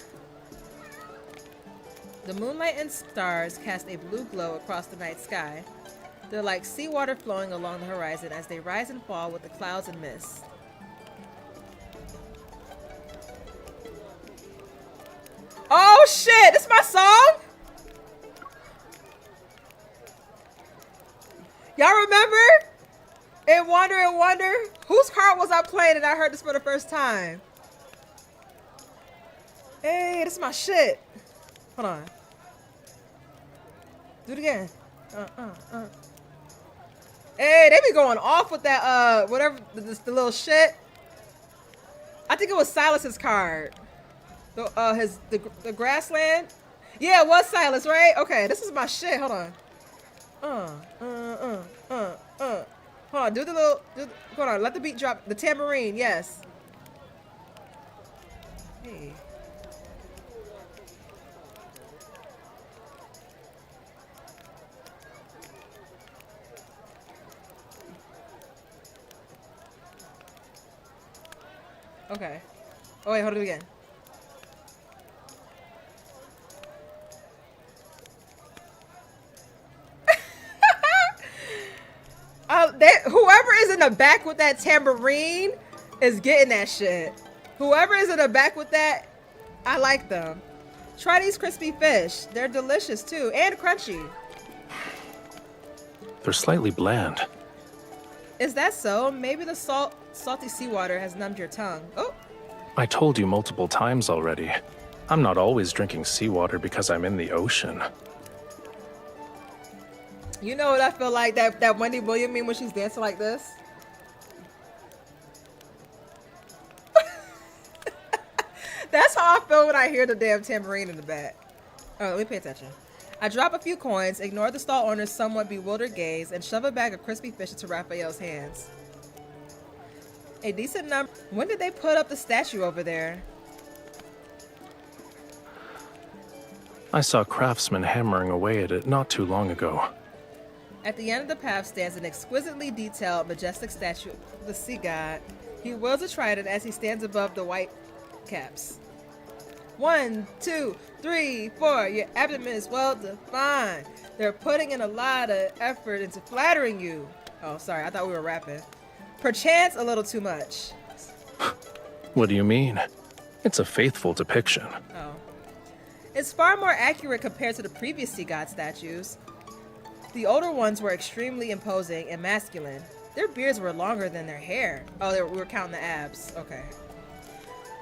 [SPEAKER 1] The moonlight and stars cast a blue glow across the night sky. They're like seawater flowing along the horizon as they rise and fall with the clouds and mist. Oh shit, this is my song? Y'all remember? In Wonder, whose card was I playing and I heard this for the first time? Hey, this is my shit. Hold on. Do it again. Hey, they be going off with that, whatever, the little shit. I think it was Sylus's card. The grassland. Yeah, it was Sylus, right? Okay, this is my shit. Hold on. Hold on, hold on, let the beat drop. The tambourine, yes. Hey. Okay. Oh wait, hold it again. Whoever is in the back with that tambourine is getting that shit. Whoever is in the back with that, I like them. Try these crispy fish. They're delicious too, and crunchy.
[SPEAKER 2] They're slightly bland.
[SPEAKER 1] Is that so? Maybe the salty seawater has numbed your tongue. Oh.
[SPEAKER 2] I told you multiple times already. I'm not always drinking seawater because I'm in the ocean.
[SPEAKER 1] You know what I feel like? That Wendy Williams meme when she's dancing like this? That's how I feel when I hear the damn tambourine in the back. Oh, let me pay attention. I drop a few coins, ignore the stall owner's somewhat bewildered gaze, and shove a bag of crispy fish into Rafayel's hands. A decent number. When did they put up the statue over there?
[SPEAKER 2] I saw craftsmen hammering away at it not too long ago.
[SPEAKER 1] At the end of the path stands an exquisitely detailed, majestic statue of the sea god. He wields a trident as he stands above the white caps. 1, 2, 3, 4. Your abdomen is well defined. They're putting in a lot of effort into flattering you. Oh, sorry. I thought we were rapping. Perchance a little too much.
[SPEAKER 2] What do you mean? It's a faithful depiction.
[SPEAKER 1] Oh. It's far more accurate compared to the previous sea god statues. The older ones were extremely imposing and masculine. Their beards were longer than their hair. Oh, we were counting the abs. Okay.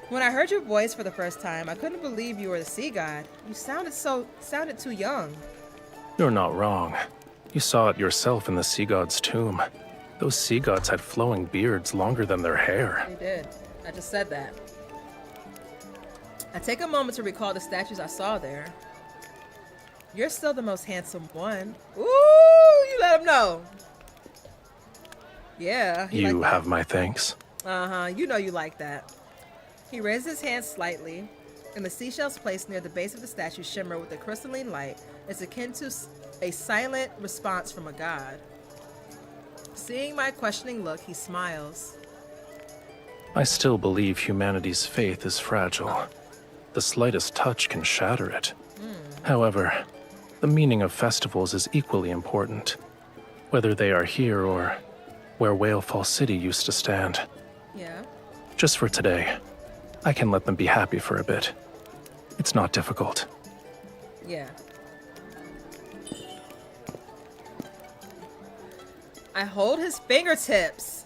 [SPEAKER 1] When I heard your voice for the first time, I couldn't believe you were the sea god. You sounded too young.
[SPEAKER 2] You're not wrong. You saw it yourself in the sea god's tomb. Those sea gods had flowing beards longer than their hair.
[SPEAKER 1] They did. I just said that. I take a moment to recall the statues I saw there. You're still the most handsome one. Ooh, you let him know. Yeah.
[SPEAKER 2] You have my thanks.
[SPEAKER 1] Uh-huh. You know you like that. He raised his hand slightly, and the seashells placed near the base of the statue shimmer with a crystalline light. It's akin to a silent response from a god. Seeing my questioning look, he smiles.
[SPEAKER 2] I still believe humanity's faith is fragile. The slightest touch can shatter it. However, the meaning of festivals is equally important, whether they are here or where Whalefall City used to stand.
[SPEAKER 1] Yeah.
[SPEAKER 2] Just for today, I can let them be happy for a bit. It's not difficult.
[SPEAKER 1] Yeah. I hold his fingertips.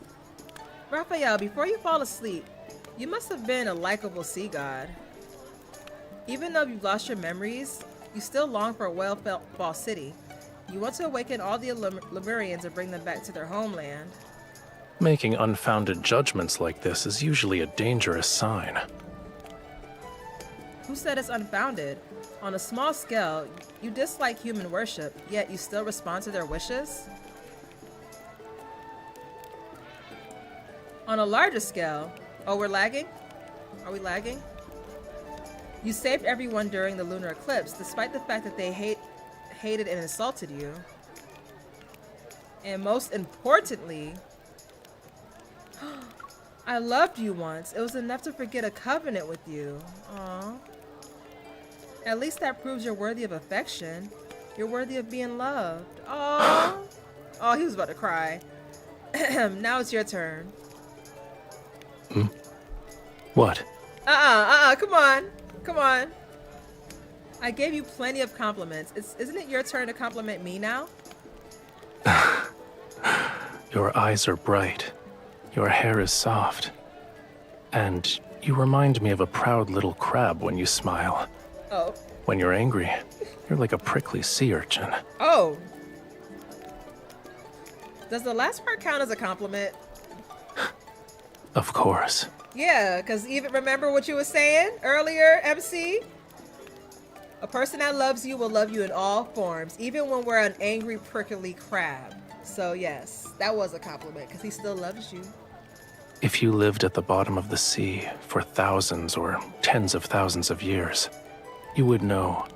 [SPEAKER 1] Rafayel, before you fall asleep, you must have been a likable sea god. Even though you've lost your memories, you still long for Whalefall City. You want to awaken all the Lemurians and bring them back to their homeland.
[SPEAKER 2] Making unfounded judgments like this is usually a dangerous sign.
[SPEAKER 1] Who said it's unfounded? On a small scale, you dislike human worship, yet you still respond to their wishes? On a larger scale, oh, we're lagging? Are we lagging? You saved everyone during the lunar eclipse, despite the fact that they hated and insulted you. And most importantly, I loved you once. It was enough to forget a covenant with you. Aww. At least that proves you're worthy of affection. You're worthy of being loved. Oh, oh, he was about to cry. Now it's your turn.
[SPEAKER 2] What?
[SPEAKER 1] Come on. Come on. I gave you plenty of compliments. Isn't it your turn to compliment me now?
[SPEAKER 2] Your eyes are bright. Your hair is soft. And you remind me of a proud little crab when you smile.
[SPEAKER 1] Oh.
[SPEAKER 2] When you're angry, you're like a prickly sea urchin.
[SPEAKER 1] Oh. Does the last part count as a compliment?
[SPEAKER 2] Of course.
[SPEAKER 1] Yeah, because even remember what you were saying earlier, MC? A person that loves you will love you in all forms, even when we're an angry, prickly crab. So yes, that was a compliment, because he still loves you.
[SPEAKER 2] If you lived at the bottom of the sea for thousands or tens of thousands of years, you would know.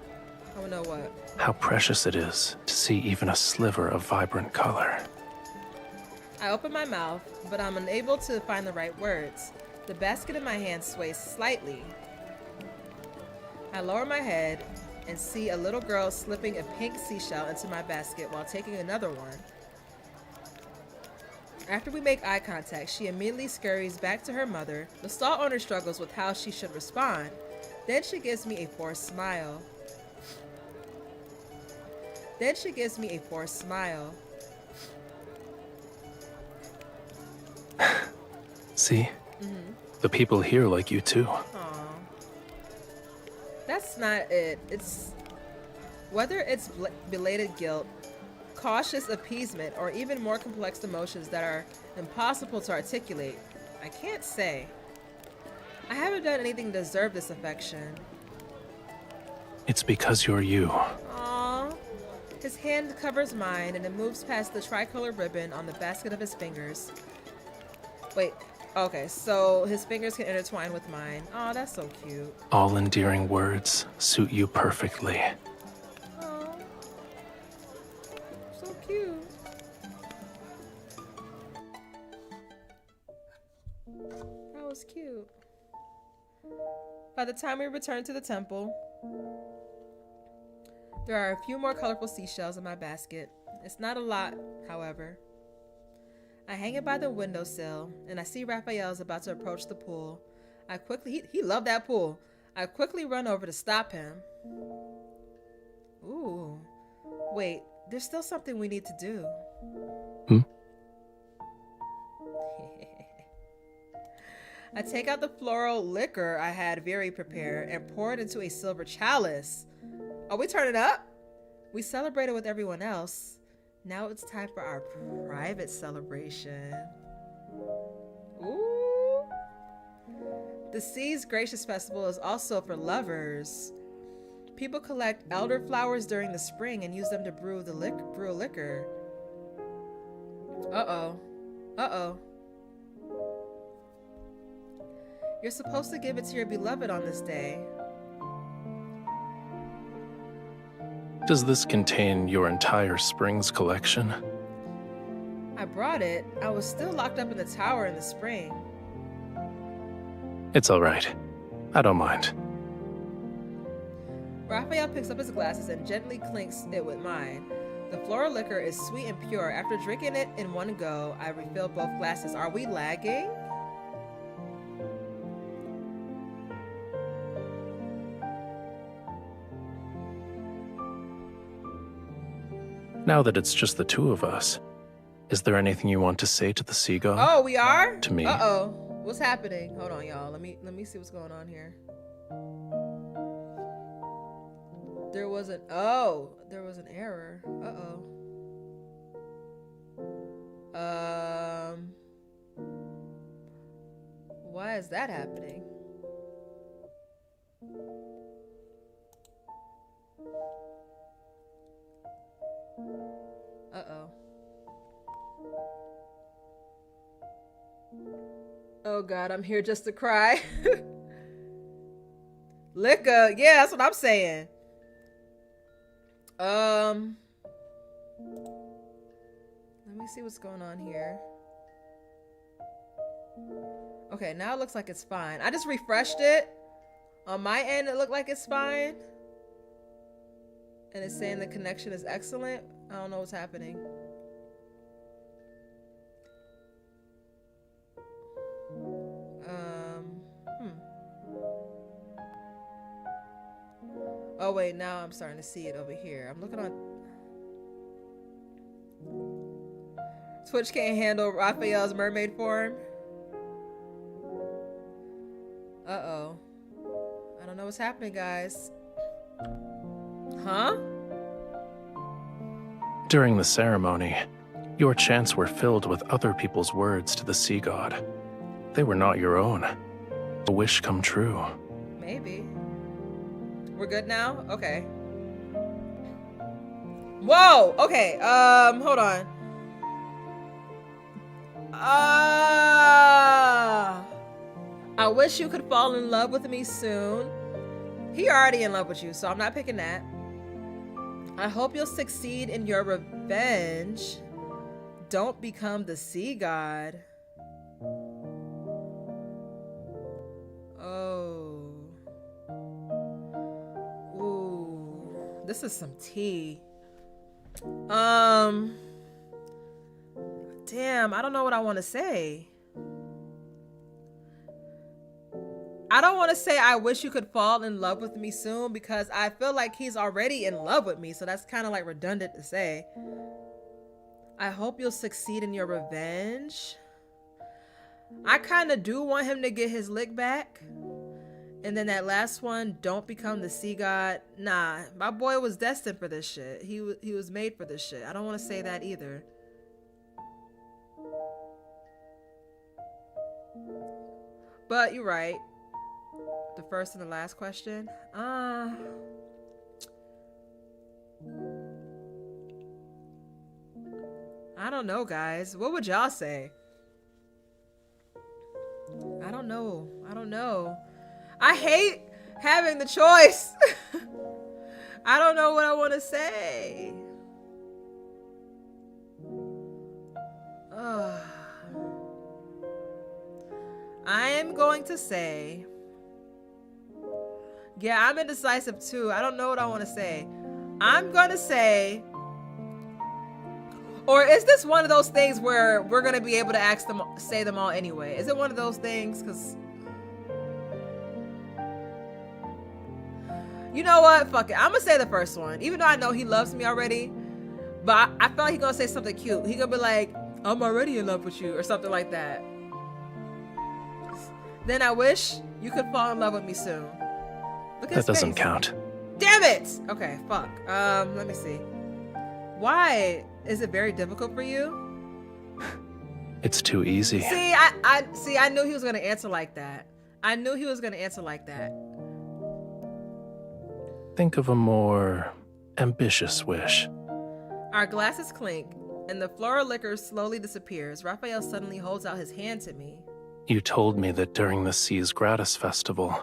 [SPEAKER 1] I would know what?
[SPEAKER 2] How precious it is to see even a sliver of vibrant color.
[SPEAKER 1] I open my mouth, but I'm unable to find the right words. The basket in my hand sways slightly. I lower my head and see a little girl slipping a pink seashell into my basket while taking another one. After we make eye contact, she immediately scurries back to her mother. The stall owner struggles with how she should respond. Then she gives me a forced smile.
[SPEAKER 2] See? The people here like you too.
[SPEAKER 1] Aw. That's not it. It's whether it's belated guilt, cautious appeasement, or even more complex emotions that are impossible to articulate. I can't say. I haven't done anything to deserve this affection.
[SPEAKER 2] It's because you're you.
[SPEAKER 1] Aww. His hand covers mine and it moves past the tricolor ribbon on the basket of his fingers. Wait. Okay, so his fingers can intertwine with mine. Oh, that's so cute.
[SPEAKER 2] All endearing words suit you perfectly.
[SPEAKER 1] Oh, so cute. That was cute. By the time we return to the temple, there are a few more colorful seashells in my basket. It's not a lot, however. I hang it by the windowsill, and I see Rafayel's about to approach the pool. He loved that pool. I quickly run over to stop him. Ooh. Wait, there's still something we need to do. I take out the floral liquor I had very prepared and pour it into a silver chalice. Oh, we turn it up? We celebrated with everyone else. Now it's time for our private celebration. Ooh. The Sea's Gracious Festival is also for lovers. People collect elderflowers during the spring and use them to brew liquor. Uh-oh. Uh-oh. You're supposed to give it to your beloved on this day.
[SPEAKER 2] Does this contain your entire spring's collection?
[SPEAKER 1] I brought it. I was still locked up in the tower in the spring.
[SPEAKER 2] It's all right. I don't mind.
[SPEAKER 1] Raphael picks up his glasses and gently clinks it with mine. The floral liquor is sweet and pure. After drinking it in one go, I refill both glasses. Are we lagging?
[SPEAKER 2] Now that it's just the two of us, is there anything you want to say to the sea god?
[SPEAKER 1] Oh, we are?
[SPEAKER 2] To me?
[SPEAKER 1] Uh-oh. What's happening? Hold on, y'all. Let me see what's going on here. There was an error. Uh-oh. Why is that happening? Uh-oh. Oh God, I'm here just to cry. Liquor, yeah, that's what I'm saying. Let me see what's going on here. Okay, now it looks like it's fine. I just refreshed it. On my end, it looked like it's fine. And it's saying the connection is excellent. I don't know what's happening. Oh wait, now I'm starting to see it over here. I'm looking on. Twitch can't handle Raphael's mermaid form. Uh-oh. I don't know what's happening, guys. Huh?
[SPEAKER 2] During the ceremony, your chants were filled with other people's words to the sea god. They were not your own. A wish come true.
[SPEAKER 1] Maybe. We're good now? Okay. Whoa! Okay, hold on. I wish you could fall in love with me soon. He already in love with you, so I'm not picking that. I hope you'll succeed in your revenge. Don't become the sea god. Oh. Ooh. This is some tea. Damn, I don't know what I want to say. I don't want to say I wish you could fall in love with me soon because I feel like he's already in love with me. So that's kind of like redundant to say. I hope you'll succeed in your revenge. I kind of do want him to get his lick back. And then that last one, don't become the sea god. Nah, my boy was destined for this shit. He was made for this shit. I don't want to say that either. But you're right. The first and the last question. I don't know, guys. What would y'all say? I don't know. I don't know. I hate having the choice. I don't know what I want to say. I am going to say, yeah, I'm indecisive too. I don't know what I want to say. I'm going to say, or is this one of those things where we're going to be able to say them all anyway? Is it one of those things? Because you know what? Fuck it. I'm going to say the first one. Even though I know he loves me already. But I feel like he's going to say something cute. He's going to be like, I'm already in love with you. Or something like that. Then I wish you could fall in love with me soon. Look at
[SPEAKER 2] that doesn't count.
[SPEAKER 1] Damn it! Okay, fuck. Let me see. Why? Is it very difficult for you?
[SPEAKER 2] It's too easy.
[SPEAKER 1] See, I knew he was going to answer like that. I knew he was going to answer like that.
[SPEAKER 2] Think of a more ambitious wish.
[SPEAKER 1] Our glasses clink, and the floral liquor slowly disappears. Raphael suddenly holds out his hand to me.
[SPEAKER 2] You told me that during the Seas Gratis Festival,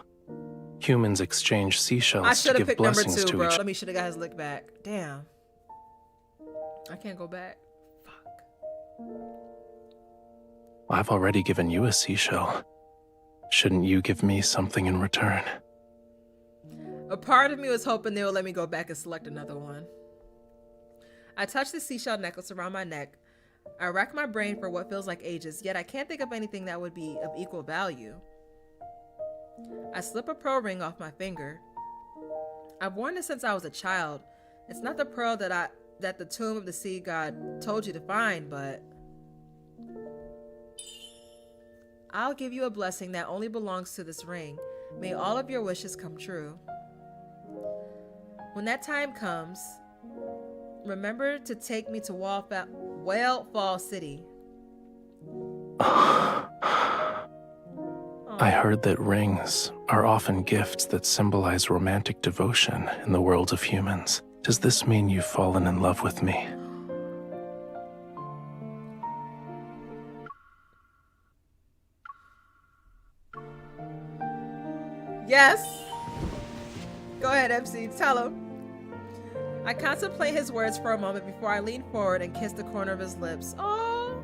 [SPEAKER 2] humans exchange seashells to give blessings to each other.
[SPEAKER 1] Let me should have got his lick back. Damn. I can't go back. Fuck.
[SPEAKER 2] I've already given you a seashell. Shouldn't you give me something in return?
[SPEAKER 1] A part of me was hoping they would let me go back and select another one. I touch the seashell necklace around my neck. I rack my brain for what feels like ages, yet I can't think of anything that would be of equal value. I slip a pearl ring off my finger. I've worn it since I was a child. It's not the pearl that the tomb of the sea god told you to find, but I'll give you a blessing that only belongs to this ring. May all of your wishes come true. When that time comes, remember to take me to Whale Fall City.
[SPEAKER 2] I heard that rings are often gifts that symbolize romantic devotion in the world of humans. Does this mean you've fallen in love with me?
[SPEAKER 1] Yes. Go ahead, MC. Tell him. I contemplate his words for a moment before I lean forward and kiss the corner of his lips. Oh.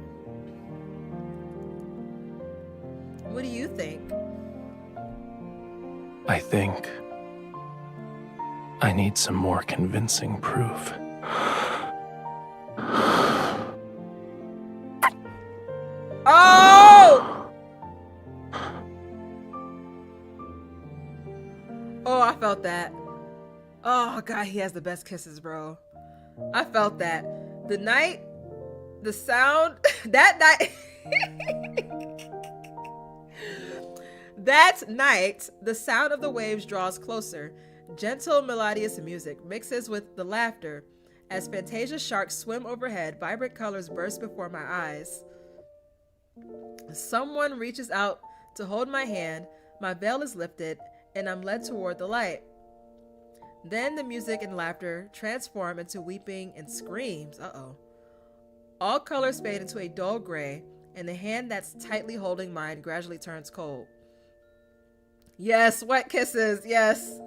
[SPEAKER 1] What do you think?
[SPEAKER 2] I think I need some more convincing proof.
[SPEAKER 1] Oh! Oh, I felt that. Oh, God, he has the best kisses, bro. I felt that. The night, the sound, that night... That night, the sound of the waves draws closer. Gentle, melodious music mixes with the laughter. As Fantasia sharks swim overhead, vibrant colors burst before my eyes. Someone reaches out to hold my hand, my veil is lifted, and I'm led toward the light. Then the music and laughter transform into weeping and screams. Uh-oh. All colors fade into a dull gray, and the hand that's tightly holding mine gradually turns cold. Yes, wet kisses, yes.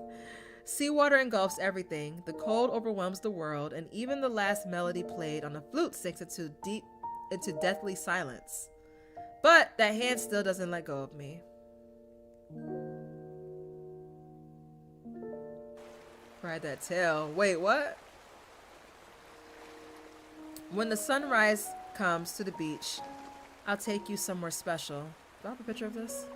[SPEAKER 1] Seawater engulfs everything. The cold overwhelms the world, and even the last melody played on the flute sinks into deathly silence. But that hand still doesn't let go of me. Ride that tail. Wait, what? When the sunrise comes to the beach, I'll take you somewhere special. Do I have a picture of this?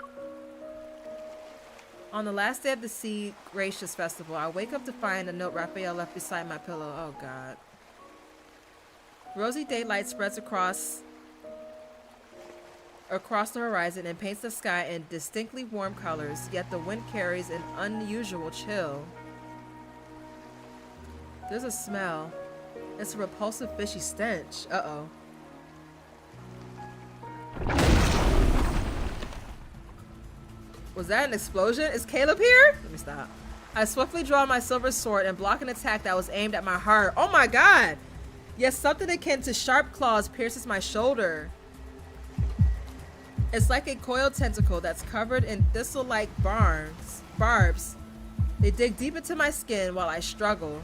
[SPEAKER 1] On the last day of the Sea Gracious Festival, I wake up to find a note Rafayel left beside my pillow. Oh, God. Rosy daylight spreads across the horizon and paints the sky in distinctly warm colors, yet the wind carries an unusual chill. There's a smell. It's a repulsive fishy stench. Uh-oh. Was that an explosion? Is Caleb here? Let me stop. I swiftly draw my silver sword and block an attack that was aimed at my heart. Oh my God! Yes, something akin to sharp claws pierces my shoulder. It's like a coiled tentacle that's covered in thistle-like barbs. They dig deep into my skin while I struggle.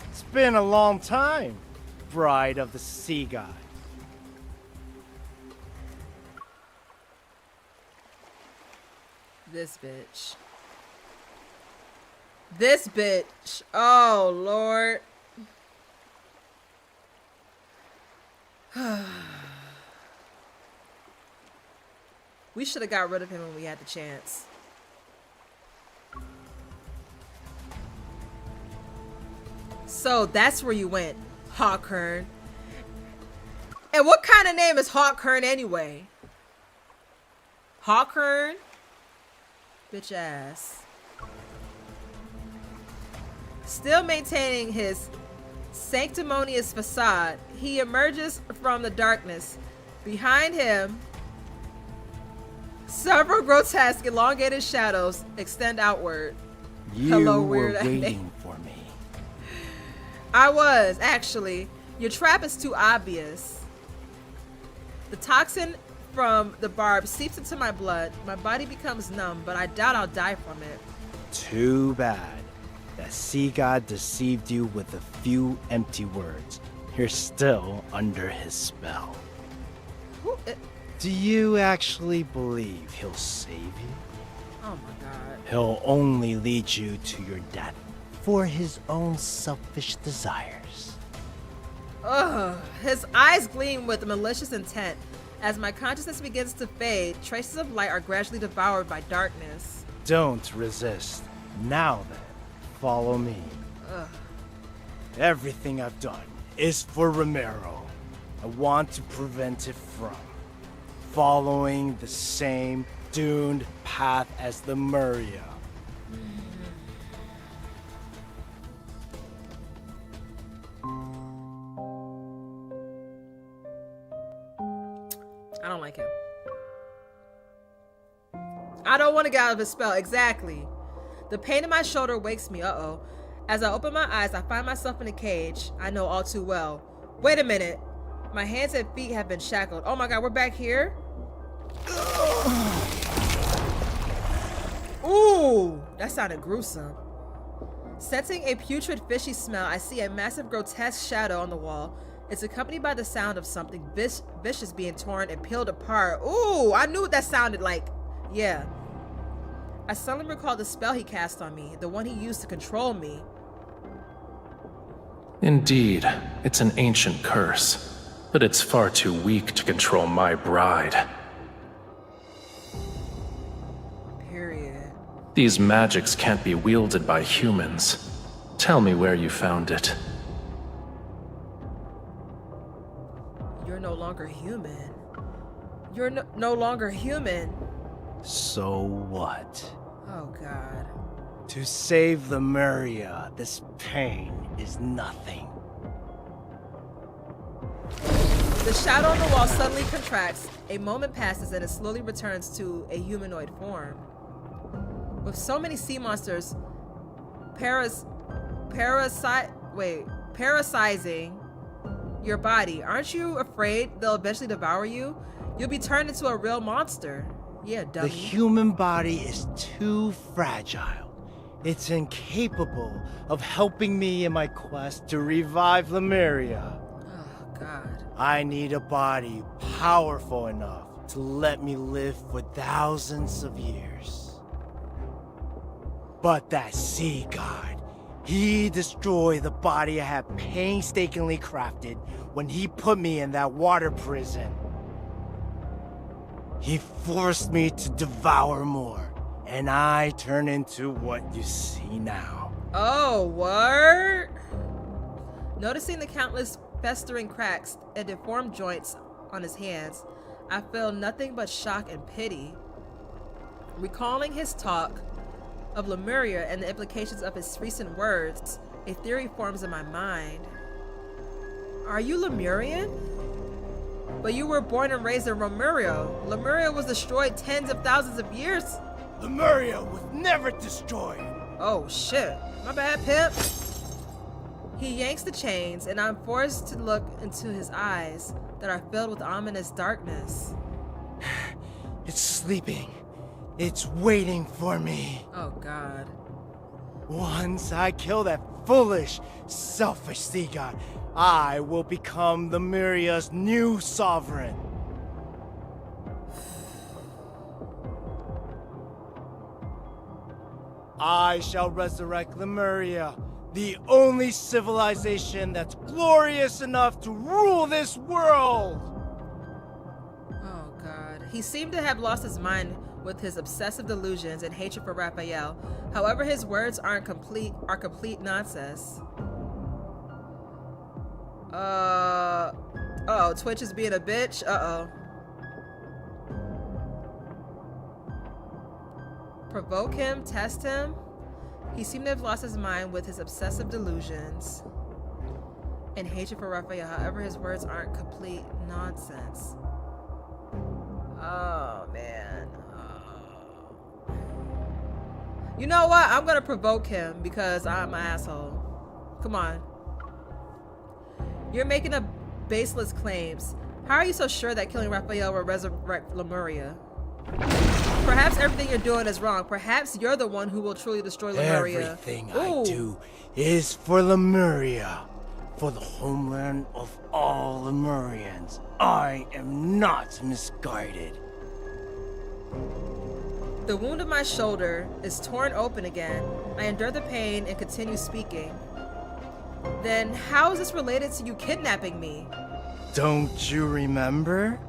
[SPEAKER 5] It's been a long time, bride of the sea god.
[SPEAKER 1] This bitch. This bitch. Oh, Lord. We should have got rid of him when we had the chance. So that's where you went, Hawkern. And what kind of name is Hawkern anyway? Hawkern? Bitch ass. Still maintaining his sanctimonious facade, he emerges from the darkness. Behind him, several grotesque, elongated shadows extend outward.
[SPEAKER 5] You were waiting for me.
[SPEAKER 1] I was, actually. Your trap is too obvious. The toxin from the barb seeps into my blood. My body becomes numb, but I doubt I'll die from it.
[SPEAKER 5] Too bad. The sea god deceived you with a few empty words. You're still under his spell. Do you actually believe he'll save you?
[SPEAKER 1] Oh my God.
[SPEAKER 5] He'll only lead you to your death for his own selfish desires.
[SPEAKER 1] Ugh. His eyes gleam with malicious intent. As my consciousness begins to fade, traces of light are gradually devoured by darkness.
[SPEAKER 5] Don't resist. Now then, follow me.
[SPEAKER 1] Ugh.
[SPEAKER 5] Everything I've done is for Romirro. I want to prevent it from following the same doomed path as the Muria.
[SPEAKER 1] I don't like him. I don't want to get out of his spell. Exactly. The pain in my shoulder wakes me. Uh-oh. As I open my eyes, I find myself in a cage I know all too well. Wait a minute. My hands and feet have been shackled. Oh my God, we're back here? Ooh, that sounded gruesome. Sensing a putrid fishy smell, I see a massive grotesque shadow on the wall. It's accompanied by the sound of something vicious being torn and peeled apart. Ooh, I knew what that sounded like. Yeah. I suddenly recalled the spell he cast on me, the one he used to control me.
[SPEAKER 2] Indeed, it's an ancient curse, but it's far too weak to control my bride.
[SPEAKER 1] Period.
[SPEAKER 2] These magics can't be wielded by humans. Tell me where you found it.
[SPEAKER 1] You're no longer human. You're no longer human.
[SPEAKER 5] So what?
[SPEAKER 1] Oh God.
[SPEAKER 5] To save Lemuria, this pain is nothing.
[SPEAKER 1] The shadow on the wall suddenly contracts. A moment passes and it slowly returns to a humanoid form. With so many sea monsters parasizing your body, aren't you afraid they'll eventually devour you? You'll be turned into a real monster. Yeah, dummy.
[SPEAKER 5] The human body is too fragile. It's incapable of helping me in my quest to revive Lemuria.
[SPEAKER 1] Oh, God.
[SPEAKER 5] I need a body powerful enough to let me live for thousands of years. But that sea god, he destroyed the body I had painstakingly crafted when he put me in that water prison. He forced me to devour more, and I turn into what you see now.
[SPEAKER 1] Oh, word? Noticing the countless festering cracks and deformed joints on his hands, I feel nothing but shock and pity. Recalling his talk of Lemuria and the implications of his recent words, a theory forms in my mind. Are you Lemurian? But you were born and raised in Romirro. Lemuria was destroyed tens of thousands of years.
[SPEAKER 5] Lemuria was never destroyed.
[SPEAKER 1] Oh shit. My bad, pimp. He yanks the chains, and I'm forced to look into his eyes that are filled with ominous darkness.
[SPEAKER 5] It's sleeping. It's waiting for me.
[SPEAKER 1] Oh God.
[SPEAKER 5] Once I kill that foolish, selfish sea god, I will become Lemuria's new sovereign. I shall resurrect Lemuria, the only civilization that's glorious enough to rule this world!
[SPEAKER 1] Oh God. He seemed to have lost his mind with his obsessive delusions and hatred for Rafayel. However, his words are complete nonsense. Uh-oh, Twitch is being a bitch. Uh-oh. Provoke him, test him. He seemed to have lost his mind with his obsessive delusions and hatred for Rafayel. However, his words aren't complete nonsense. Oh, man. You know what? I'm gonna provoke him because I'm an asshole. Come on. You're making a baseless claims. How are you so sure that killing Rafayel will resurrect Lemuria? Perhaps everything you're doing is wrong. Perhaps you're the one who will truly destroy Lemuria.
[SPEAKER 5] Everything I do is for Lemuria. For the homeland of all Lemurians. I am not misguided.
[SPEAKER 1] The wound of my shoulder is torn open again. I endure the pain and continue speaking. Then how is this related to you kidnapping me?
[SPEAKER 5] Don't you remember?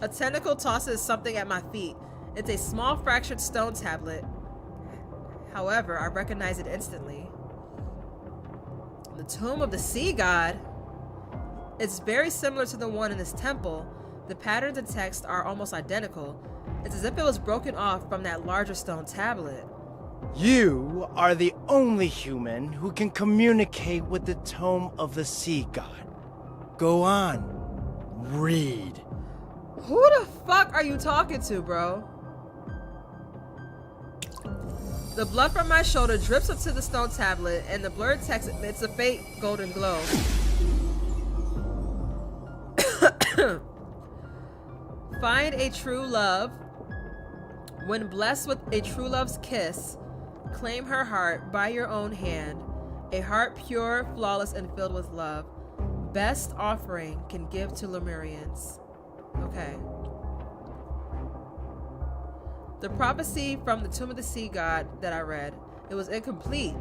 [SPEAKER 1] A tentacle tosses something at my feet. It's a small fractured stone tablet. However, I recognize it instantly. The tomb of the sea god. It's very similar to the one in this temple. The patterns and text are almost identical. It's as if it was broken off from that larger stone tablet.
[SPEAKER 5] You are the only human who can communicate with the tome of the sea god. Go on. Read.
[SPEAKER 1] Who the fuck are you talking to, bro? The blood from my shoulder drips up to the stone tablet, and the blurred text emits a faint golden glow. Find a true love. When blessed with a true love's kiss, claim her heart by your own hand. A heart pure, flawless, and filled with love. Best offering can give to Lemurians. Okay. The prophecy from the Tomb of the Sea God that I read, it was incomplete.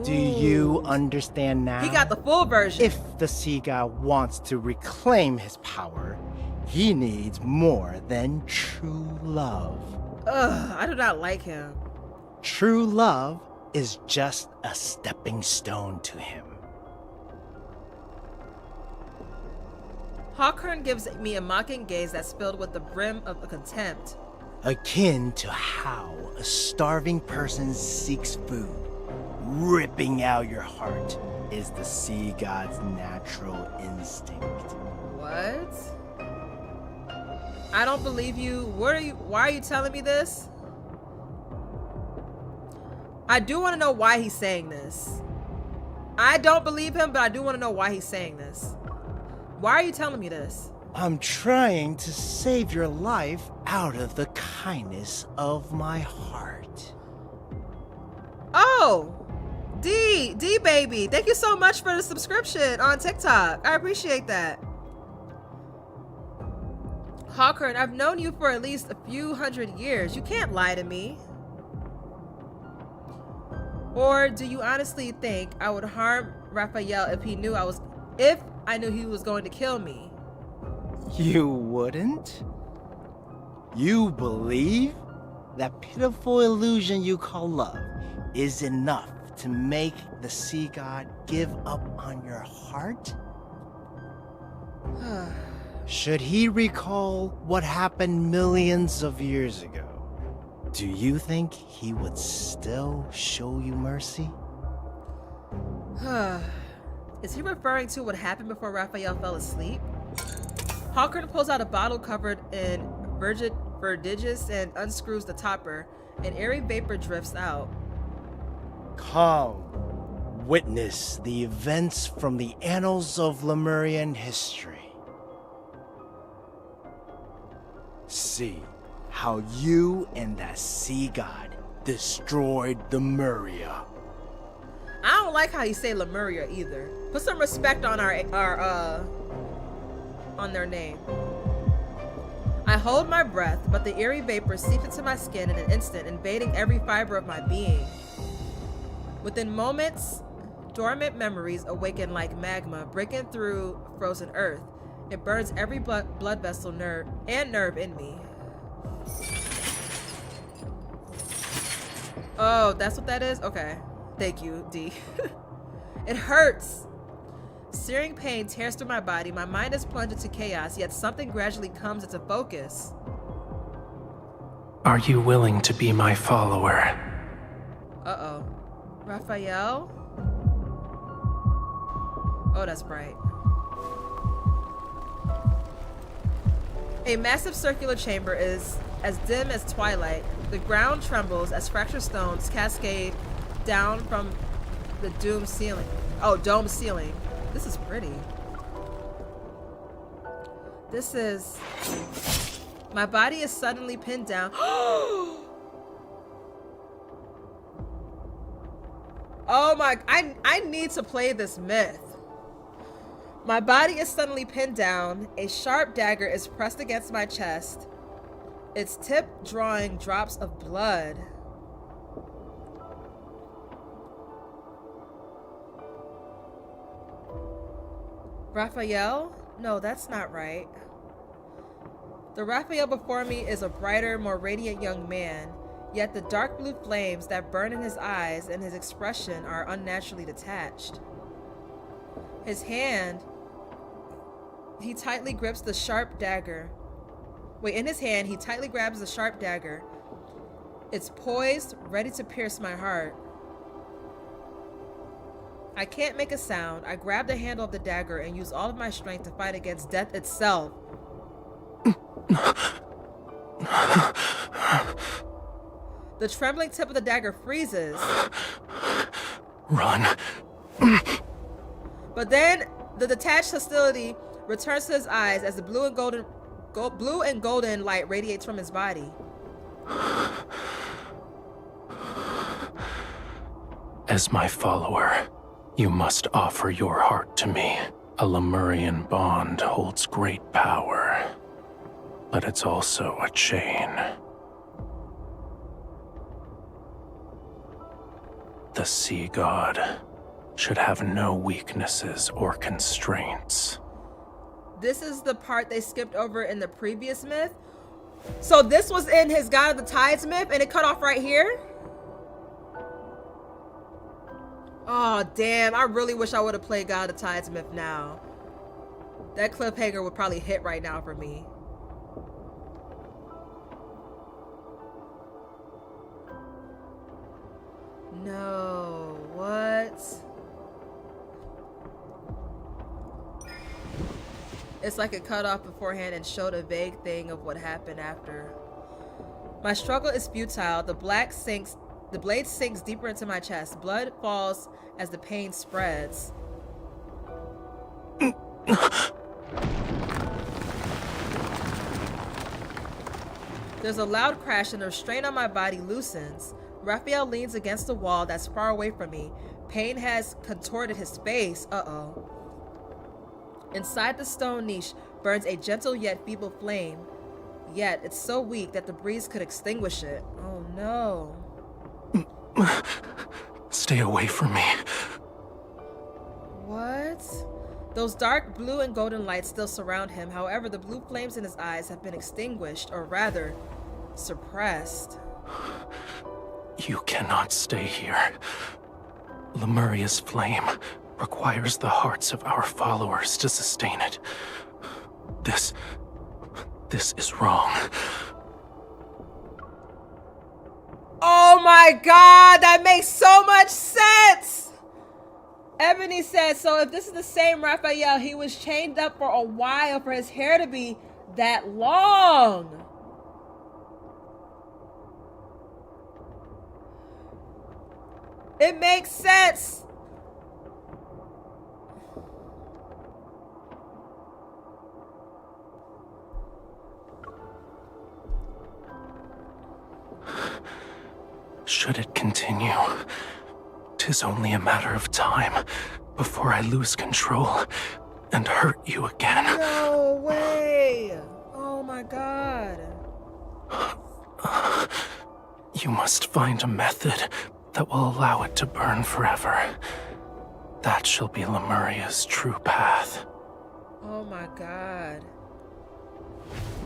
[SPEAKER 5] Do you understand now?
[SPEAKER 1] He got the full version.
[SPEAKER 5] If the Sea God wants to reclaim his power, he needs more than true love.
[SPEAKER 1] Ugh, I do not like him.
[SPEAKER 5] True love is just a stepping stone to him.
[SPEAKER 1] Hawkhorn gives me a mocking gaze that's filled with the brim of contempt.
[SPEAKER 5] Akin to how a starving person seeks food. Ripping out your heart is the Sea God's natural instinct.
[SPEAKER 1] What? I don't believe you. Why are you telling me this? I do want to know why he's saying this. I don't believe him, but I do want to know why he's saying this. Why are you telling me this?
[SPEAKER 5] I'm trying to save your life out of the kindness of my heart.
[SPEAKER 1] Oh! D baby, thank you so much for the subscription on TikTok. I appreciate that. Hawkhorn, I've known you for at least a few hundred years. You can't lie to me. Or do you honestly think I would harm Rafayel if I knew he was going to kill me?
[SPEAKER 5] You wouldn't? You believe that pitiful illusion you call love is enough to make the Sea God give up on your heart? Should he recall what happened millions of years ago, do you think he would still show you mercy?
[SPEAKER 1] Is he referring to what happened before Rafayel fell asleep? Hawkhorn pulls out a bottle covered in verdigris and unscrews the topper. An airy vapor drifts out.
[SPEAKER 5] Come, witness the events from the annals of Lemurian history. See how you and that Sea God destroyed Lemuria.
[SPEAKER 1] I don't like how you say Lemuria either. Put some respect on on their name. I hold my breath, but the eerie vapor seeps into my skin in an instant, invading every fiber of my being. Within moments, dormant memories awaken like magma, breaking through frozen earth. It burns every blood vessel, nerve in me. Oh, that's what that is? Okay. Thank you, D. It hurts. Searing pain tears through my body. My mind is plunged into chaos, yet something gradually comes into focus.
[SPEAKER 2] Are you willing to be my follower?
[SPEAKER 1] Uh-oh. Rafayel? Oh, that's bright. A massive circular chamber is as dim as twilight. The ground trembles as fractured stones cascade down from the dome ceiling. This is pretty. This is... My body is suddenly pinned down. Oh my, I need to play this myth. My body is suddenly pinned down. A sharp dagger is pressed against my chest. Its tip drawing drops of blood. Rafayel? No, that's not right. The Rafayel before me is a brighter, more radiant young man, yet the dark blue flames that burn in his eyes and his expression are unnaturally detached. His hand, he tightly grips the sharp dagger. In his hand, he tightly grabs the sharp dagger. It's poised, ready to pierce my heart. I can't make a sound. I grab the handle of the dagger and use all of my strength to fight against death itself. The trembling tip of the dagger freezes.
[SPEAKER 2] Run.
[SPEAKER 1] But then the detached hostility returns to his eyes as the blue and golden light radiates from his body.
[SPEAKER 2] As my follower, you must offer your heart to me. A Lemurian bond holds great power, but it's also a chain. The sea god should have no weaknesses or constraints.
[SPEAKER 1] This is the part they skipped over in the previous myth. So this was in his God of the Tides myth and it cut off right here? Oh, damn. I really wish I would have played God of the Tides myth now. That cliffhanger would probably hit right now for me. No, what? It's like it cut off beforehand and showed a vague thing of what happened after. My struggle is futile. The blade sinks deeper into my chest. Blood falls as the pain spreads. There's a loud crash and the restraint on my body loosens. Raphael leans against the wall that's far away from me. Pain has contorted his face. Uh-oh. Inside the stone niche burns a gentle yet feeble flame. Yet it's so weak that the breeze could extinguish it. Oh no.
[SPEAKER 2] Stay away from me.
[SPEAKER 1] What? Those dark blue and golden lights still surround him. However, the blue flames in his eyes have been extinguished, or rather, suppressed.
[SPEAKER 2] You cannot stay here. Lemuria's flame requires the hearts of our followers to sustain it. This is wrong.
[SPEAKER 1] Oh my god, that makes so much sense! Ebony says, so if this is the same Raphael, he was chained up for a while for his hair to be that long. It makes sense.
[SPEAKER 2] Should it continue, 'tis only a matter of time before I lose control and hurt you again.
[SPEAKER 1] No way. Oh my god.
[SPEAKER 2] You must find a method that will allow it to burn forever. That shall be Lemuria's true path.
[SPEAKER 1] Oh my god.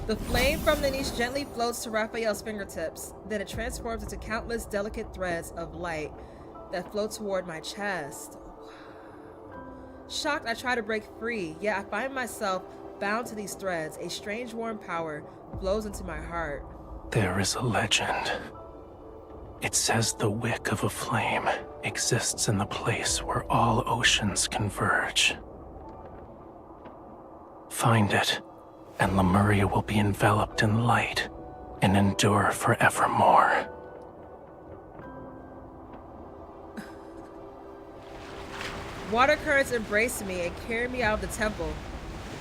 [SPEAKER 1] The flame from the niche gently floats to Raphael's fingertips. Then it transforms into countless delicate threads of light that float toward my chest. Shocked, I try to break free, yet I find myself bound to these threads. A strange warm power flows into my heart.
[SPEAKER 2] There is a legend. It says the wick of a flame exists in the place where all oceans converge. Find it, and Lemuria will be enveloped in light and endure forevermore.
[SPEAKER 1] Water currents embrace me and carry me out of the temple.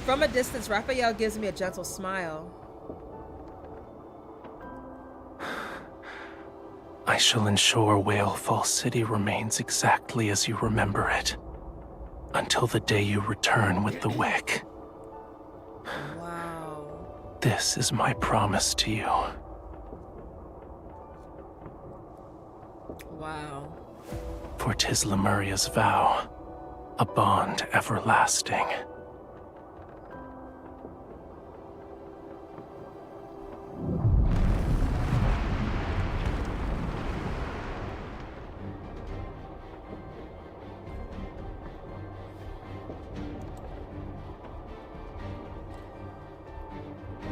[SPEAKER 1] From a distance, Raphael gives me a gentle smile.
[SPEAKER 2] I shall ensure Whalefall City remains exactly as you remember it, until the day you return with the wick.
[SPEAKER 1] Wow.
[SPEAKER 2] This is my promise to you.
[SPEAKER 1] Wow.
[SPEAKER 2] For 'tis Lemuria's vow, a bond everlasting.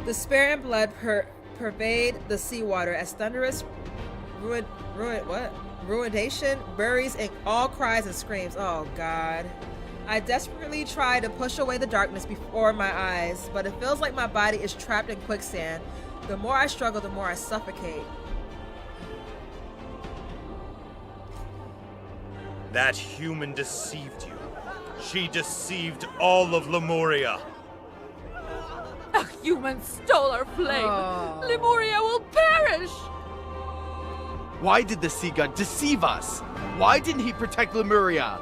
[SPEAKER 1] Despair and blood pervade the seawater as thunderous ruination buries in all cries and screams. Oh God. I desperately try to push away the darkness before my eyes, but it feels like my body is trapped in quicksand. The more I struggle, the more I suffocate.
[SPEAKER 12] That human deceived you. She deceived all of Lemuria.
[SPEAKER 15] A human stole our flame. Lemuria will perish.
[SPEAKER 3] Why did the sea god deceive us? Why didn't he protect Lemuria?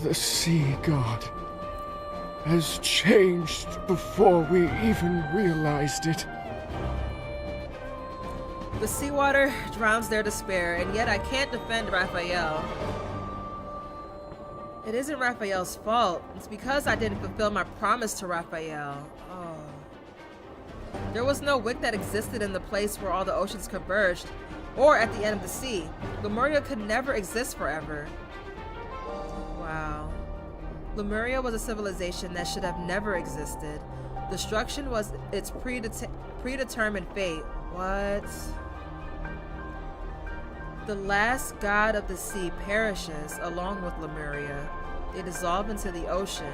[SPEAKER 16] The sea god has changed before we even realized it.
[SPEAKER 1] The seawater drowns their despair, and yet I can't defend Rafayel. It isn't Raphael's fault. It's because I didn't fulfill my promise to Rafayel. Oh. There was no wick that existed in the place where all the oceans converged, or at the end of the sea. Lemuria could never exist forever. Wow. Lemuria was a civilization that should have never existed. Destruction was its predetermined fate. What? The last god of the sea perishes along with Lemuria. They dissolve into the ocean.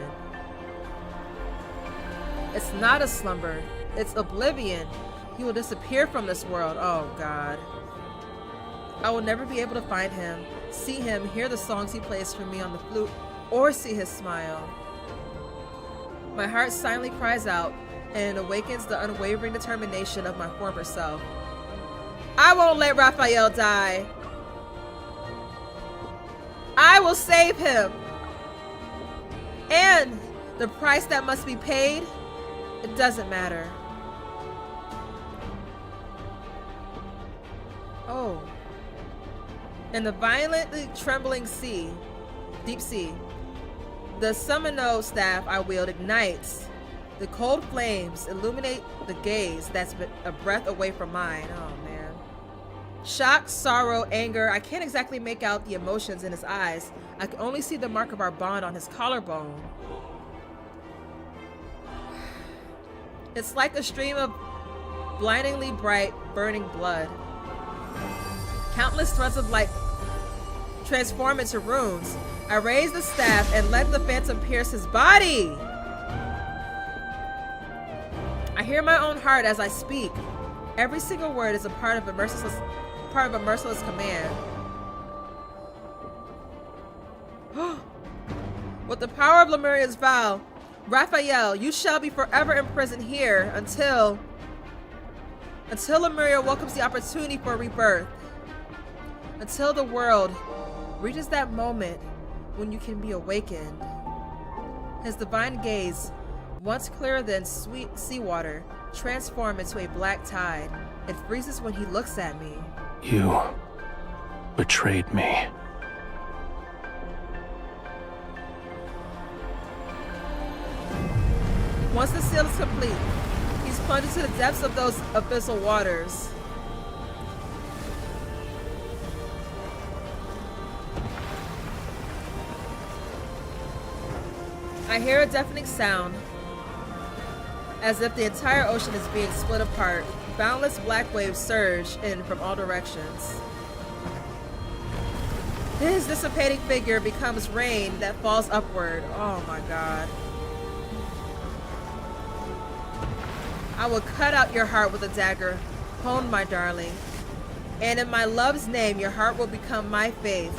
[SPEAKER 1] It's not a slumber. It's oblivion. He will disappear from this world. Oh, God. I will never be able to find him, see him, hear the songs he plays for me on the flute, or see his smile. My heart silently cries out, and it awakens the unwavering determination of my former self. I won't let Rafayel die. I will save him. And the price that must be paid, it doesn't matter. Oh. In the violently trembling sea, deep sea, the Summono staff I wield ignites. The cold flames illuminate the gaze that's a breath away from mine. Oh, man. Shock, sorrow, anger. I can't exactly make out the emotions in his eyes. I can only see the mark of our bond on his collarbone. It's like a stream of blindingly bright, burning blood. Countless threads of light transform into runes. I raise the staff and let the phantom pierce his body. I hear my own heart as I speak. Every single word is a part of a merciless command. With the power of Lemuria's vow, Rafayel, you shall be forever imprisoned here until Lemuria welcomes the opportunity for rebirth. Until the world reaches that moment when you can be awakened. His divine gaze, once clearer than sweet seawater, transformed into a black tide. It freezes when he looks at me.
[SPEAKER 2] You betrayed me.
[SPEAKER 1] Once the seal is complete, he's plunged into the depths of those abyssal waters. I hear a deafening sound, as if the entire ocean is being split apart. Boundless black waves surge in from all directions. His dissipating figure becomes rain that falls upward. Oh my God. I will cut out your heart with a dagger, honed, my darling. And in my love's name, your heart will become my faith.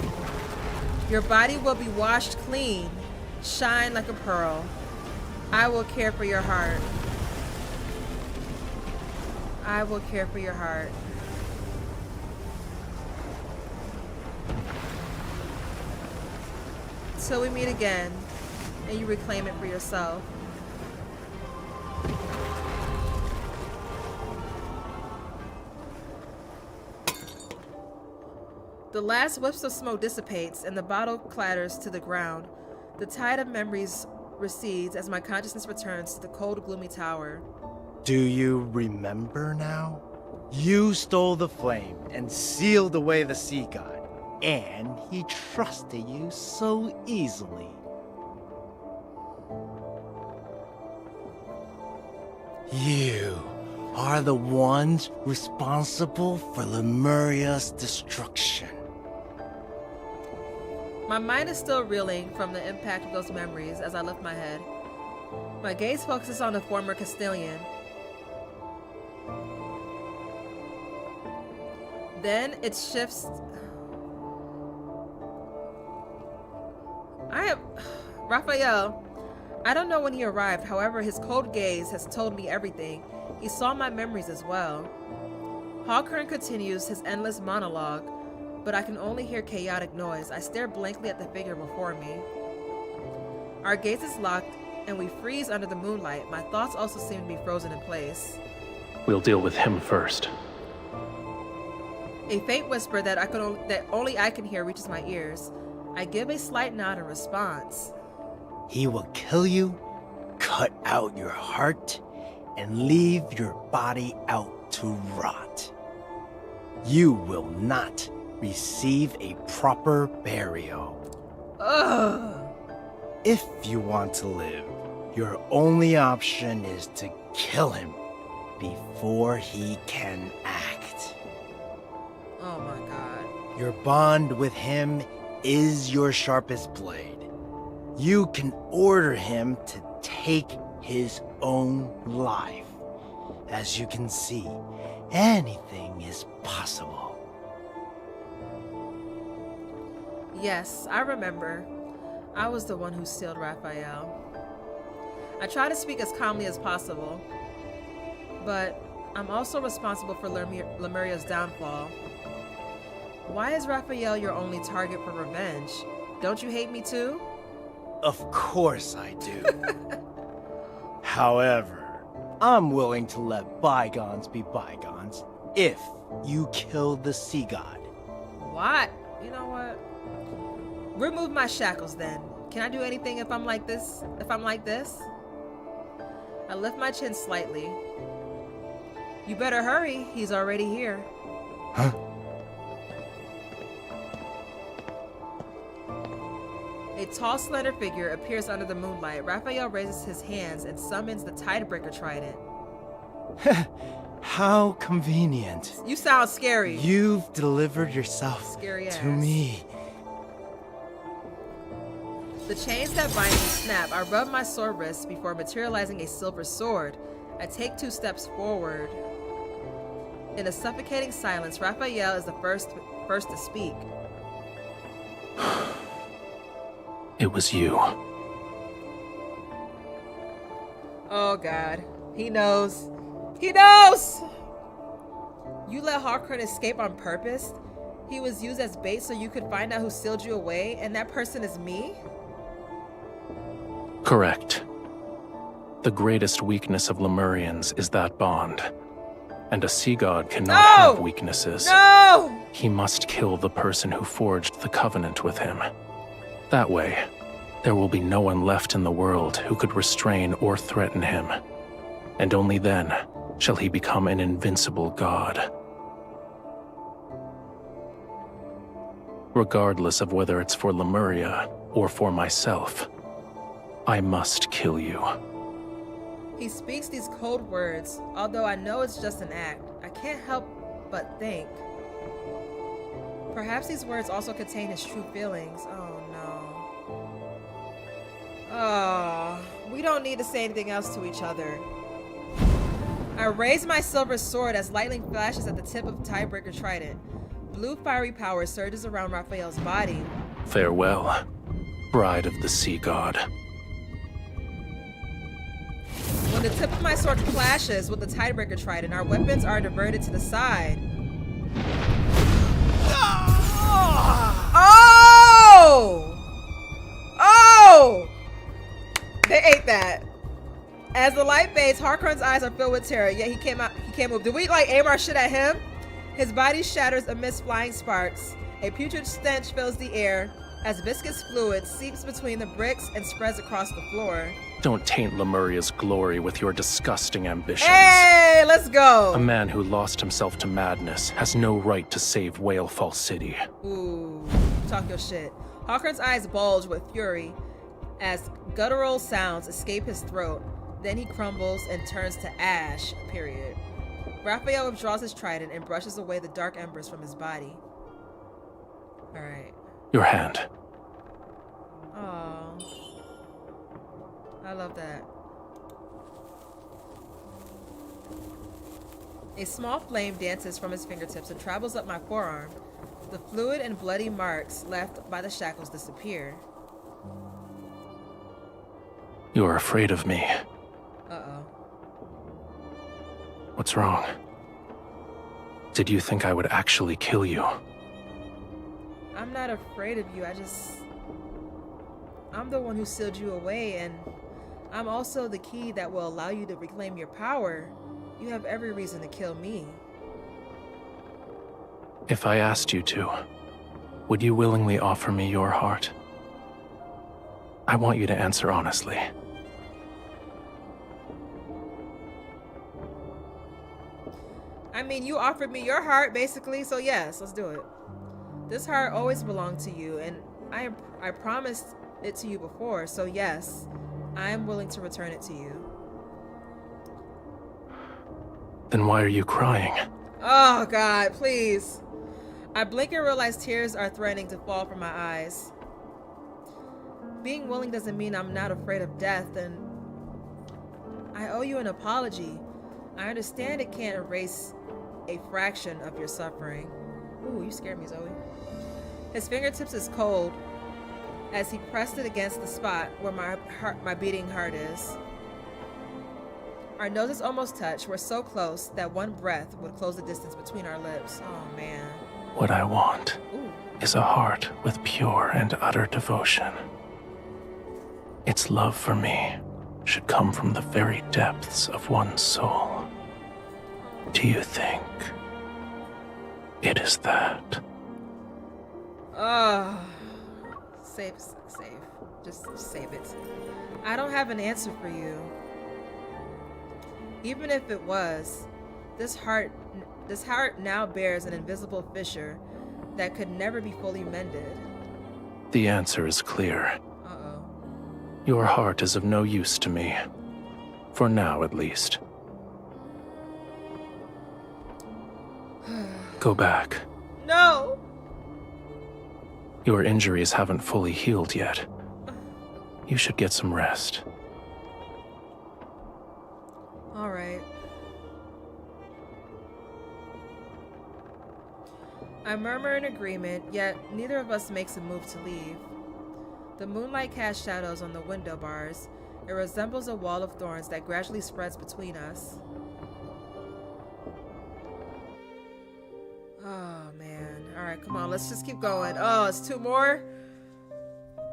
[SPEAKER 1] Your body will be washed clean, shine like a pearl. I will care for your heart. I will care for your heart. Till we meet again, and you reclaim it for yourself. The last wisp of smoke dissipates, and the bottle clatters to the ground. The tide of memories recedes as my consciousness returns to the cold, gloomy tower.
[SPEAKER 5] Do you remember now? You stole the flame and sealed away the sea god, and he trusted you so easily. You are the ones responsible for Lemuria's destruction.
[SPEAKER 1] My mind is still reeling from the impact of those memories as I lift my head. My gaze focuses on the former Castilian. Then it shifts. Rafayel. I don't know when he arrived, however, his cold gaze has told me everything. He saw my memories as well. Hawkern continues his endless monologue, but I can only hear chaotic noise. I stare blankly at the figure before me. Our gazes locked, and we freeze under the moonlight. My thoughts also seem to be frozen in place.
[SPEAKER 2] We'll deal with him first.
[SPEAKER 1] A faint whisper that only I can hear reaches my ears. I give a slight nod in response.
[SPEAKER 5] He will kill you, cut out your heart, and leave your body out to rot. You will not receive a proper burial.
[SPEAKER 1] Ugh.
[SPEAKER 5] If you want to live, your only option is to kill him before he can act.
[SPEAKER 1] Oh my god.
[SPEAKER 5] Your bond with him is your sharpest blade. You can order him to take his own life. As you can see, anything is possible.
[SPEAKER 1] Yes, I remember. I was the one who sealed Rafayel. I try to speak as calmly as possible, but I'm also responsible for Lemuria's downfall. Why is Rafayel your only target for revenge? Don't you hate me too?
[SPEAKER 5] Of course I do. However, I'm willing to let bygones be bygones if you kill the sea god.
[SPEAKER 1] What? You know what? Remove my shackles then. Can I do anything if I'm like this? I lift my chin slightly. You better hurry. He's already here.
[SPEAKER 5] Huh?
[SPEAKER 1] A tall, slender figure appears under the moonlight. Rafayel raises his hands and summons the Tidebreaker Trident.
[SPEAKER 5] How convenient.
[SPEAKER 1] You sound scary.
[SPEAKER 5] You've delivered yourself
[SPEAKER 1] Scary
[SPEAKER 5] to
[SPEAKER 1] ass.
[SPEAKER 5] me.
[SPEAKER 1] The chains that bind me snap. I rub my sword wrist before materializing a silver sword. I take 2 steps forward. In a suffocating silence, Rafayel is the first to speak.
[SPEAKER 2] It was you.
[SPEAKER 1] Oh god. He knows. He knows! You let Hawkern escape on purpose? He was used as bait so you could find out who sealed you away, and that person is me?
[SPEAKER 2] Correct. The greatest weakness of Lemurians is that bond. And a sea god cannot have weaknesses.
[SPEAKER 1] No!
[SPEAKER 2] He must kill the person who forged the covenant with him. That way, there will be no one left in the world who could restrain or threaten him. And only then shall he become an invincible god. Regardless of whether it's for Lemuria or for myself, I must kill you.
[SPEAKER 1] He speaks these cold words, although I know it's just an act. I can't help but think. Perhaps these words also contain his true feelings. Oh no. Oh, we don't need to say anything else to each other. I raise my silver sword as lightning flashes at the tip of the Tidebreaker Trident. Blue fiery power surges around Rafayel's body.
[SPEAKER 2] Farewell, bride of the sea god.
[SPEAKER 1] When the tip of my sword clashes with the Tidebreaker Trident, our weapons are diverted to the side. Oh! Oh! They ate that. As the light fades, Harkern's eyes are filled with terror, yet he can't move. Did we like aim our shit at him? His body shatters amidst flying sparks. A putrid stench fills the air as viscous fluid seeps between the bricks and spreads across the floor.
[SPEAKER 2] Don't taint Lemuria's glory with your disgusting ambitions.
[SPEAKER 1] Hey, let's go!
[SPEAKER 2] A man who lost himself to madness has no right to save Whalefall City.
[SPEAKER 1] Ooh, talk your shit. Hawkern's eyes bulge with fury as guttural sounds escape his throat. Then he crumbles and turns to ash, period. Rafayel withdraws his trident and brushes away the dark embers from his body. Alright.
[SPEAKER 2] Your hand.
[SPEAKER 1] Oh, I love that. A small flame dances from his fingertips and travels up my forearm. The fluid and bloody marks left by the shackles disappear.
[SPEAKER 2] You're afraid of me.
[SPEAKER 1] Uh-oh.
[SPEAKER 2] What's wrong? Did you think I would actually kill you?
[SPEAKER 1] I'm not afraid of you, I'm the one who sealed you away, and I'm also the key that will allow you to reclaim your power. You have every reason to kill me.
[SPEAKER 2] If I asked you to, would you willingly offer me your heart? I want you to answer honestly.
[SPEAKER 1] I mean, you offered me your heart, basically, so yes, let's do it. This heart always belonged to you, and I promised it to you before, so yes, I am willing to return it to you.
[SPEAKER 2] Then why are you crying?
[SPEAKER 1] Oh, God, please. I blink and realize tears are threatening to fall from my eyes. Being willing doesn't mean I'm not afraid of death, and I owe you an apology. I understand it can't erase a fraction of your suffering. Ooh, you scared me, Zoe. His fingertips is cold as he pressed it against the spot where my beating heart is. Our noses almost touch. We're so close that one breath would close the distance between our lips. Oh, man.
[SPEAKER 2] What I want is a heart with pure and utter devotion. Its love for me should come from the very depths of one's soul. Do you think it is that?
[SPEAKER 1] Save. Just save it. I don't have an answer for you. Even if it was, this heart now bears an invisible fissure that could never be fully mended.
[SPEAKER 2] The answer is clear. Your heart is of no use to me. For now, at least. Go back.
[SPEAKER 1] No!
[SPEAKER 2] Your injuries haven't fully healed yet. You should get some rest.
[SPEAKER 1] All right. I murmur in agreement, yet neither of us makes a move to leave. The moonlight casts shadows on the window bars. It resembles a wall of thorns that gradually spreads between us. Oh, man. All right, come on. Let's just keep going. Oh, it's 2 more?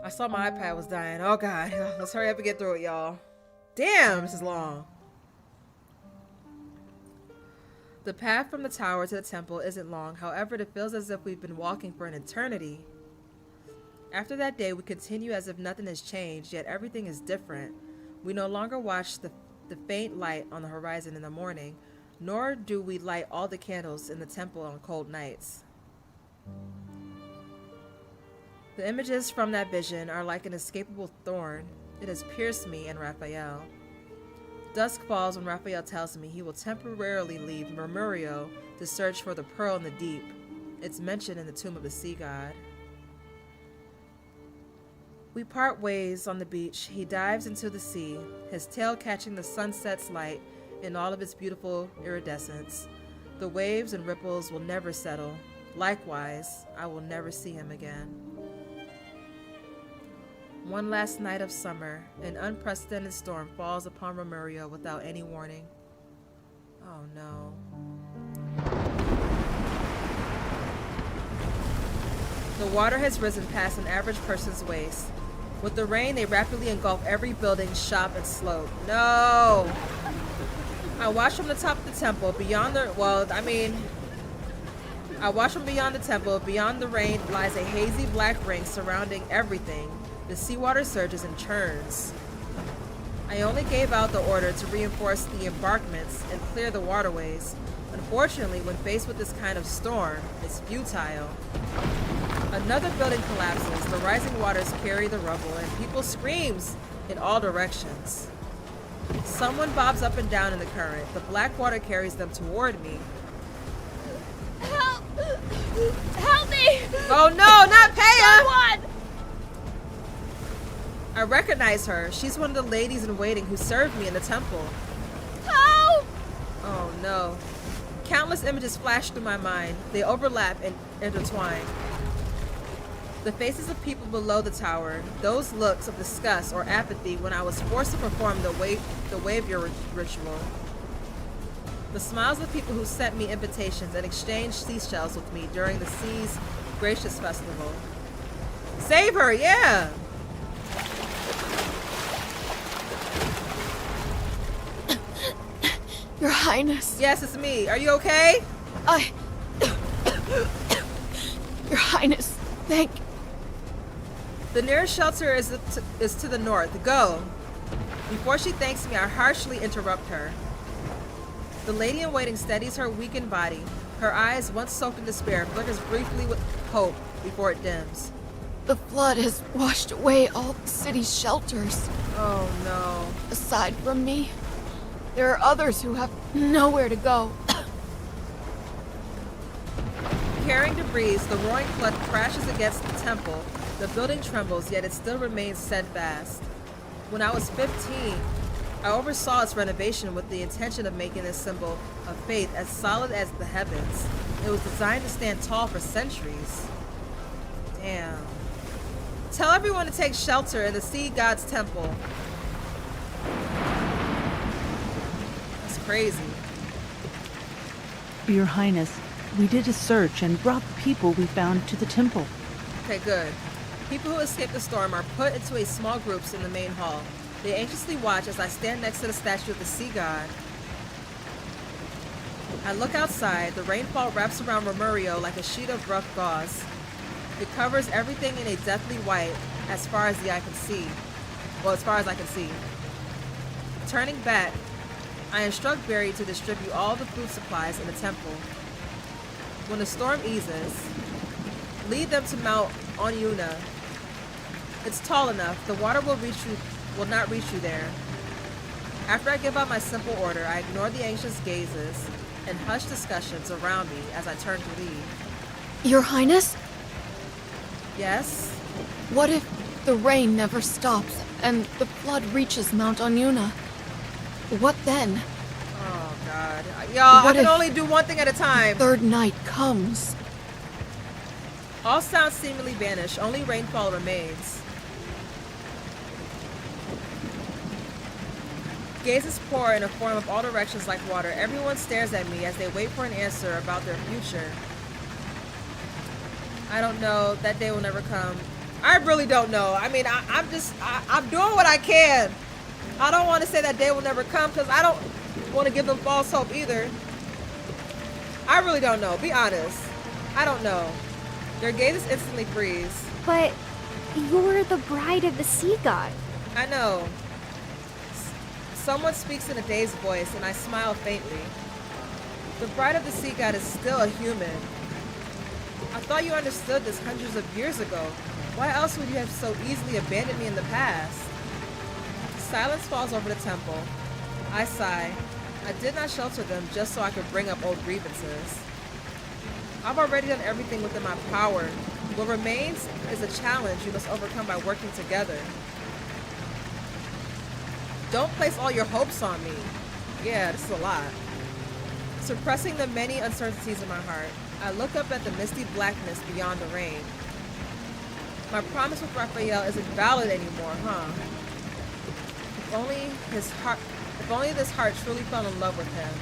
[SPEAKER 1] I saw my iPad was dying. Oh, God. Let's hurry up and get through it, y'all. Damn, this is long. The path from the tower to the temple isn't long. However, it feels as if we've been walking for an eternity. After that day, we continue as if nothing has changed, yet everything is different. We no longer watch the faint light on the horizon in the morning, nor do we light all the candles in the temple on cold nights. The images from that vision are like an inescapable thorn. It has pierced me and Rafayel. Dusk falls when Rafayel tells me he will temporarily leave Romirro to search for the pearl in the deep. It's mentioned in the tomb of the sea god. We part ways on the beach. He dives into the sea, his tail catching the sunset's light in all of its beautiful iridescence. The waves and ripples will never settle. Likewise, I will never see him again. One last night of summer, an unprecedented storm falls upon Romirro without any warning. Oh no. The water has risen past an average person's waist. With the rain, they rapidly engulf every building, shop, and slope. No! I watch from the top of the temple, beyond the, I watch from beyond the temple. Beyond the rain lies a hazy black ring surrounding everything. The seawater surges and churns. I only gave out the order to reinforce the embankments and clear the waterways. Unfortunately, when faced with this kind of storm, it's futile. Another building collapses, the rising waters carry the rubble, and people screams in all directions. Someone bobs up and down in the current. The black water carries them toward me.
[SPEAKER 4] Help! Help me!
[SPEAKER 1] Oh no, not Paya!
[SPEAKER 4] Someone!
[SPEAKER 1] I recognize her. She's one of the ladies in waiting who served me in the temple.
[SPEAKER 4] Help!
[SPEAKER 1] Oh no. Countless images flash through my mind. They overlap and intertwine. The faces of people below the tower, those looks of disgust or apathy when I was forced to perform the xavier ritual. The smiles of people who sent me invitations and exchanged seashells with me during the Sea's Gracious Festival. Save her, yeah!
[SPEAKER 4] Your Highness.
[SPEAKER 1] Yes, it's me. Are you okay?
[SPEAKER 4] Your Highness, thank...
[SPEAKER 1] The nearest shelter is to the north. Go. Before she thanks me, I harshly interrupt her. The lady in waiting steadies her weakened body. Her eyes, once soaked in despair, flickers briefly with hope before it dims.
[SPEAKER 4] The flood has washed away all the city's shelters.
[SPEAKER 1] Oh no.
[SPEAKER 4] Aside from me, there are others who have nowhere to go.
[SPEAKER 1] Carrying debris, the roaring flood crashes against the temple. The building trembles, yet it still remains steadfast. When I was 15, I oversaw its renovation with the intention of making this symbol of faith as solid as the heavens. It was designed to stand tall for centuries. Damn. Tell everyone to take shelter in the sea god's temple. That's crazy.
[SPEAKER 10] Your Highness, we did a search and brought the people we found to the temple.
[SPEAKER 1] Okay, good. People who escaped the storm are put into a small groups in the main hall. They anxiously watch as I stand next to the statue of the sea god. I look outside. The rainfall wraps around Romirro like a sheet of rough gauze. It covers everything in a deathly white as far as the eye can see. Well, as far as I can see. Turning back, I instruct Barry to distribute all the food supplies in the temple. When the storm eases, lead them to Mount Onyuna. It's tall enough. The water will not reach you there. After I give out my simple order, I ignore the anxious gazes and hushed discussions around me as I turn to leave.
[SPEAKER 4] Your Highness?
[SPEAKER 1] Yes?
[SPEAKER 4] What if the rain never stops and the flood reaches Mount Onyuna? What then?
[SPEAKER 1] Oh God. Y'all, I can only do one thing at a time.
[SPEAKER 4] Third night comes.
[SPEAKER 1] All sounds seemingly vanish, only rainfall remains. Gazes pour in a form of all directions like water. Everyone stares at me as they wait for an answer about their future. I don't know. That day will never come. I really don't know. I mean, I'm doing what I can. I don't want to say that day will never come because I don't want to give them false hope either. I really don't know. Be honest. I don't know. Their gazes instantly freeze.
[SPEAKER 7] But you're the bride of the sea god.
[SPEAKER 1] I know. Someone speaks in a dazed voice, and I smile faintly. The bride of the sea god is still a human. I thought you understood this hundreds of years ago. Why else would you have so easily abandoned me in the past? Silence falls over the temple. I sigh. I did not shelter them just so I could bring up old grievances. I've already done everything within my power. What remains is a challenge you must overcome by working together. Don't place all your hopes on me. Yeah, this is a lot. Suppressing the many uncertainties in my heart, I look up at the misty blackness beyond the rain. My promise with Rafayel isn't valid anymore, huh? If only this heart truly fell in love with him,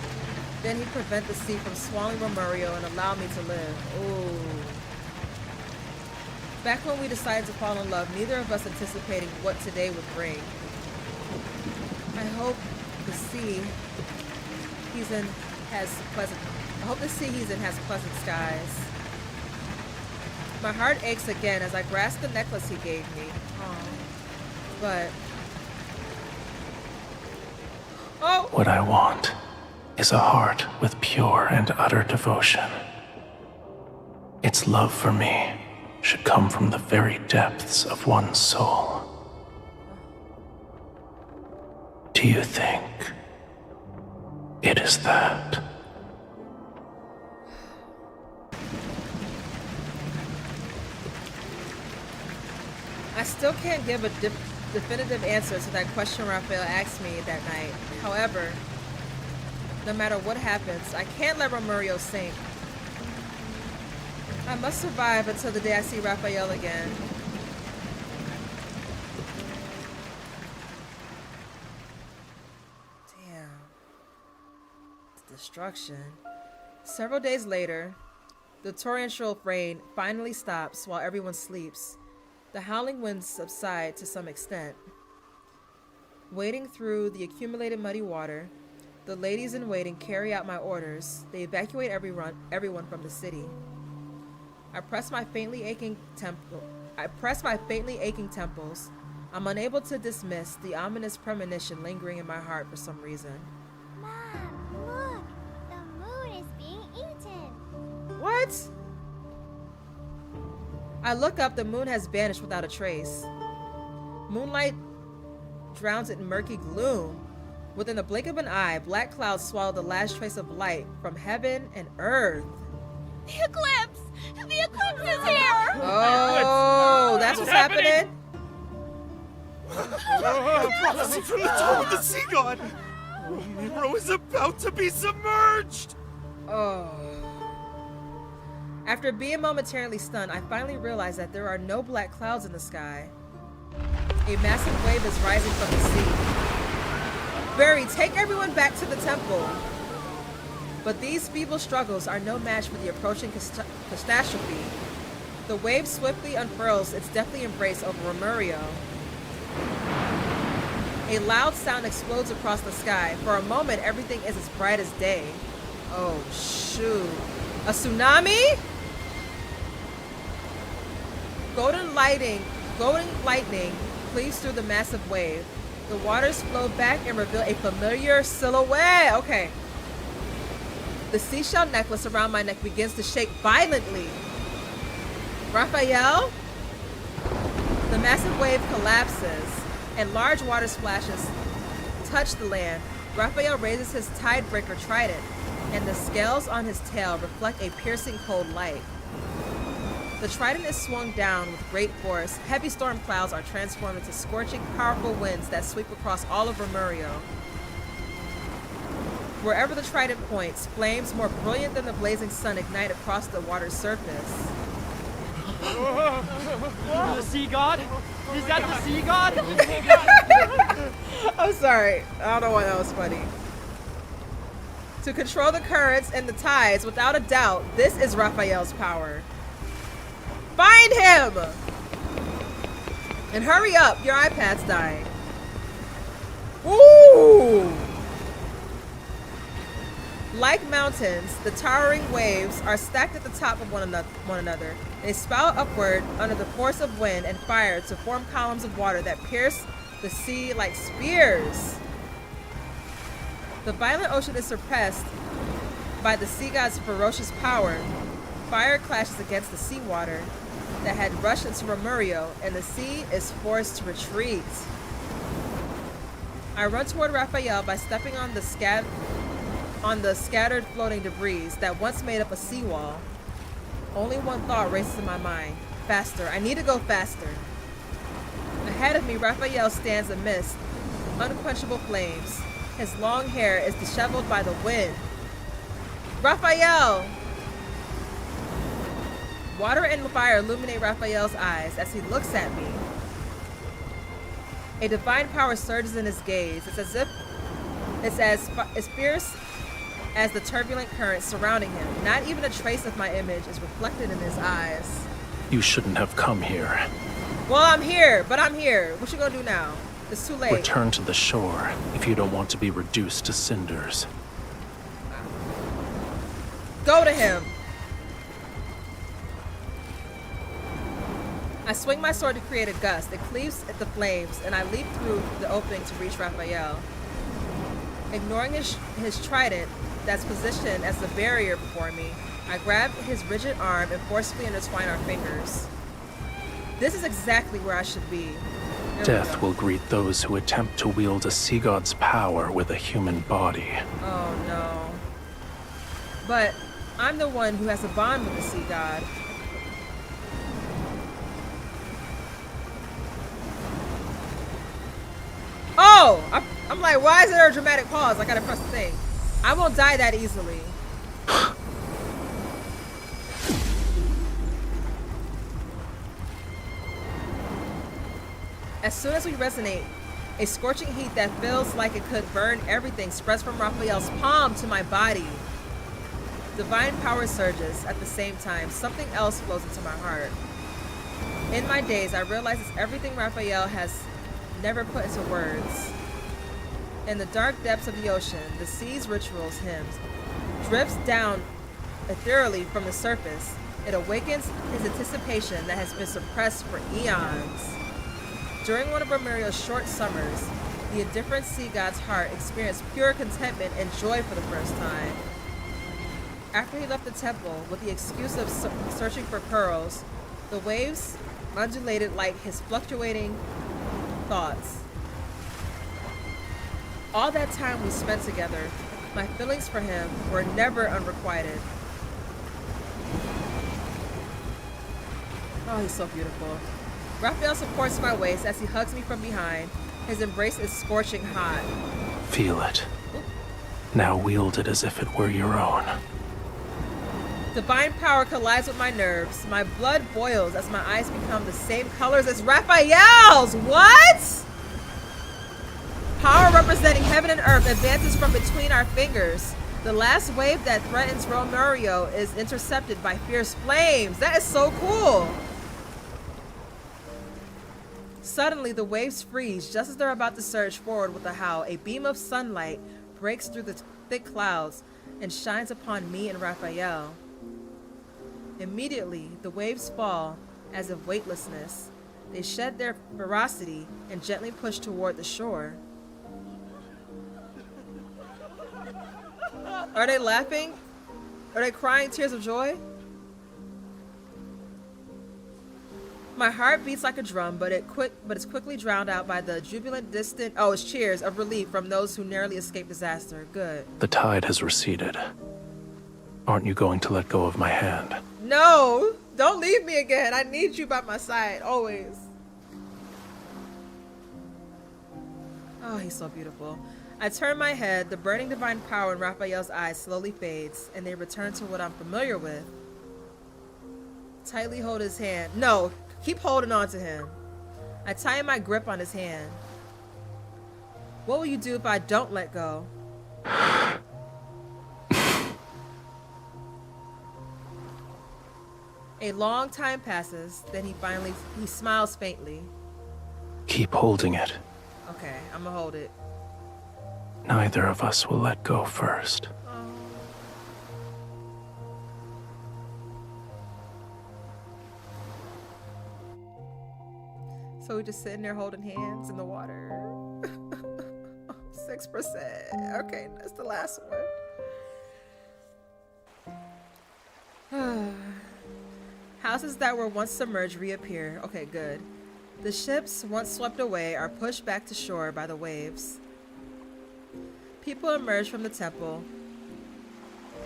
[SPEAKER 1] then he'd prevent the sea from swallowing Romirro and allow me to live. Ooh. Back when we decided to fall in love, neither of us anticipating what today would bring. I hope the sea he's in has pleasant skies. My heart aches again as I grasp the necklace he gave me. But
[SPEAKER 2] what I want is a heart with pure and utter devotion. Its love for me should come from the very depths of one's soul. Do you think it is that?
[SPEAKER 1] I still can't give a definitive answer to that question Rafayel asked me that night. However, no matter what happens, I can't let Romirro sink. I must survive until the day I see Rafayel again. Damn. Destruction. Several days later, the torrential rain finally stops while everyone sleeps. The howling winds subside to some extent. Wading through the accumulated muddy water, the ladies in waiting carry out my orders. They evacuate everyone from the city. I press my faintly aching temples. I'm unable to dismiss the ominous premonition lingering in my heart for some reason.
[SPEAKER 17] Mom, look! The moon is being eaten!
[SPEAKER 1] What? I look up, the moon has vanished without a trace. Moonlight drowns in murky gloom. Within the blink of an eye, black clouds swallow the last trace of light from heaven and earth.
[SPEAKER 4] The eclipse! The eclipse is here!
[SPEAKER 1] Oh, that's what's happening?
[SPEAKER 3] A prophecy from the tomb of the sea god! Romirro is about to be submerged!
[SPEAKER 1] Oh. After being momentarily stunned, I finally realize that there are no black clouds in the sky. A massive wave is rising from the sea. Barry, take everyone back to the temple. But these feeble struggles are no match for the approaching catastrophe. The wave swiftly unfurls its deathly embrace over Romirro. A loud sound explodes across the sky. For a moment, everything is as bright as day. Oh, shoot. A tsunami? Golden lightning cleaves through the massive wave. The waters flow back and reveal a familiar silhouette. Okay. The seashell necklace around my neck begins to shake violently. Rafayel? The massive wave collapses and large water splashes touch the land. Rafayel raises his tidebreaker trident, and the scales on his tail reflect a piercing cold light. The trident is swung down with great force. Heavy storm clouds are transformed into scorching, powerful winds that sweep across all of Romirro. Wherever the trident points, flames more brilliant than the blazing sun ignite across the water's surface.
[SPEAKER 8] The sea god? Is that the sea god?
[SPEAKER 1] I'm sorry. I don't know why that was funny. To control the currents and the tides, without a doubt, this is Rafayel's power. Find him! And hurry up, your iPad's dying. Ooh! Like mountains, the towering waves are stacked at the top of one another. They spout upward under the force of wind and fire to form columns of water that pierce the sea like spears. The violent ocean is suppressed by the sea god's ferocious power. Fire clashes against the seawater that had rushed into Romirro, and the sea is forced to retreat. I run toward Rafayel by stepping on the scattered floating debris that once made up a seawall. Only one thought races in my mind. Faster. I need to go faster. Ahead of me, Rafayel stands amidst unquenchable flames. His long hair is disheveled by the wind. Rafayel! Water and fire illuminate Rafayel's eyes as he looks at me. A divine power surges in his gaze. It's as fierce as the turbulent currents surrounding him. Not even a trace of my image is reflected in his eyes.
[SPEAKER 2] You shouldn't have come here.
[SPEAKER 1] Well, I'm here, but I'm here. What you gonna do now? It's too late.
[SPEAKER 2] Return to the shore if you don't want to be reduced to cinders.
[SPEAKER 1] Go to him. I swing my sword to create a gust. It cleaves at the flames, and I leap through the opening to reach Rafayel. Ignoring his trident that's positioned as the barrier before me, I grab his rigid arm and forcefully intertwine our fingers. This is exactly where I should be.
[SPEAKER 2] Death will greet those who attempt to wield a sea god's power with a human body.
[SPEAKER 1] Oh no. But I'm the one who has a bond with the sea god. Oh! I'm like, why is there a dramatic pause? I gotta press the thing. I won't die that easily. As soon as we resonate, a scorching heat that feels like it could burn everything spreads from Rafayel's palm to my body. Divine power surges at the same time. Something else flows into my heart. In my days, I realize it's everything Rafayel has never put into words. In the dark depths of the ocean, the sea's rituals hymns drifts down ethereally from the surface. It awakens his anticipation that has been suppressed for eons. During one of Romirro's short summers, the indifferent sea god's heart experienced pure contentment and joy for the first time. After he left the temple with the excuse of searching for pearls, the waves undulated like his fluctuating thoughts. All that time we spent together, my feelings for him were never unrequited. Oh, he's so beautiful. Rafayel supports my waist as he hugs me from behind. His embrace is scorching hot.
[SPEAKER 2] Feel it. Now wield it as if it were your own.
[SPEAKER 1] Divine power collides with my nerves. My blood boils as my eyes become the same colors as Rafayel's. What? Power representing heaven and earth advances from between our fingers. The last wave that threatens Romirro is intercepted by fierce flames. That is so cool. Suddenly, the waves freeze just as they're about to surge forward with a howl. A beam of sunlight breaks through the thick clouds and shines upon me and Rafayel. Immediately, the waves fall as if weightlessness. They shed their ferocity and gently push toward the shore. Are they laughing? Are they crying tears of joy? My heart beats like a drum, but it's quickly drowned out by the jubilant, distant, it's cheers of relief from those who narrowly escaped disaster. Good.
[SPEAKER 2] The tide has receded. Aren't you going to let go of my hand?
[SPEAKER 1] No! Don't leave me again. I need you by my side, always. Oh, he's so beautiful. I turn my head. The burning divine power in Rafayel's eyes slowly fades, and they return to what I'm familiar with. Tightly hold his hand. No, keep holding on to him. I tighten my grip on his hand. What will you do if I don't let go? A long time passes, then he smiles faintly.
[SPEAKER 2] Keep holding it.
[SPEAKER 1] Okay, I'm gonna hold it.
[SPEAKER 2] Neither of us will let go first.
[SPEAKER 1] So we're just sitting there holding hands in the water. 6%. Okay, that's the last one. Houses that were once submerged reappear. Okay, good. The ships, once swept away, are pushed back to shore by the waves. People emerge from the temple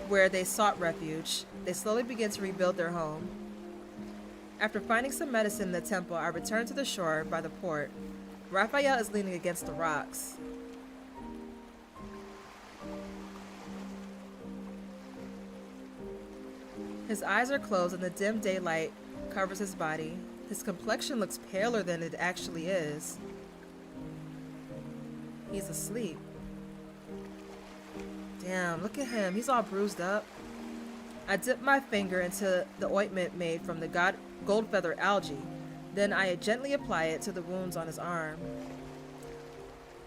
[SPEAKER 1] where they sought refuge. They slowly begin to rebuild their home. After finding some medicine in the temple, I return to the shore by the port. Rafayel is leaning against the rocks. His eyes are closed and the dim daylight covers his body. His complexion looks paler than it actually is. He's asleep. Damn, look at him. He's all bruised up. I dip my finger into the ointment made from the gold feather algae. Then I gently apply it to the wounds on his arm.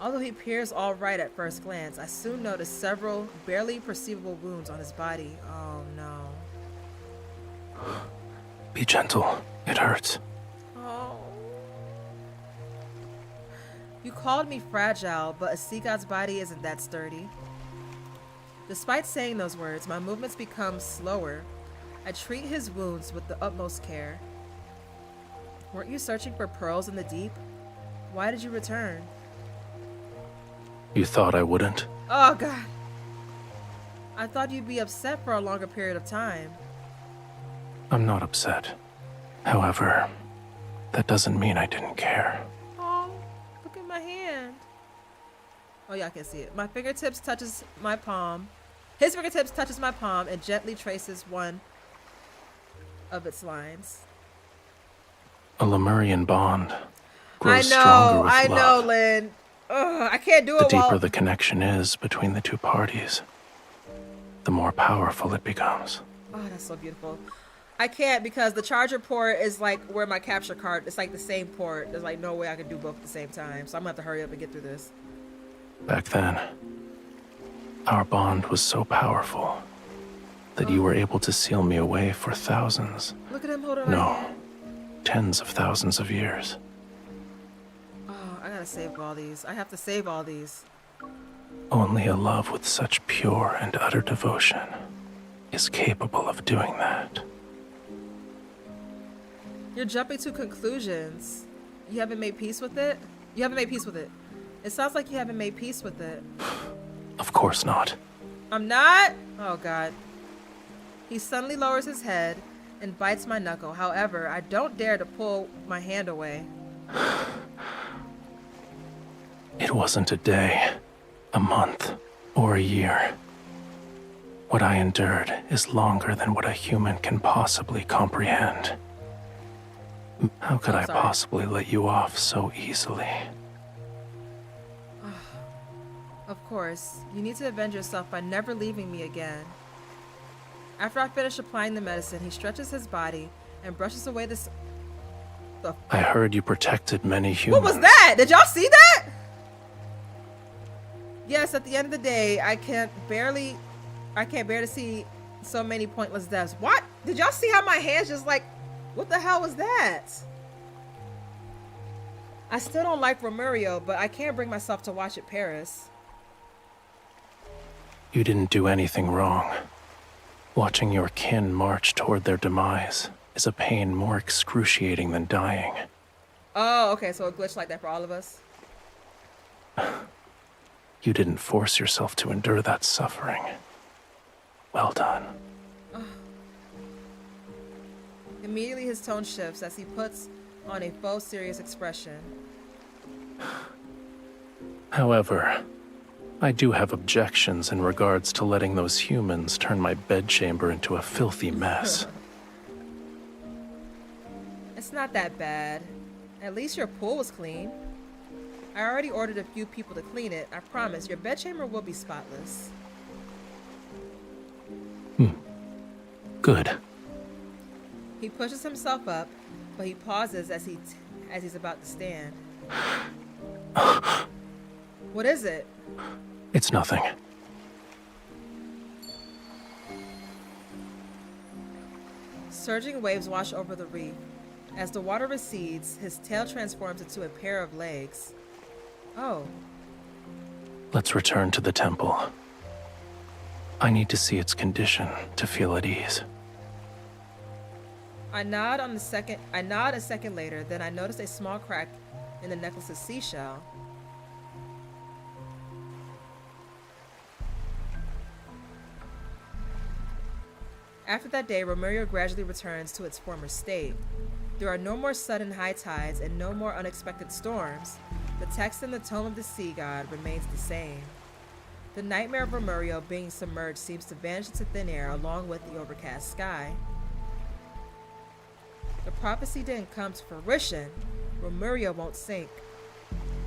[SPEAKER 1] Although he appears all right at first glance, I soon notice several barely perceivable wounds on his body. Oh no.
[SPEAKER 2] Be gentle. It hurts.
[SPEAKER 1] Oh. You called me fragile, but a sea god's body isn't that sturdy. Despite saying those words, my movements become slower. I treat his wounds with the utmost care. Weren't you searching for pearls in the deep? Why did you return?
[SPEAKER 2] You thought I wouldn't?
[SPEAKER 1] Oh God. I thought you'd be upset for a longer period of time.
[SPEAKER 2] I'm not upset. However, that doesn't mean I didn't care.
[SPEAKER 1] Oh, look at my hand. Oh, y'all can see it. My fingertips touches my palm. His fingertips touches my palm and gently traces one of its lines.
[SPEAKER 2] A Lemurian bond grows stronger with
[SPEAKER 1] I
[SPEAKER 2] love.
[SPEAKER 1] know, Lynn. Ugh, I can't do
[SPEAKER 2] The
[SPEAKER 1] it
[SPEAKER 2] deeper
[SPEAKER 1] while...
[SPEAKER 2] the connection is between the two parties, the more powerful it becomes.
[SPEAKER 1] Oh, that's so beautiful. I can't because the charger port is like where my capture card, it's like the same port. There's like no way I can do both at the same time. So I'm gonna have to hurry up and get through this.
[SPEAKER 2] Back then, our bond was so powerful. that you were able to seal me away for thousands.
[SPEAKER 1] Look at him holding my
[SPEAKER 2] No,
[SPEAKER 1] hand.
[SPEAKER 2] tens of thousands of years.
[SPEAKER 1] Oh, I gotta save all these. I have to save all these.
[SPEAKER 2] Only a love with such pure and utter devotion is capable of doing that.
[SPEAKER 1] You're jumping to conclusions. You haven't made peace with it? You haven't made peace with it. It sounds like you haven't made peace with it.
[SPEAKER 2] Of course not.
[SPEAKER 1] I'm not? Oh, God. He suddenly lowers his head and bites my knuckle. However, I don't dare to pull my hand away.
[SPEAKER 2] It wasn't a day, a month, or a year. What I endured is longer than what a human can possibly comprehend. How could I possibly let you off so easily?
[SPEAKER 1] Of course, you need to avenge yourself by never leaving me again. After I finish applying the medicine, he stretches his body and brushes away the
[SPEAKER 2] I heard you protected many humans.
[SPEAKER 1] What was that? Did y'all see that? Yes, at the end of the day, I can't bear to see so many pointless deaths. What? Did y'all see how my hands just like, what the hell was that? I still don't like Romirro, but I can't bring myself to watch it perish.
[SPEAKER 2] You didn't do anything wrong. Watching your kin march toward their demise is a pain more excruciating than dying.
[SPEAKER 1] Oh, okay, so a glitch like that for all of us.
[SPEAKER 2] You didn't force yourself to endure that suffering. Well done.
[SPEAKER 1] Immediately his tone shifts as he puts on a faux serious expression.
[SPEAKER 2] However, I do have objections in regards to letting those humans turn my bedchamber into a filthy mess.
[SPEAKER 1] It's not that bad. At least your pool was clean. I already ordered a few people to clean it. I promise your bedchamber will be spotless.
[SPEAKER 2] Good.
[SPEAKER 1] He pushes himself up, but he pauses as he's about to stand. What is it?
[SPEAKER 2] It's nothing.
[SPEAKER 1] Surging waves wash over the reef. As the water recedes, his tail transforms into a pair of legs. Oh.
[SPEAKER 2] Let's return to the temple. I need to see its condition to feel at ease.
[SPEAKER 1] I nod a second later, then I notice a small crack in the necklace's seashell. After that day, Romirro gradually returns to its former state. There are no more sudden high tides and no more unexpected storms. The text in the tome of the sea god remains the same. The nightmare of Romirro being submerged seems to vanish into thin air along with the overcast sky. The prophecy didn't come to fruition. Romirro won't sink.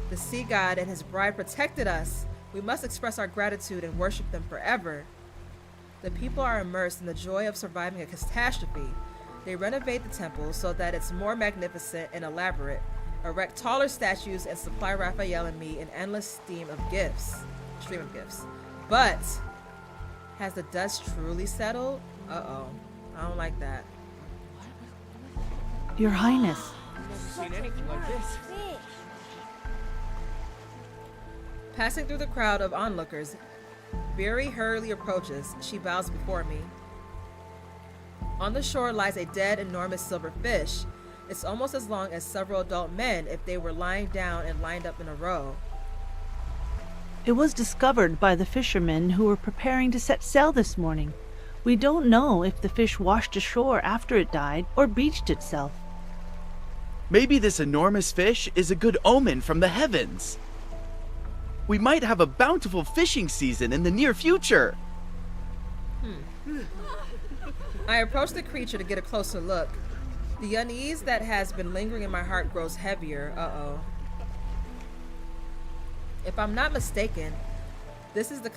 [SPEAKER 1] The sea god and his bride protected us. We must express our gratitude and worship them forever. The people are immersed in the joy of surviving a catastrophe. They renovate the temple so that it's more magnificent and elaborate, erect taller statues, and supply Rafayel and me an endless stream of gifts. But has the dust truly settled? Uh-oh. I don't like that.
[SPEAKER 10] Your Highness.
[SPEAKER 3] I've never seen anything like this.
[SPEAKER 1] Passing through the crowd of onlookers, Very hurriedly approaches. She bows before me. On the shore lies a dead, enormous silver fish. It's almost as long as several adult men if they were lying down and lined up in a row.
[SPEAKER 10] It was discovered by the fishermen who were preparing to set sail this morning. We don't know if the fish washed ashore after it died or beached itself.
[SPEAKER 18] Maybe this enormous fish is a good omen from the heavens. We might have a bountiful fishing season in the near future.
[SPEAKER 1] I approach the creature to get a closer look. The unease that has been lingering in my heart grows heavier. Uh-oh. If I'm not mistaken, this is the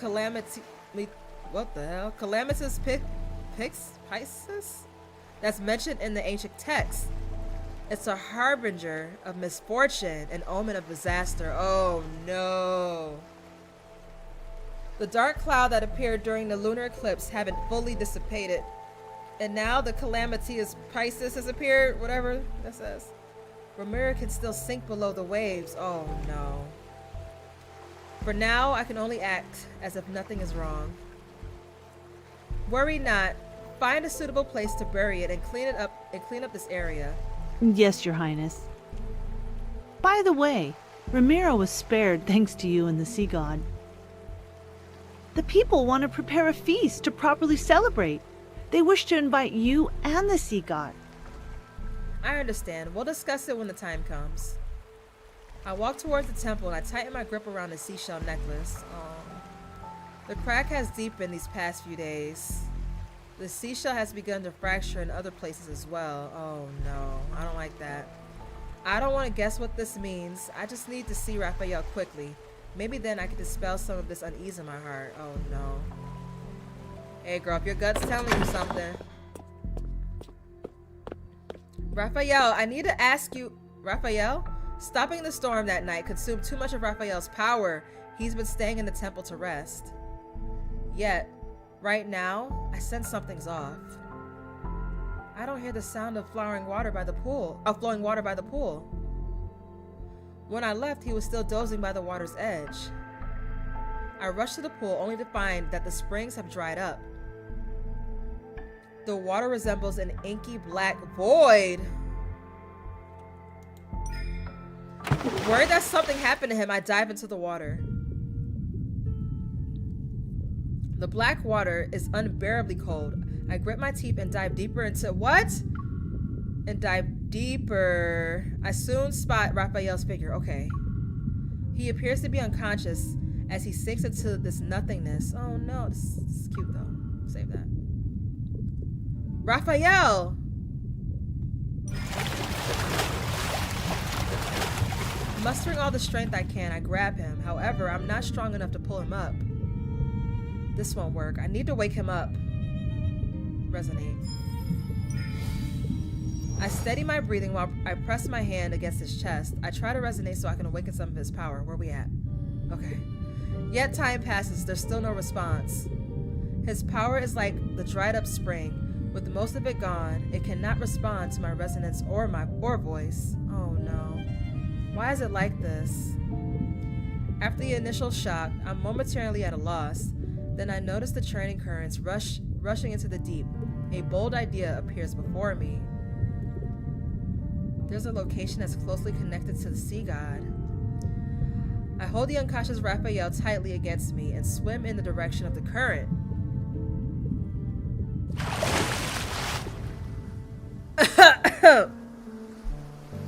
[SPEAKER 1] what the hell? Calamitous Pisces? That's mentioned in the ancient text. It's a harbinger of misfortune, an omen of disaster. Oh no. The dark cloud that appeared during the lunar eclipse haven't fully dissipated. And now the calamity is Pisces has appeared, whatever that says. Romirro can still sink below the waves. Oh no. For now, I can only act as if nothing is wrong. Worry not. Find a suitable place to bury it and clean up this area.
[SPEAKER 10] Yes, Your Highness. By the way, Romirro was spared thanks to you and the sea god. The people want to prepare a feast to properly celebrate. They wish to invite you and the sea god.
[SPEAKER 1] I understand. We'll discuss it when the time comes. I walk towards the temple and I tighten my grip around the seashell necklace. The crack has deepened these past few days. The seashell has begun to fracture in other places as well. Oh no, I don't like that. I don't want to guess what this means. I just need to see Rafayel quickly. Maybe then I can dispel some of this unease in my heart. Oh no. Hey girl, if your gut's telling you something. Rafayel, I need to ask you. Rafayel? Stopping the storm that night consumed too much of Rafayel's power. He's been staying in the temple to rest. Yet, right now, I sense something's off. I don't hear the sound of flowing water by the pool. When I left, he was still dozing by the water's edge. I rushed to the pool only to find that the springs have dried up. The water resembles an inky black void. Worried that something happened to him, I dive into the water. The black water is unbearably cold. I grit my teeth and dive deeper into what? And dive deeper. I soon spot Rafayel's figure. Okay. He appears to be unconscious as he sinks into this nothingness. Oh no, this is cute though. Save that. Rafayel! Mustering all the strength I can, I grab him. However, I'm not strong enough to pull him up. This won't work. I need to wake him up. Resonate. I steady my breathing while I press my hand against his chest. I try to resonate so I can awaken some of his power. Where we at? Okay. Yet time passes. There's still no response. His power is like the dried up spring. With most of it gone, it cannot respond to my resonance or my voice. Oh no. Why is it like this? After the initial shock, I'm momentarily at a loss. Then I notice the churning currents rushing into the deep. A bold idea appears before me. There's a location that's closely connected to the sea god. I hold the unconscious Rafayel tightly against me and swim in the direction of the current.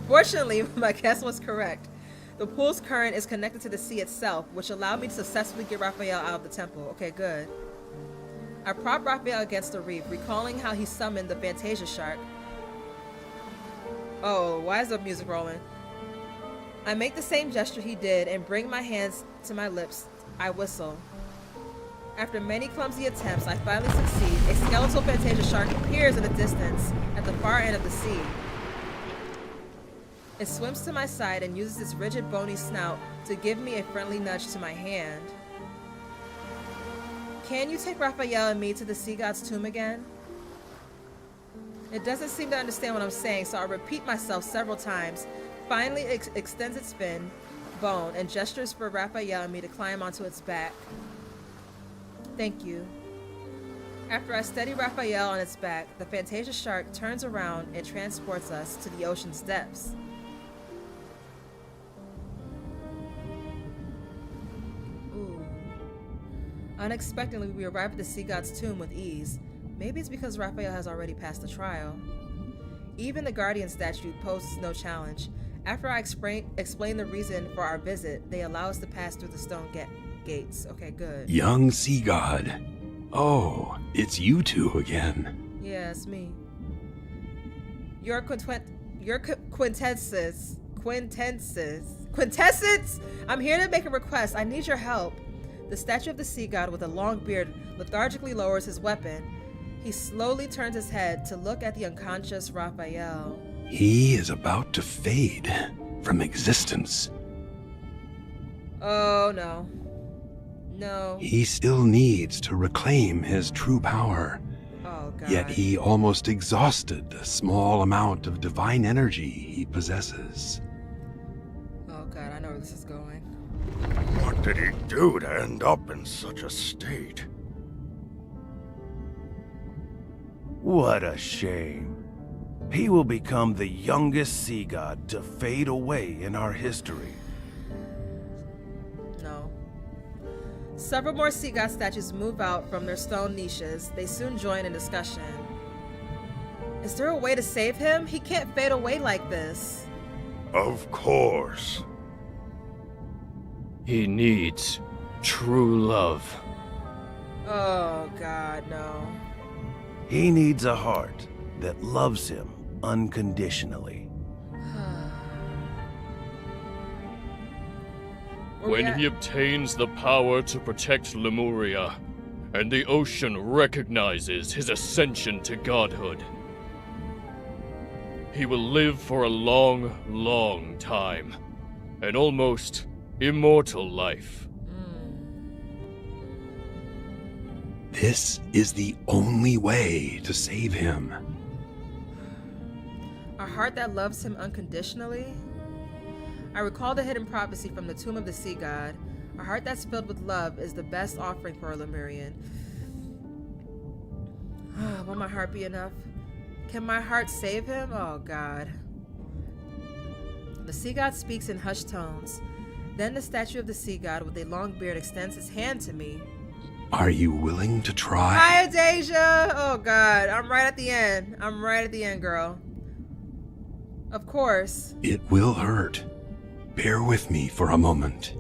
[SPEAKER 1] Fortunately, my guess was correct. The pool's current is connected to the sea itself, which allowed me to successfully get Rafayel out of the temple. Okay, good. I prop Rafayel against the reef, recalling how he summoned the Fantasia shark. Oh, why is the music rolling? I make the same gesture he did and bring my hands to my lips. I whistle. After many clumsy attempts, I finally succeed. A skeletal Fantasia shark appears in the distance at the far end of the sea. It swims to my side and uses its rigid, bony snout to give me a friendly nudge to my hand. Can you take Rafayel and me to the sea god's tomb again? It doesn't seem to understand what I'm saying, so I repeat myself several times. Finally, it extends its fin, bone, and gestures for Rafayel and me to climb onto its back. Thank you. After I steady Rafayel on its back, the Fantasia shark turns around and transports us to the ocean's depths. Unexpectedly, we arrive at the sea god's tomb with ease. Maybe it's because Rafayel has already passed the trial. Even the guardian statue poses no challenge. After I explain the reason for our visit, they allow us to pass through the stone gates. Okay, good.
[SPEAKER 11] Young sea god. Oh, it's you two again.
[SPEAKER 1] Yeah, it's me. Your quintessence. I'm here to make a request. I need your help. The statue of the sea god with a long beard lethargically lowers his weapon. He slowly turns his head to look at the unconscious Rafayel.
[SPEAKER 11] He is about to fade from existence.
[SPEAKER 1] Oh no. No.
[SPEAKER 11] He still needs to reclaim his true power.
[SPEAKER 1] Oh, God.
[SPEAKER 11] Yet he almost exhausted the small amount of divine energy he possesses.
[SPEAKER 1] Oh, God, I know where this is going.
[SPEAKER 12] What did he do to end up in such a state?
[SPEAKER 19] What a shame. He will become the youngest sea god to fade away in our history.
[SPEAKER 1] No. Several more sea god statues move out from their stone niches. They soon join in discussion. Is there a way to save him? He can't fade away like this.
[SPEAKER 12] Of course.
[SPEAKER 13] He needs true love.
[SPEAKER 1] Oh, God, no.
[SPEAKER 19] He needs a heart that loves him unconditionally.
[SPEAKER 13] When he obtains the power to protect Lemuria, and the ocean recognizes his ascension to godhood, he will live for a long, long time. An almost immortal life.
[SPEAKER 11] This is the only way to save him.
[SPEAKER 1] A heart that loves him unconditionally? I recall the hidden prophecy from the tomb of the sea god. A heart that's filled with love is the best offering for a Lemurian. Will my heart be enough? Can my heart save him? Oh, God. The sea god speaks in hushed tones. Then the statue of the sea god with a long beard extends his hand to me.
[SPEAKER 11] Are you willing to try?
[SPEAKER 1] Hi, Deja! Oh, God. I'm right at the end. I'm right at the end, girl. Of course.
[SPEAKER 11] It will hurt. Bear with me for a moment.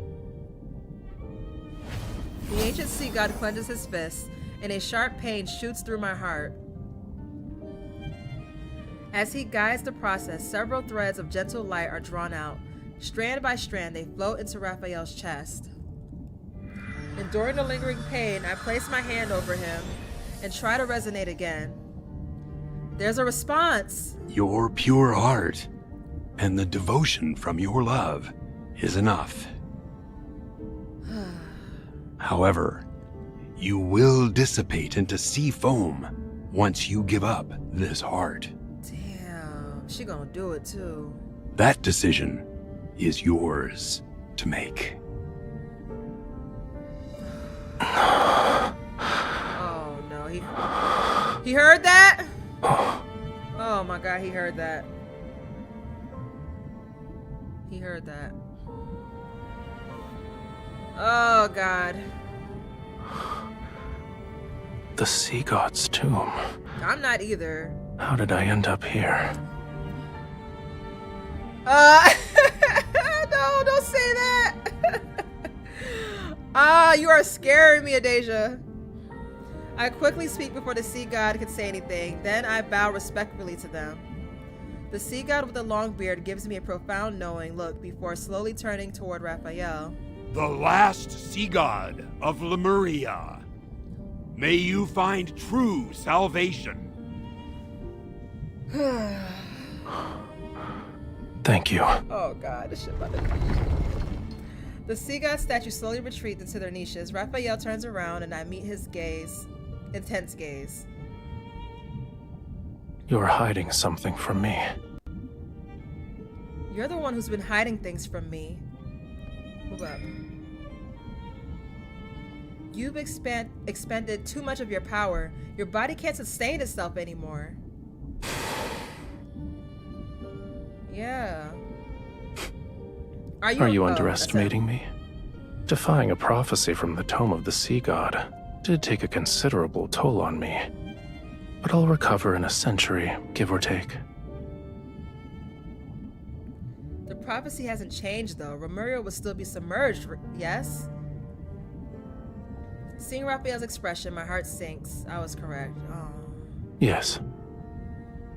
[SPEAKER 1] The ancient sea god clenches his fist, and a sharp pain shoots through my heart. As he guides the process, several threads of gentle light are drawn out. Strand by strand, they float into Rafayel's chest. Enduring the lingering pain, I place my hand over him and try to resonate again. There's a response.
[SPEAKER 11] Your pure heart and the devotion from your love is enough. However, you will dissipate into sea foam once you give up this heart.
[SPEAKER 1] Damn, she gonna do it too.
[SPEAKER 11] That decision is yours to make.
[SPEAKER 1] Oh no, he heard that? Oh my God, he heard that. He heard that. Oh God.
[SPEAKER 2] The sea god's tomb.
[SPEAKER 1] I'm not either.
[SPEAKER 2] How did I end up here?
[SPEAKER 1] No, don't say that. You are scaring me, Adesia. I quickly speak before the sea god can say anything. Then I bow respectfully to them. The sea god with the long beard gives me a profound knowing look before slowly turning toward Rafayel.
[SPEAKER 11] The last sea god of Lemuria. May you find true salvation.
[SPEAKER 2] Thank you.
[SPEAKER 1] Oh God, this shit about to come. The sea god statue slowly retreats into their niches. Rafayel turns around and I meet his gaze. Intense gaze.
[SPEAKER 2] You're hiding something from me.
[SPEAKER 1] You're the one who's been hiding things from me. Move up. You've expended too much of your power. Your body can't sustain itself anymore. Yeah.
[SPEAKER 2] Are you underestimating me? Defying a prophecy from the tome of the sea god did take a considerable toll on me. But I'll recover in a century, give or take.
[SPEAKER 1] The prophecy hasn't changed though. Romirro will still be submerged, yes? Seeing Rafayel's expression, my heart sinks. I was correct. Oh.
[SPEAKER 2] Yes.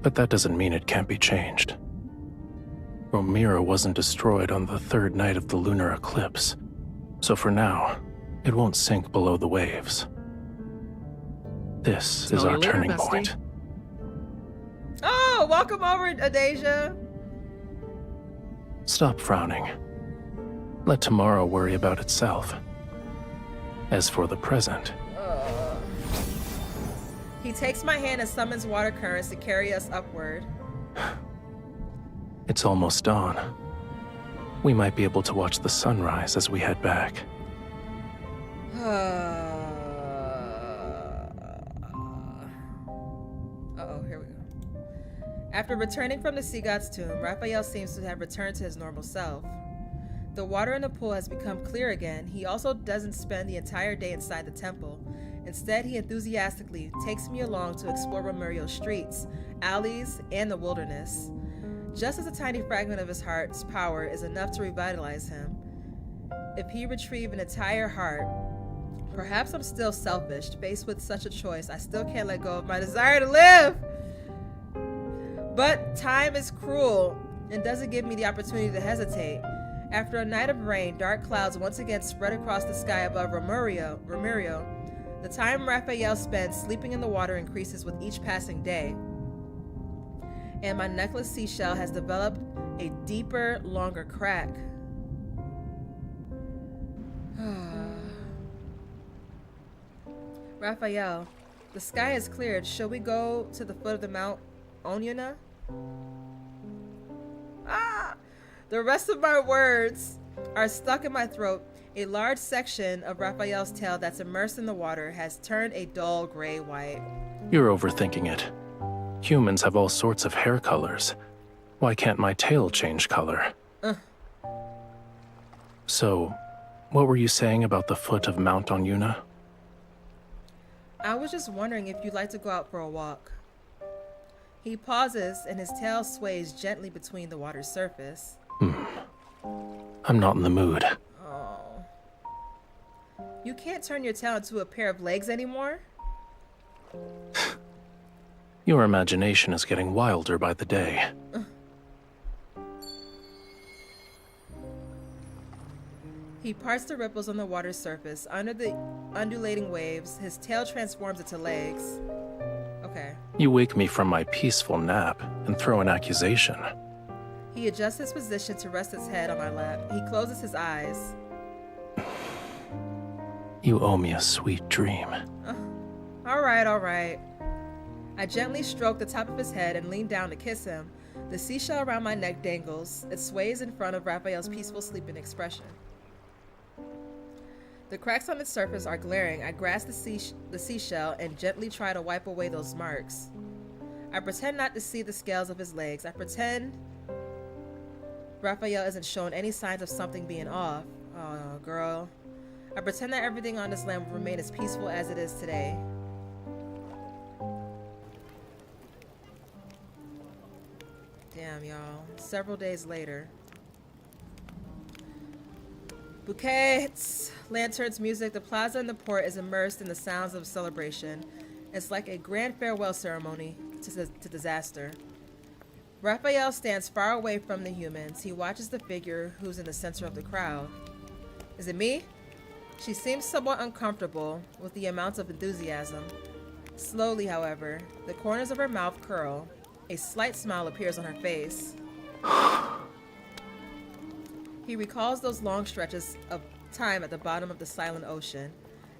[SPEAKER 2] But that doesn't mean it can't be changed. Romirro wasn't destroyed on the third night of the lunar eclipse, so for now, it won't sink below the waves. This is our turning point.
[SPEAKER 1] Oh, welcome over, Adesia.
[SPEAKER 2] Stop frowning. Let tomorrow worry about itself. As for the present,
[SPEAKER 1] He takes my hand and summons water currents to carry us upward.
[SPEAKER 2] it's almost dawn. We might be able to watch the sunrise as we head back.
[SPEAKER 1] Uh-oh, here we go. After returning from the sea god's tomb, Raphael seems to have returned to his normal self. The water in the pool has become clear again. He also doesn't spend the entire day inside the temple. Instead, he enthusiastically takes me along to explore Romirro's streets, alleys, and the wilderness. Just as a tiny fragment of his heart's power is enough to revitalize him, if he retrieved an entire heart, perhaps I'm still selfish. Faced with such a choice, I still can't let go of my desire to live. But time is cruel and doesn't give me the opportunity to hesitate. After a night of rain, dark clouds once again spread across the sky above Romirro. The time Raphael spends sleeping in the water increases with each passing day. And my necklace seashell has developed a deeper, longer crack. Raphael, the sky is cleared. Shall we go to the foot of the Mount Onyuna? The rest of my words are stuck in my throat. A large section of Raphael's tail that's immersed in the water has turned a dull gray-white.
[SPEAKER 2] You're overthinking it. Humans have all sorts of hair colors. Why can't my tail change color? So, what were you saying about the foot of Mount Onyuna?
[SPEAKER 1] I was just wondering if you'd like to go out for a walk. He pauses and his tail sways gently between the water's surface.
[SPEAKER 2] I'm not in the mood.
[SPEAKER 1] Oh. You can't turn your tail into a pair of legs anymore?
[SPEAKER 2] Your imagination is getting wilder by the day.
[SPEAKER 1] He parts the ripples on the water's surface. Under the undulating waves, his tail transforms into legs. Okay.
[SPEAKER 2] You wake me from my peaceful nap and throw an accusation.
[SPEAKER 1] He adjusts his position to rest his head on my lap. He closes his eyes.
[SPEAKER 2] You owe me a sweet dream.
[SPEAKER 1] All right. I gently stroke the top of his head and lean down to kiss him. The seashell around my neck dangles. It sways in front of Raphael's peaceful sleeping expression. The cracks on its surface are glaring. I grasp the seashell and gently try to wipe away those marks. I pretend not to see the scales of his legs. I pretend Raphael isn't showing any signs of something being off. Oh, girl. I pretend that everything on this land will remain as peaceful as it is today. Damn, y'all. Several days later. Bouquets, lanterns, music. The plaza and the port is immersed in the sounds of celebration. It's like a grand farewell ceremony to disaster. Raphael stands far away from the humans. He watches the figure who's in the center of the crowd. Is it me? She seems somewhat uncomfortable with the amount of enthusiasm. Slowly, however, the corners of her mouth curl. A slight smile appears on her face. He recalls those long stretches of time at the bottom of the silent ocean.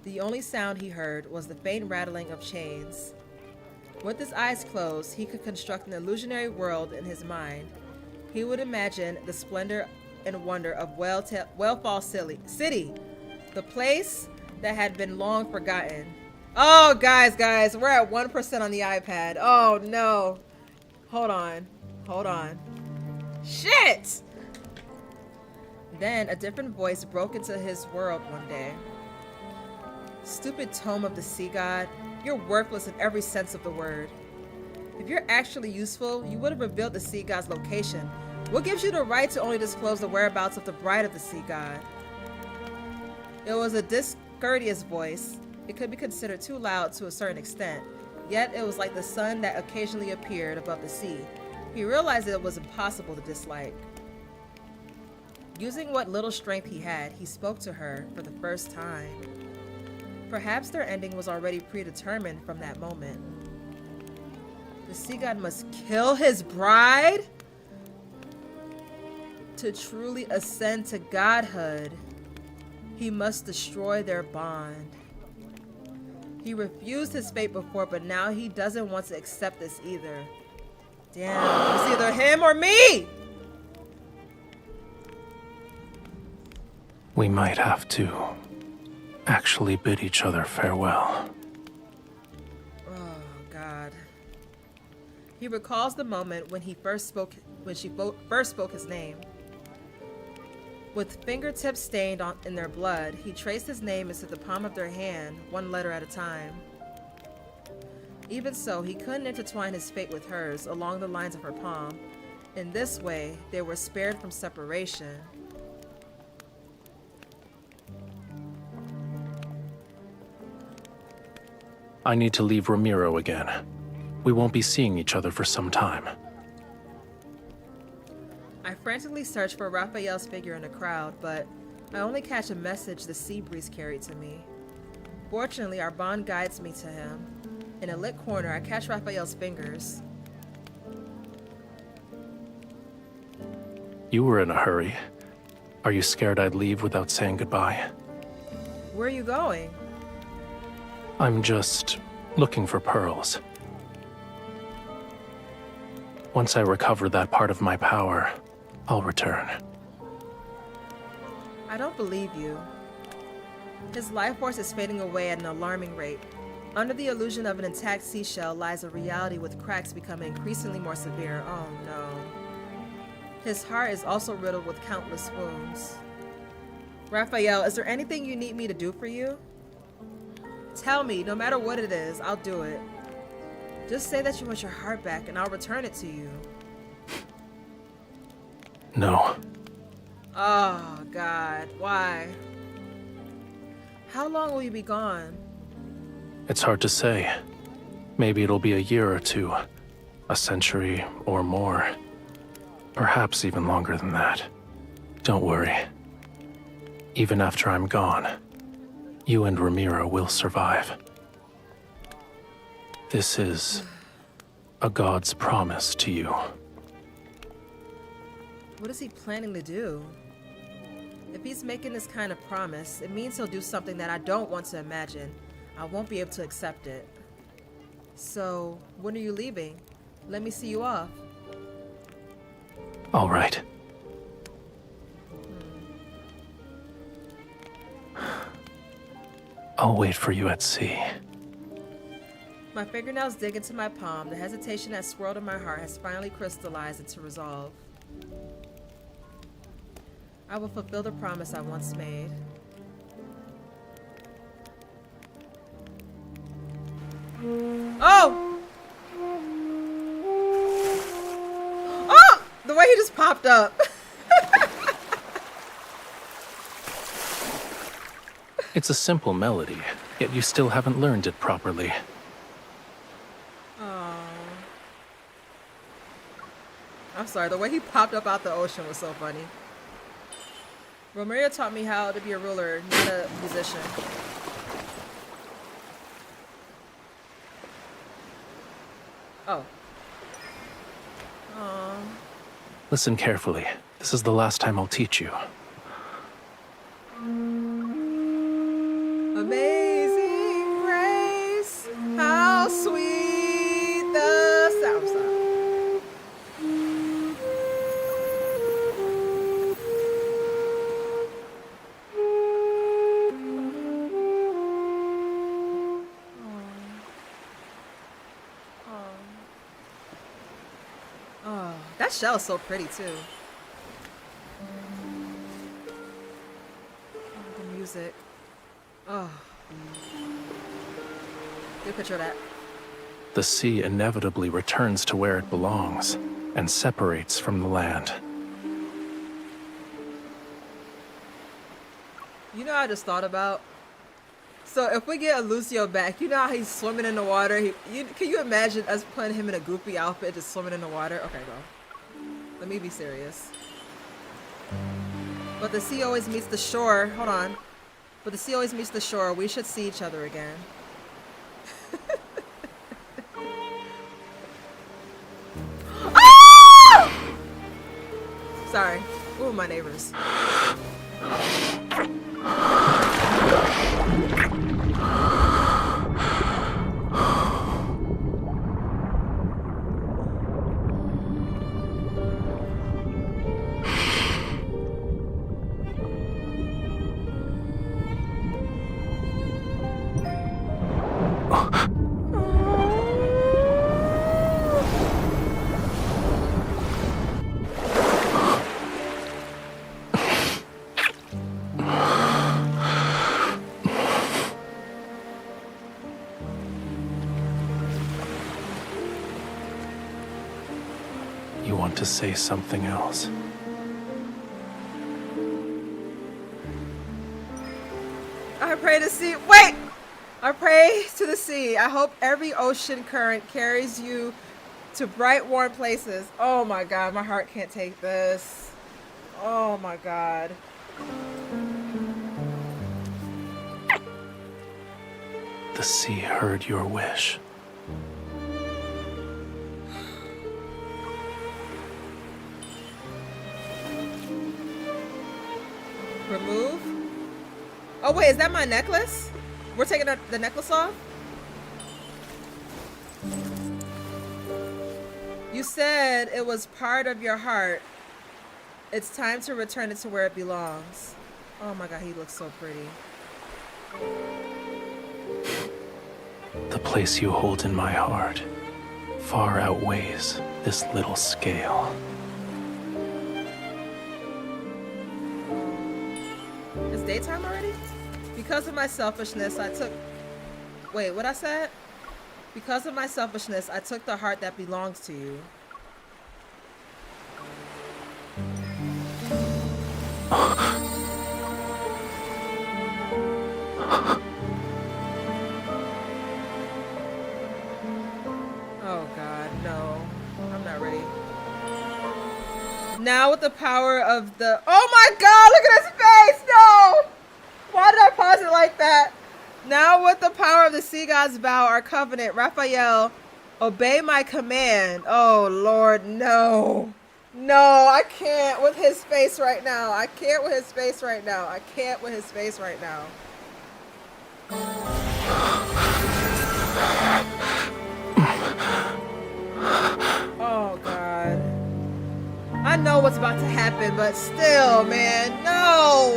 [SPEAKER 1] The only sound he heard was the faint rattling of chains. With his eyes closed, he could construct an illusionary world in his mind. He would imagine the splendor and wonder of Wellfall City, the place that had been long forgotten. Oh, guys, we're at 1% on the iPad. Oh, no. Hold on. Shit! Then a different voice broke into his world one day. Stupid tome of the sea god, you're worthless in every sense of the word. If you're actually useful, you would have revealed the sea god's location. What gives you the right to only disclose the whereabouts of the bride of the sea god? It was a discourteous voice. It could be considered too loud to a certain extent, yet it was like the sun that occasionally appeared above the sea. He realized that it was impossible to dislike. Using what little strength he had, he spoke to her for the first time. Perhaps their ending was already predetermined from that moment. The sea god must kill his bride to truly ascend to godhood. He must destroy their bond. He refused his fate before, but now he doesn't want to accept this either. Damn, it's either him or me!
[SPEAKER 2] We might have to actually bid each other farewell.
[SPEAKER 1] Oh, God. He recalls the moment when she first spoke his name. With fingertips stained in their blood, he traced his name into the palm of their hand, one letter at a time. Even so, he couldn't intertwine his fate with hers along the lines of her palm. In this way, they were spared from separation.
[SPEAKER 2] I need to leave Romirro again. We won't be seeing each other for some time.
[SPEAKER 1] I frantically search for Rafayel's figure in the crowd, but I only catch a message the sea breeze carried to me. Fortunately, our bond guides me to him. In a lit corner, I catch Rafayel's fingers.
[SPEAKER 2] You were in a hurry. Are you scared I'd leave without saying goodbye?
[SPEAKER 1] Where are you going?
[SPEAKER 2] I'm just looking for pearls. Once I recover that part of my power, I'll return.
[SPEAKER 1] I don't believe you. His life force is fading away at an alarming rate. Under the illusion of an intact seashell lies a reality with cracks becoming increasingly more severe. Oh no. His heart is also riddled with countless wounds. Rafayel, is there anything you need me to do for you? Tell me, no matter what it is, I'll do it. Just say that you want your heart back and I'll return it to you.
[SPEAKER 2] No.
[SPEAKER 1] Oh, God. Why? How long will you be gone?
[SPEAKER 2] It's hard to say. Maybe it'll be a year or two, a century or more. Perhaps even longer than that. Don't worry. Even after I'm gone, you and Romirro will survive. This is a god's promise to you.
[SPEAKER 1] What is he planning to do? If he's making this kind of promise, it means he'll do something that I don't want to imagine. I won't be able to accept it. So, when are you leaving? Let me see you off.
[SPEAKER 2] All right. I'll wait for you at sea.
[SPEAKER 1] My fingernails dig into my palm. The hesitation that swirled in my heart has finally crystallized into resolve. I will fulfill the promise I once made. Oh! Oh! The way he just popped up.
[SPEAKER 2] It's a simple melody, yet you still haven't learned it properly.
[SPEAKER 1] Oh. I'm sorry, the way he popped up out the ocean was so funny. Romirro taught me how to be a ruler, not a musician. Oh. Aww.
[SPEAKER 2] Listen carefully. This is the last time I'll teach you.
[SPEAKER 1] Amazing grace, how sweet the sound. Oh, that shell is so pretty too. Oh, the music. Oh. Good picture of that.
[SPEAKER 2] The sea inevitably returns to where it belongs and separates from the land.
[SPEAKER 1] You know what I just thought about? So if we get Lucio back, you know how he's swimming in the water? Can you imagine us putting him in a goofy outfit just swimming in the water? Okay, go. Let me be serious. But the sea always meets the shore. Hold on. But the sea always meets the shore. We should see each other again. Ah! Sorry. Ooh, my neighbors.
[SPEAKER 2] You want to say something else.
[SPEAKER 1] I pray to sea. Wait! I pray to the sea. I hope every ocean current carries you to bright, warm places. Oh my god, my heart can't take this. Oh my god.
[SPEAKER 2] The sea heard your wish.
[SPEAKER 1] Remove? Oh wait, is that my necklace? We're taking the necklace off? You said it was part of your heart. It's time to return it to where it belongs. Oh my god, he looks so pretty.
[SPEAKER 2] The place you hold in my heart far outweighs this little scale.
[SPEAKER 1] It's daytime already? Because of my selfishness, I took... Wait, what I said? Because of my selfishness, I took the heart that belongs to you. Oh god, no. I'm not ready. Now with the power of the... Oh my god, look at his face! No! Why did I pause it like that? Now with the power of the sea god's vow, our covenant, Rafayel, obey my command. Oh Lord, no. No, I can't with his face right now. I can't with his face right now. I can't with his face right now. Oh God. I know what's about to happen, but still, man, no.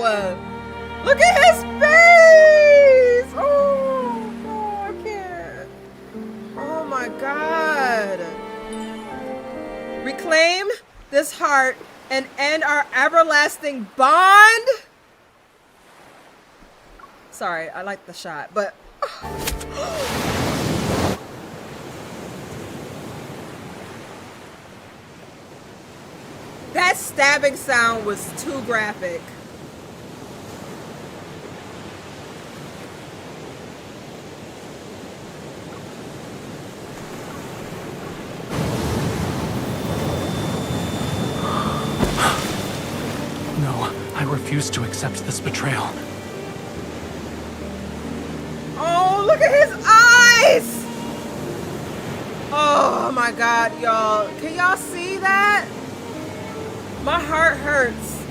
[SPEAKER 1] Look at his face. Oh, no, I can't. Oh my God. Reclaim this heart and end our everlasting bond. Sorry, I like the shot, but that stabbing sound was too graphic.
[SPEAKER 2] No, I refuse to accept this betrayal.
[SPEAKER 1] Oh, look at his eyes! Oh my God, y'all. Can y'all see that? My heart hurts.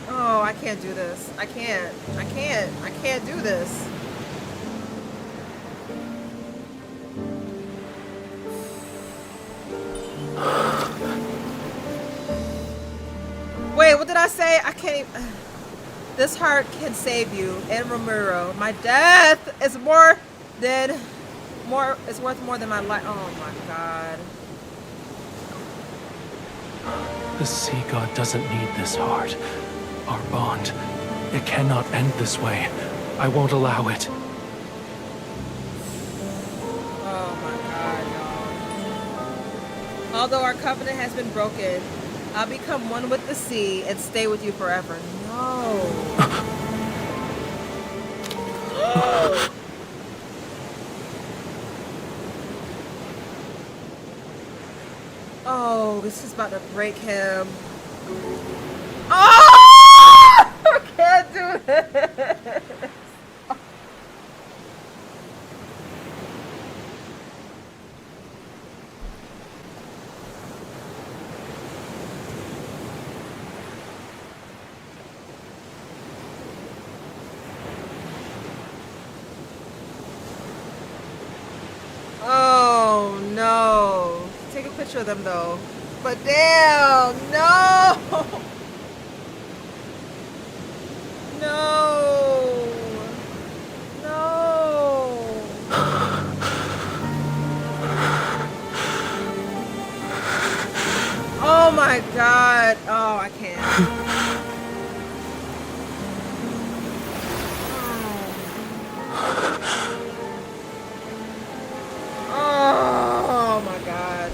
[SPEAKER 1] Oh, I can't do this. I can't do this. Wait, what did I say? I can't even... This heart can save you and Romirro. My death is worth more than my life. Oh my God.
[SPEAKER 2] The sea god doesn't need this heart. Our bond, it cannot end this way. I won't allow it.
[SPEAKER 1] Oh my God, y'all. Although our covenant has been broken, I'll become one with the sea and stay with you forever. No. Oh, this is about to break him. Oh! I can't do this. Oh no. Take a picture of them though. But damn, no! No! No! Oh my God. Oh, I can't. Oh my God.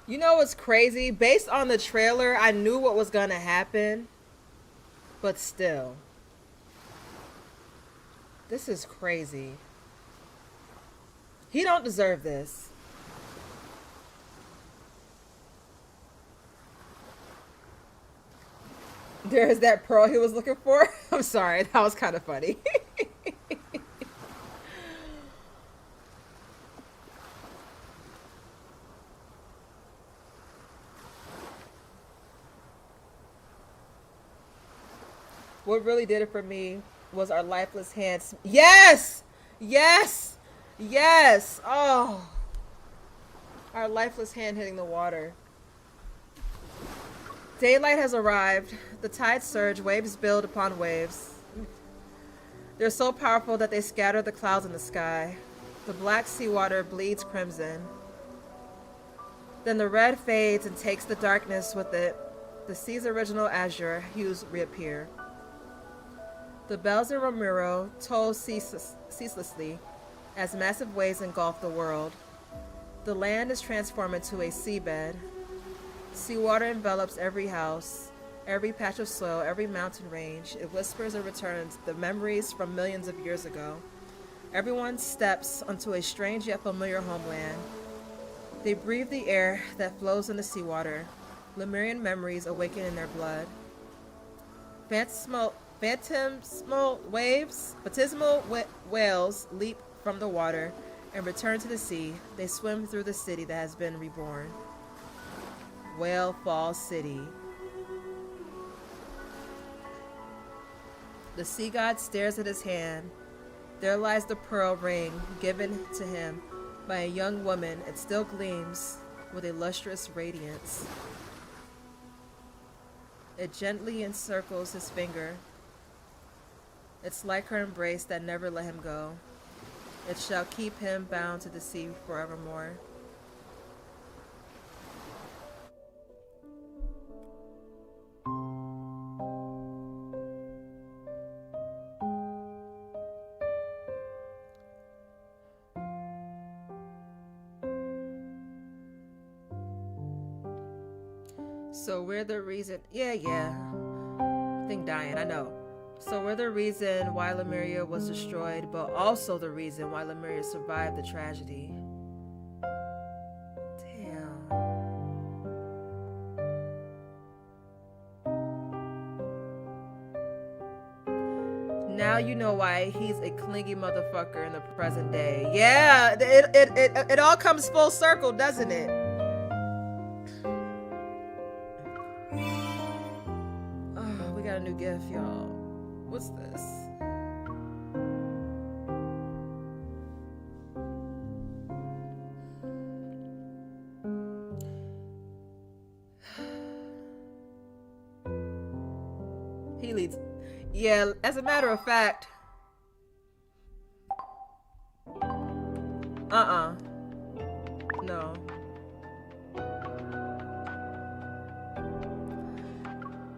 [SPEAKER 1] You know what's crazy? Based on the trailer, I knew what was gonna happen. But still. This is crazy. He don't deserve this. There's that pearl he was looking for. I'm sorry, that was kind of funny. What really did it for me was our lifeless hands. Yes! Yes! Yes! Oh. Our lifeless hand hitting the water. Daylight has arrived. The tides surge, waves build upon waves. They're so powerful that they scatter the clouds in the sky. The black seawater bleeds crimson. Then the red fades and takes the darkness with it. The sea's original azure hues reappear. The bells in Romirro toll ceaselessly as massive waves engulf the world. The land is transformed into a seabed. Seawater envelops every house, every patch of soil, every mountain range. It whispers and returns the memories from millions of years ago. Everyone steps onto a strange yet familiar homeland. They breathe the air that flows in the seawater. Lemurian memories awaken in their blood. Baptismal whales leap from the water and return to the sea. They swim through the city that has been reborn. Whale Falls City. The sea god stares at his hand. There lies the pearl ring given to him by a young woman. It still gleams with a lustrous radiance. It gently encircles his finger. It's like her embrace that never let him go. It shall keep him bound to the sea forevermore. So we're the reason. Yeah. Thing dying, I know. So we're the reason why Lemuria was destroyed, but also the reason why Lemuria survived the tragedy. Damn. Now you know why he's a clingy motherfucker in the present day. Yeah, it all comes full circle, doesn't it? Oh, we got a new gift, y'all. What's this? He leads. Yeah, as a matter of fact. No.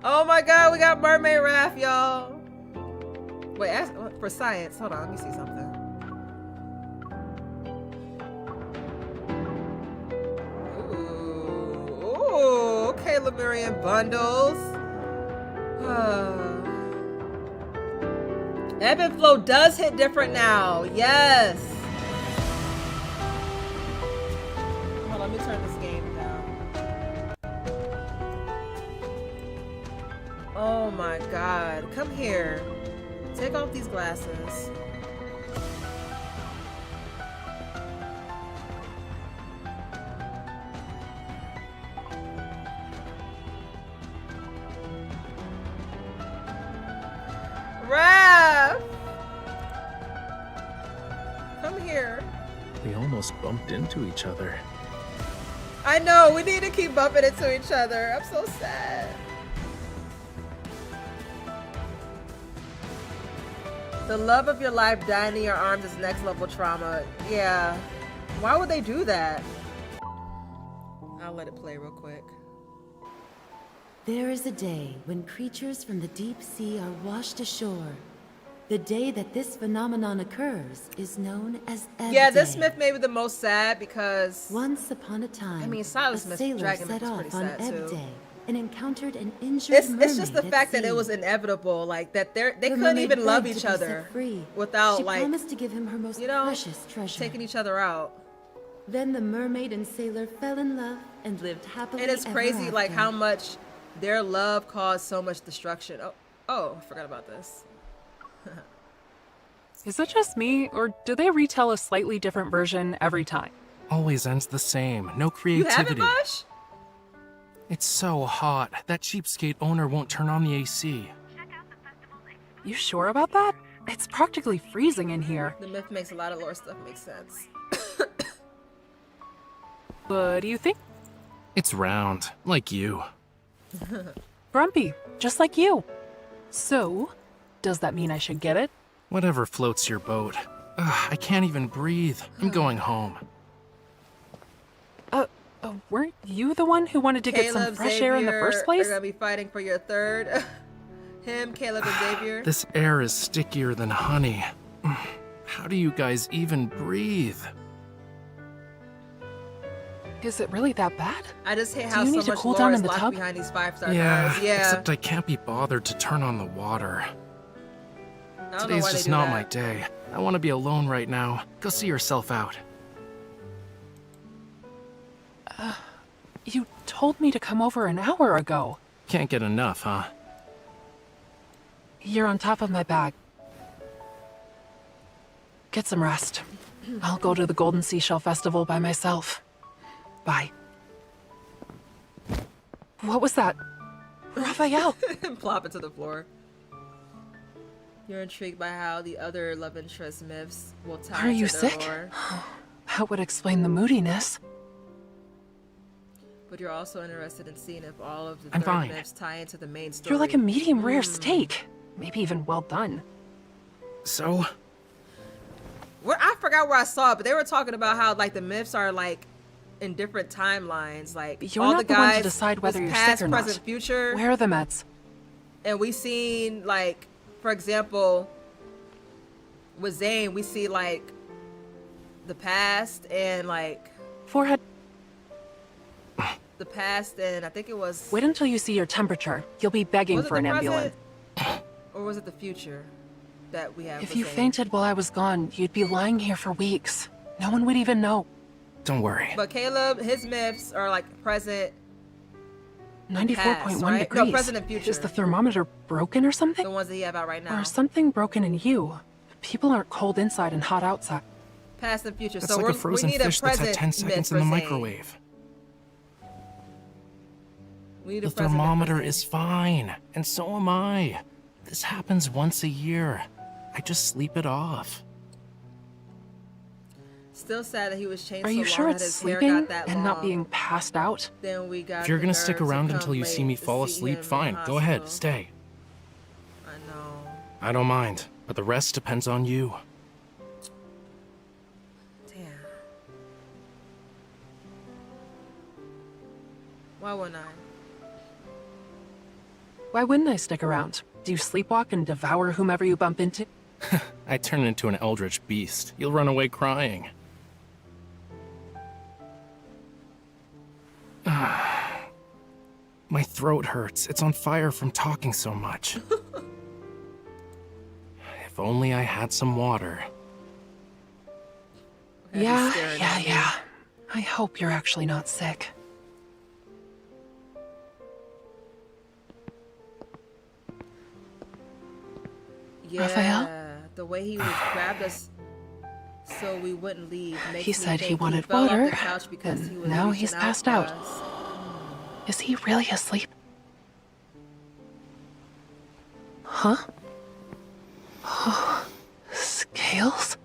[SPEAKER 1] Oh my god, we got Mermaid Raph, y'all. Wait, ask for science. Hold on, let me see something. Ooh, okay, Lemurian bundles. Ebb and flow does hit different now. Yes. Hold on, let me turn this game down. Oh my god, come here. Take off these glasses. Raph! Come here.
[SPEAKER 2] We almost bumped into each other.
[SPEAKER 1] I know, we need to keep bumping into each other. I'm so sad. The love of your life dying in your arms is next level trauma. Yeah. Why would they do that? I'll let it play real quick.
[SPEAKER 20] There is a day when creatures from the deep sea are washed ashore, The day that this phenomenon occurs is known as Ebb
[SPEAKER 1] Yeah, this
[SPEAKER 20] Day.
[SPEAKER 1] myth may be the most sad because
[SPEAKER 20] Once upon a time,
[SPEAKER 1] I mean, Sylus
[SPEAKER 20] a
[SPEAKER 1] myth,
[SPEAKER 20] sailor
[SPEAKER 1] dragon myth
[SPEAKER 20] set
[SPEAKER 1] is
[SPEAKER 20] off
[SPEAKER 1] pretty
[SPEAKER 20] on
[SPEAKER 1] sad
[SPEAKER 20] Ebb
[SPEAKER 1] too.
[SPEAKER 20] Day and encountered an injured
[SPEAKER 1] It's
[SPEAKER 20] mermaid
[SPEAKER 1] just the
[SPEAKER 20] at
[SPEAKER 1] fact that
[SPEAKER 20] sea.
[SPEAKER 1] it was inevitable, like that they
[SPEAKER 20] The
[SPEAKER 1] couldn't
[SPEAKER 20] mermaid
[SPEAKER 1] even love
[SPEAKER 20] begged
[SPEAKER 1] each
[SPEAKER 20] to be
[SPEAKER 1] other
[SPEAKER 20] set free.
[SPEAKER 1] without
[SPEAKER 20] She
[SPEAKER 1] like
[SPEAKER 20] promised to give him her most precious treasure.
[SPEAKER 1] taking each other out.
[SPEAKER 20] Then the mermaid and sailor fell in love and lived happily
[SPEAKER 1] And it's
[SPEAKER 20] ever
[SPEAKER 1] crazy like
[SPEAKER 20] after.
[SPEAKER 1] how much their love caused so much destruction. Oh, I forgot about this.
[SPEAKER 21] Is it just me, or do they retell a slightly different version every time?
[SPEAKER 2] Always ends the same. No
[SPEAKER 1] You have it,
[SPEAKER 2] creativity.
[SPEAKER 1] Bush?
[SPEAKER 2] It's so hot. That cheapskate owner won't turn on the AC.
[SPEAKER 21] You sure about that? It's practically freezing in here.
[SPEAKER 1] The myth makes a lot of lore stuff make sense.
[SPEAKER 21] What do you think?
[SPEAKER 2] It's round, like you.
[SPEAKER 21] Grumpy, just like you. So, does that mean I should get it?
[SPEAKER 2] Whatever floats your boat. Ugh, I can't even breathe. I'm going home.
[SPEAKER 21] Weren't you the one who wanted to get some
[SPEAKER 1] Caleb,
[SPEAKER 21] fresh air in the first
[SPEAKER 1] Xavier
[SPEAKER 21] place?
[SPEAKER 1] are gonna be fighting for your third. Him, Caleb, and Xavier.
[SPEAKER 2] This air is stickier than honey. How do you guys even breathe?
[SPEAKER 21] Is it really that bad?
[SPEAKER 1] I just hate
[SPEAKER 21] Do
[SPEAKER 1] how
[SPEAKER 21] you
[SPEAKER 1] so
[SPEAKER 21] need to
[SPEAKER 1] much
[SPEAKER 21] cool
[SPEAKER 1] lore
[SPEAKER 21] down
[SPEAKER 1] is
[SPEAKER 21] in the
[SPEAKER 1] locked
[SPEAKER 21] tub?
[SPEAKER 1] behind these 5-star
[SPEAKER 2] Yeah,
[SPEAKER 1] guys. Yeah.
[SPEAKER 2] except I can't be bothered to turn on the water.
[SPEAKER 1] I don't know
[SPEAKER 2] Today's
[SPEAKER 1] why they
[SPEAKER 2] just
[SPEAKER 1] do
[SPEAKER 2] not
[SPEAKER 1] that.
[SPEAKER 2] my day. I want to be alone right now. Go see yourself out.
[SPEAKER 21] You told me to come over an hour ago.
[SPEAKER 2] Can't get enough, huh?
[SPEAKER 21] You're on top of my bag. Get some rest. I'll go to the Golden Seashell Festival by myself. Bye. What was that? Raphael!
[SPEAKER 1] Plop it to the floor. You're intrigued by how the other love interest myths will tie
[SPEAKER 21] Are you
[SPEAKER 1] into their
[SPEAKER 21] sick?
[SPEAKER 1] lore.
[SPEAKER 21] That would explain the moodiness.
[SPEAKER 1] But you're also interested in seeing if all of the
[SPEAKER 2] I'm
[SPEAKER 1] third
[SPEAKER 2] fine.
[SPEAKER 1] myths tie into the main story.
[SPEAKER 21] You're like a medium rare steak. Maybe even well done.
[SPEAKER 2] So?
[SPEAKER 1] I forgot where I saw it, but they were talking about how like the myths are like in different timelines. Like
[SPEAKER 21] You're
[SPEAKER 1] all
[SPEAKER 21] not
[SPEAKER 1] the
[SPEAKER 21] the one
[SPEAKER 1] guys
[SPEAKER 21] to decide whether
[SPEAKER 1] was
[SPEAKER 21] you're
[SPEAKER 1] past,
[SPEAKER 21] sick or
[SPEAKER 1] present,
[SPEAKER 21] not.
[SPEAKER 1] future.
[SPEAKER 21] Where are the meds?
[SPEAKER 1] And we seen like, for example, with Zayne, we see like the past and like
[SPEAKER 21] Forehead.
[SPEAKER 1] the past and I think it was.
[SPEAKER 21] Wait until you see your temperature. You'll be begging
[SPEAKER 1] Was it
[SPEAKER 21] for an
[SPEAKER 1] the
[SPEAKER 21] ambulance.
[SPEAKER 1] present, or was it the future that we have?
[SPEAKER 21] If
[SPEAKER 1] with
[SPEAKER 21] you
[SPEAKER 1] Zayne?
[SPEAKER 21] fainted while I was gone, you'd be lying here for weeks. No one would even know.
[SPEAKER 2] Don't worry.
[SPEAKER 1] But Caleb, his myths are like present.
[SPEAKER 21] 94.1
[SPEAKER 1] past, right?
[SPEAKER 21] degrees.
[SPEAKER 1] No, present and future.
[SPEAKER 21] Is the thermometer broken or something?
[SPEAKER 1] The ones that you have out right now.
[SPEAKER 21] Or something broken in you? People aren't cold inside and hot outside.
[SPEAKER 1] Past and future.
[SPEAKER 2] That's
[SPEAKER 1] so
[SPEAKER 2] like
[SPEAKER 1] we
[SPEAKER 2] a frozen
[SPEAKER 1] need a
[SPEAKER 2] fish that's
[SPEAKER 1] present
[SPEAKER 2] had 10 seconds
[SPEAKER 1] myth
[SPEAKER 2] in the
[SPEAKER 1] for Zayne.
[SPEAKER 2] microwave.
[SPEAKER 1] We need
[SPEAKER 2] The
[SPEAKER 1] a present myth for
[SPEAKER 2] thermometer
[SPEAKER 1] Zayne.
[SPEAKER 2] is fine, and so am I. This happens once a year. I just sleep it off.
[SPEAKER 1] Still sad that he was chained
[SPEAKER 21] Are
[SPEAKER 1] so
[SPEAKER 21] you
[SPEAKER 1] long
[SPEAKER 21] sure
[SPEAKER 1] that
[SPEAKER 21] it's
[SPEAKER 1] his hair
[SPEAKER 21] sleeping
[SPEAKER 1] got that
[SPEAKER 21] and not
[SPEAKER 1] long.
[SPEAKER 21] being passed out?
[SPEAKER 1] Then we got
[SPEAKER 2] If you're
[SPEAKER 1] the
[SPEAKER 2] gonna stick
[SPEAKER 1] nerve to
[SPEAKER 2] around
[SPEAKER 1] come
[SPEAKER 2] until you see me
[SPEAKER 1] late to
[SPEAKER 2] fall
[SPEAKER 1] see
[SPEAKER 2] asleep,
[SPEAKER 1] him in
[SPEAKER 2] fine.
[SPEAKER 1] the
[SPEAKER 2] Go ahead,
[SPEAKER 1] hospital.
[SPEAKER 2] stay.
[SPEAKER 1] I know.
[SPEAKER 2] I don't mind, but the rest depends on you.
[SPEAKER 1] Damn. Why wouldn't I?
[SPEAKER 21] Why wouldn't I stick around? Do you sleepwalk and devour whomever you bump into?
[SPEAKER 2] I turn into an eldritch beast. You'll run away crying. My throat hurts. It's on fire from talking so much. If only I had some water.
[SPEAKER 21] Yeah.
[SPEAKER 1] staring at me.
[SPEAKER 21] I hope you're actually not sick.
[SPEAKER 1] Yeah,
[SPEAKER 21] Raphael?
[SPEAKER 1] the way he was grabbed us so we wouldn't leave. Makes
[SPEAKER 21] He
[SPEAKER 1] me
[SPEAKER 21] said he
[SPEAKER 1] think
[SPEAKER 21] wanted
[SPEAKER 1] fell off
[SPEAKER 21] water,
[SPEAKER 1] the couch because
[SPEAKER 21] and
[SPEAKER 1] he was
[SPEAKER 21] now
[SPEAKER 1] reaching
[SPEAKER 21] he's
[SPEAKER 1] out
[SPEAKER 21] passed
[SPEAKER 1] for
[SPEAKER 21] out.
[SPEAKER 1] us.
[SPEAKER 21] Is he really asleep? Huh? Scales?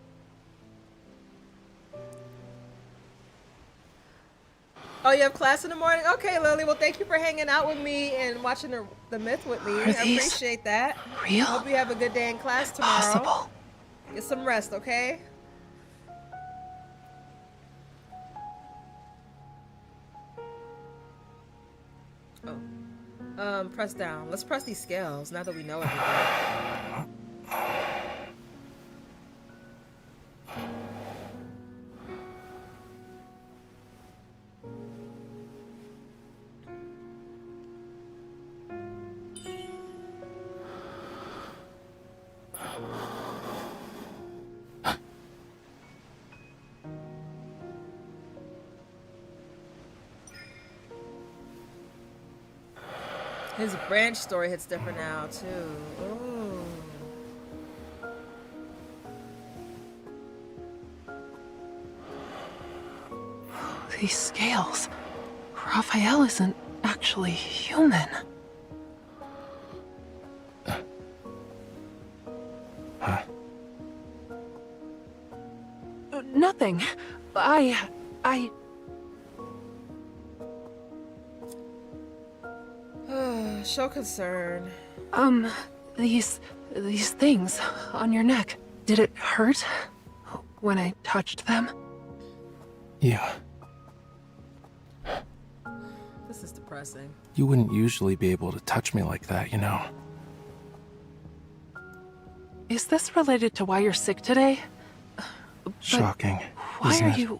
[SPEAKER 1] Oh, you have class in the morning? Okay, Lily. Well, thank you for hanging out with me and watching the myth with me.
[SPEAKER 21] Are
[SPEAKER 1] I
[SPEAKER 21] these
[SPEAKER 1] appreciate that.
[SPEAKER 21] real?
[SPEAKER 1] Hope you have a good day in class tomorrow.
[SPEAKER 21] Possible.
[SPEAKER 1] Get some rest, okay? Oh. Press down. Let's press these scales now that we know everything. His branch story hits different now too. Ooh.
[SPEAKER 21] These scales. Raphael isn't actually human.
[SPEAKER 2] Huh?
[SPEAKER 21] Nothing.
[SPEAKER 1] Show concern.
[SPEAKER 21] These things on your neck. Did it hurt when I touched them?
[SPEAKER 2] Yeah.
[SPEAKER 1] This is depressing.
[SPEAKER 2] You wouldn't usually be able to touch me like that, you know.
[SPEAKER 21] Is this related to why you're sick today?
[SPEAKER 2] Shocking.
[SPEAKER 21] Why
[SPEAKER 2] isn't
[SPEAKER 21] are
[SPEAKER 2] it?
[SPEAKER 21] you...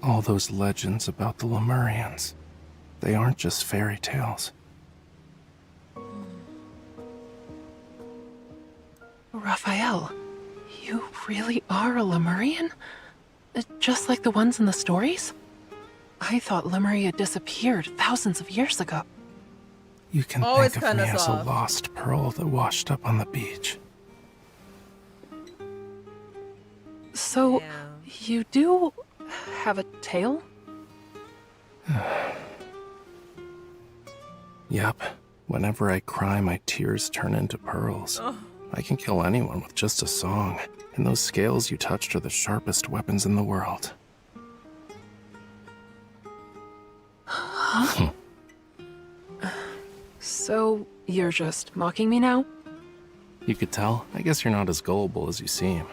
[SPEAKER 2] All those legends about the Lemurians. They aren't just fairy tales.
[SPEAKER 21] Raphael, you really are a Lemurian? Just like the ones in the stories? I thought Lemuria disappeared thousands of years ago.
[SPEAKER 2] You can
[SPEAKER 1] Always
[SPEAKER 2] think of
[SPEAKER 1] cut
[SPEAKER 2] me
[SPEAKER 1] us
[SPEAKER 2] as
[SPEAKER 1] off.
[SPEAKER 2] a lost pearl that washed up on the beach.
[SPEAKER 21] So, you do have a tail?
[SPEAKER 2] Yep. Whenever I cry, my tears turn into pearls. I can kill anyone with just a song. And those scales you touched are the sharpest weapons in the world.
[SPEAKER 21] Huh? So, you're just mocking me now?
[SPEAKER 2] You could tell. I guess you're not as gullible as you seem.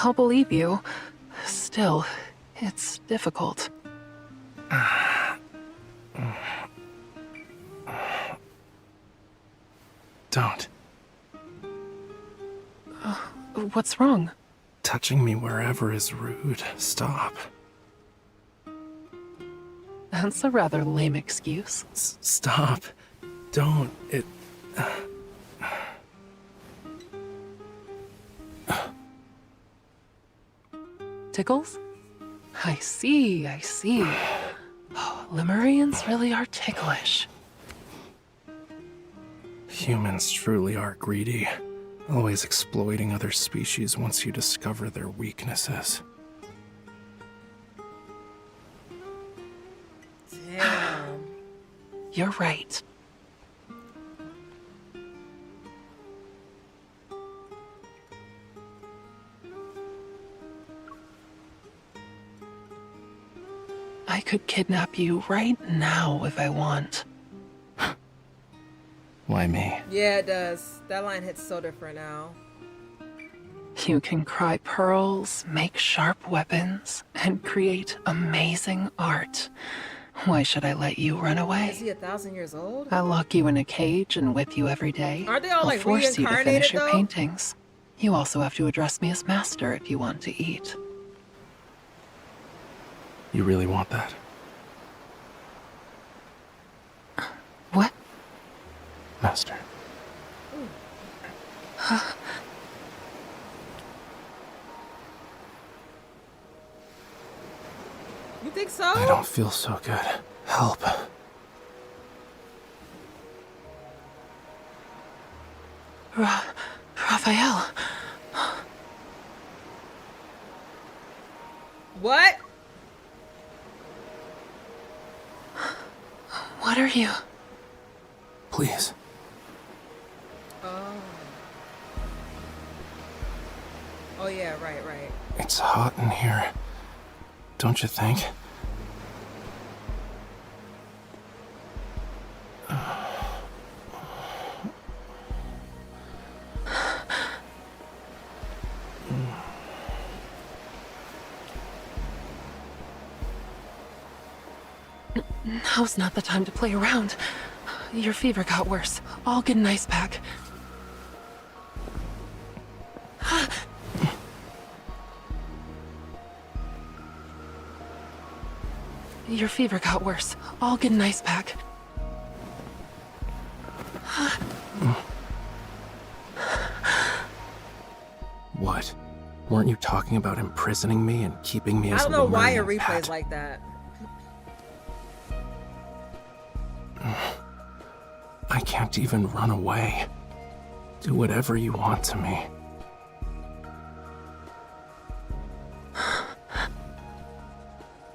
[SPEAKER 21] I'll believe you. Still, it's difficult.
[SPEAKER 2] Don't.
[SPEAKER 21] What's wrong?
[SPEAKER 2] Touching me wherever is rude. Stop.
[SPEAKER 21] That's a rather lame excuse.
[SPEAKER 2] Stop. Don't. It...
[SPEAKER 21] Tickles? I see. Oh, Lemurians really are ticklish.
[SPEAKER 2] Humans truly are greedy. Always exploiting other species once you discover their weaknesses.
[SPEAKER 1] Damn.
[SPEAKER 21] You're right. I could kidnap you right now if I want.
[SPEAKER 2] Why me?
[SPEAKER 1] Yeah, it does. That line hits so different now.
[SPEAKER 21] You can cry pearls, make sharp weapons, and create amazing art. Why should I let you run
[SPEAKER 1] Is
[SPEAKER 21] away?
[SPEAKER 1] he 1,000 years old?
[SPEAKER 21] I'll lock you in a cage and whip you every day.
[SPEAKER 1] Aren't they all,
[SPEAKER 21] I'll
[SPEAKER 1] like,
[SPEAKER 21] force you to finish
[SPEAKER 1] reincarnated,
[SPEAKER 21] your
[SPEAKER 1] though?
[SPEAKER 21] paintings. You also have to address me as master if you want to eat.
[SPEAKER 2] You really want that?
[SPEAKER 21] What?
[SPEAKER 2] Master.
[SPEAKER 1] You think so?
[SPEAKER 2] I don't feel so good. Help.
[SPEAKER 21] Raphael.
[SPEAKER 1] What?
[SPEAKER 21] What are you?
[SPEAKER 2] Please.
[SPEAKER 1] Oh. Oh yeah, right.
[SPEAKER 2] It's hot in here. Don't you think?
[SPEAKER 21] Now's not the time to play around. Your fever got worse. I'll get an ice pack. Your fever got worse. I'll get an ice pack.
[SPEAKER 2] Weren't you talking about imprisoning me and keeping me
[SPEAKER 1] I
[SPEAKER 2] as
[SPEAKER 1] don't
[SPEAKER 2] a
[SPEAKER 1] know why it
[SPEAKER 2] Lemurian
[SPEAKER 1] replays
[SPEAKER 2] pet?
[SPEAKER 1] like that.
[SPEAKER 2] I can't even run away. Do whatever you want to me.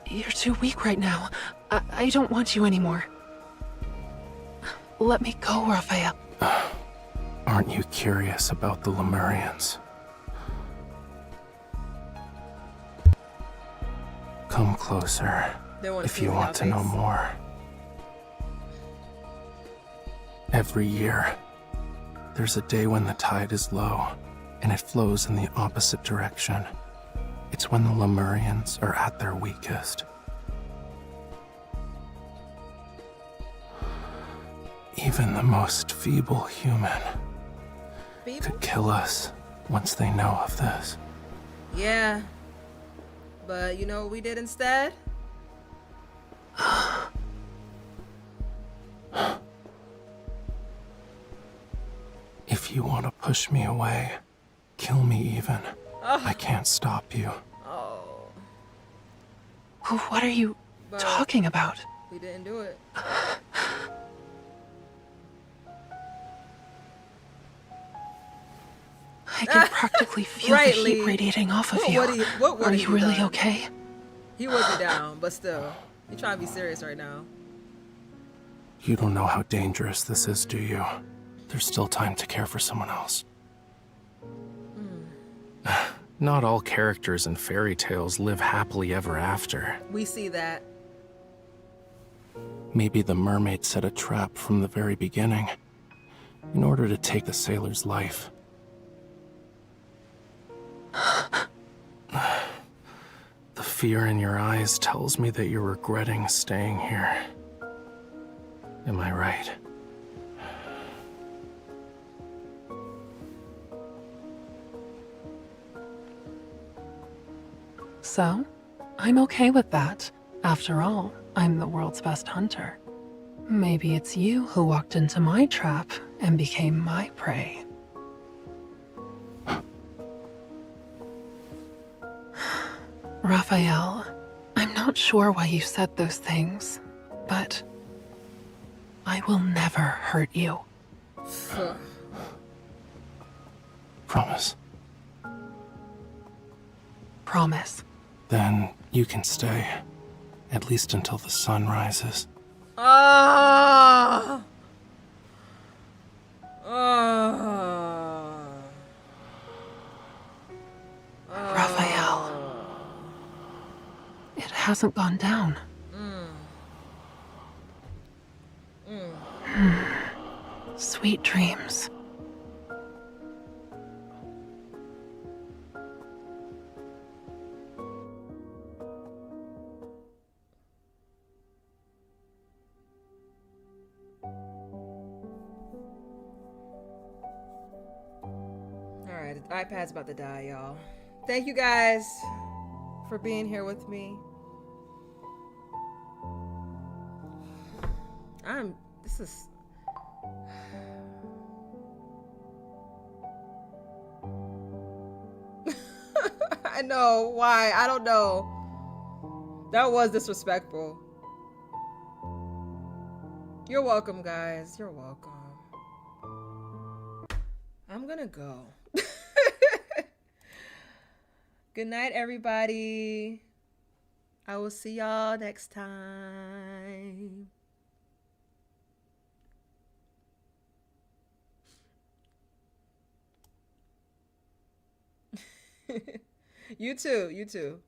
[SPEAKER 21] You're too weak right now. I don't want you anymore. Let me go, Raphael.
[SPEAKER 2] Aren't you curious about the Lemurians? Come closer if you want to know more. Every year, there's a day when the tide is low, and it flows in the opposite direction. It's when the Lemurians are at their weakest. Even the most feeble human could kill us once they know of this.
[SPEAKER 1] Yeah. But you know what we did instead?
[SPEAKER 2] If you want to push me away, kill me even. I can't stop you.
[SPEAKER 1] Oh.
[SPEAKER 21] What are you talking about?
[SPEAKER 1] We didn't do it.
[SPEAKER 21] I can practically feel the heat radiating off of you. Are you really okay?
[SPEAKER 1] He wasn't down, but still. You trying to be serious right now.
[SPEAKER 2] You don't know how dangerous this is, do you? There's still time to care for someone else. Not all characters in fairy tales live happily ever after.
[SPEAKER 1] We see that.
[SPEAKER 2] Maybe the mermaid set a trap from the very beginning in order to take the sailor's life. The fear in your eyes tells me that you're regretting staying here. Am I right?
[SPEAKER 21] So, I'm okay with that. After all, I'm the world's best hunter. Maybe it's you who walked into my trap and became my prey. Raphael, I'm not sure why you said those things, but I will never hurt you.
[SPEAKER 2] Promise.
[SPEAKER 21] Promise.
[SPEAKER 2] Then you can stay, at least until the sun rises.
[SPEAKER 1] Oh.
[SPEAKER 21] Raphael. It hasn't gone down. Sweet dreams.
[SPEAKER 1] Alright, the iPad's about to die, y'all. Thank you guys for being here with me. This is... I know, why? I don't know. That was disrespectful. You're welcome, guys. You're welcome. I'm gonna go. Good night, everybody. I will see y'all next time. You too. You too.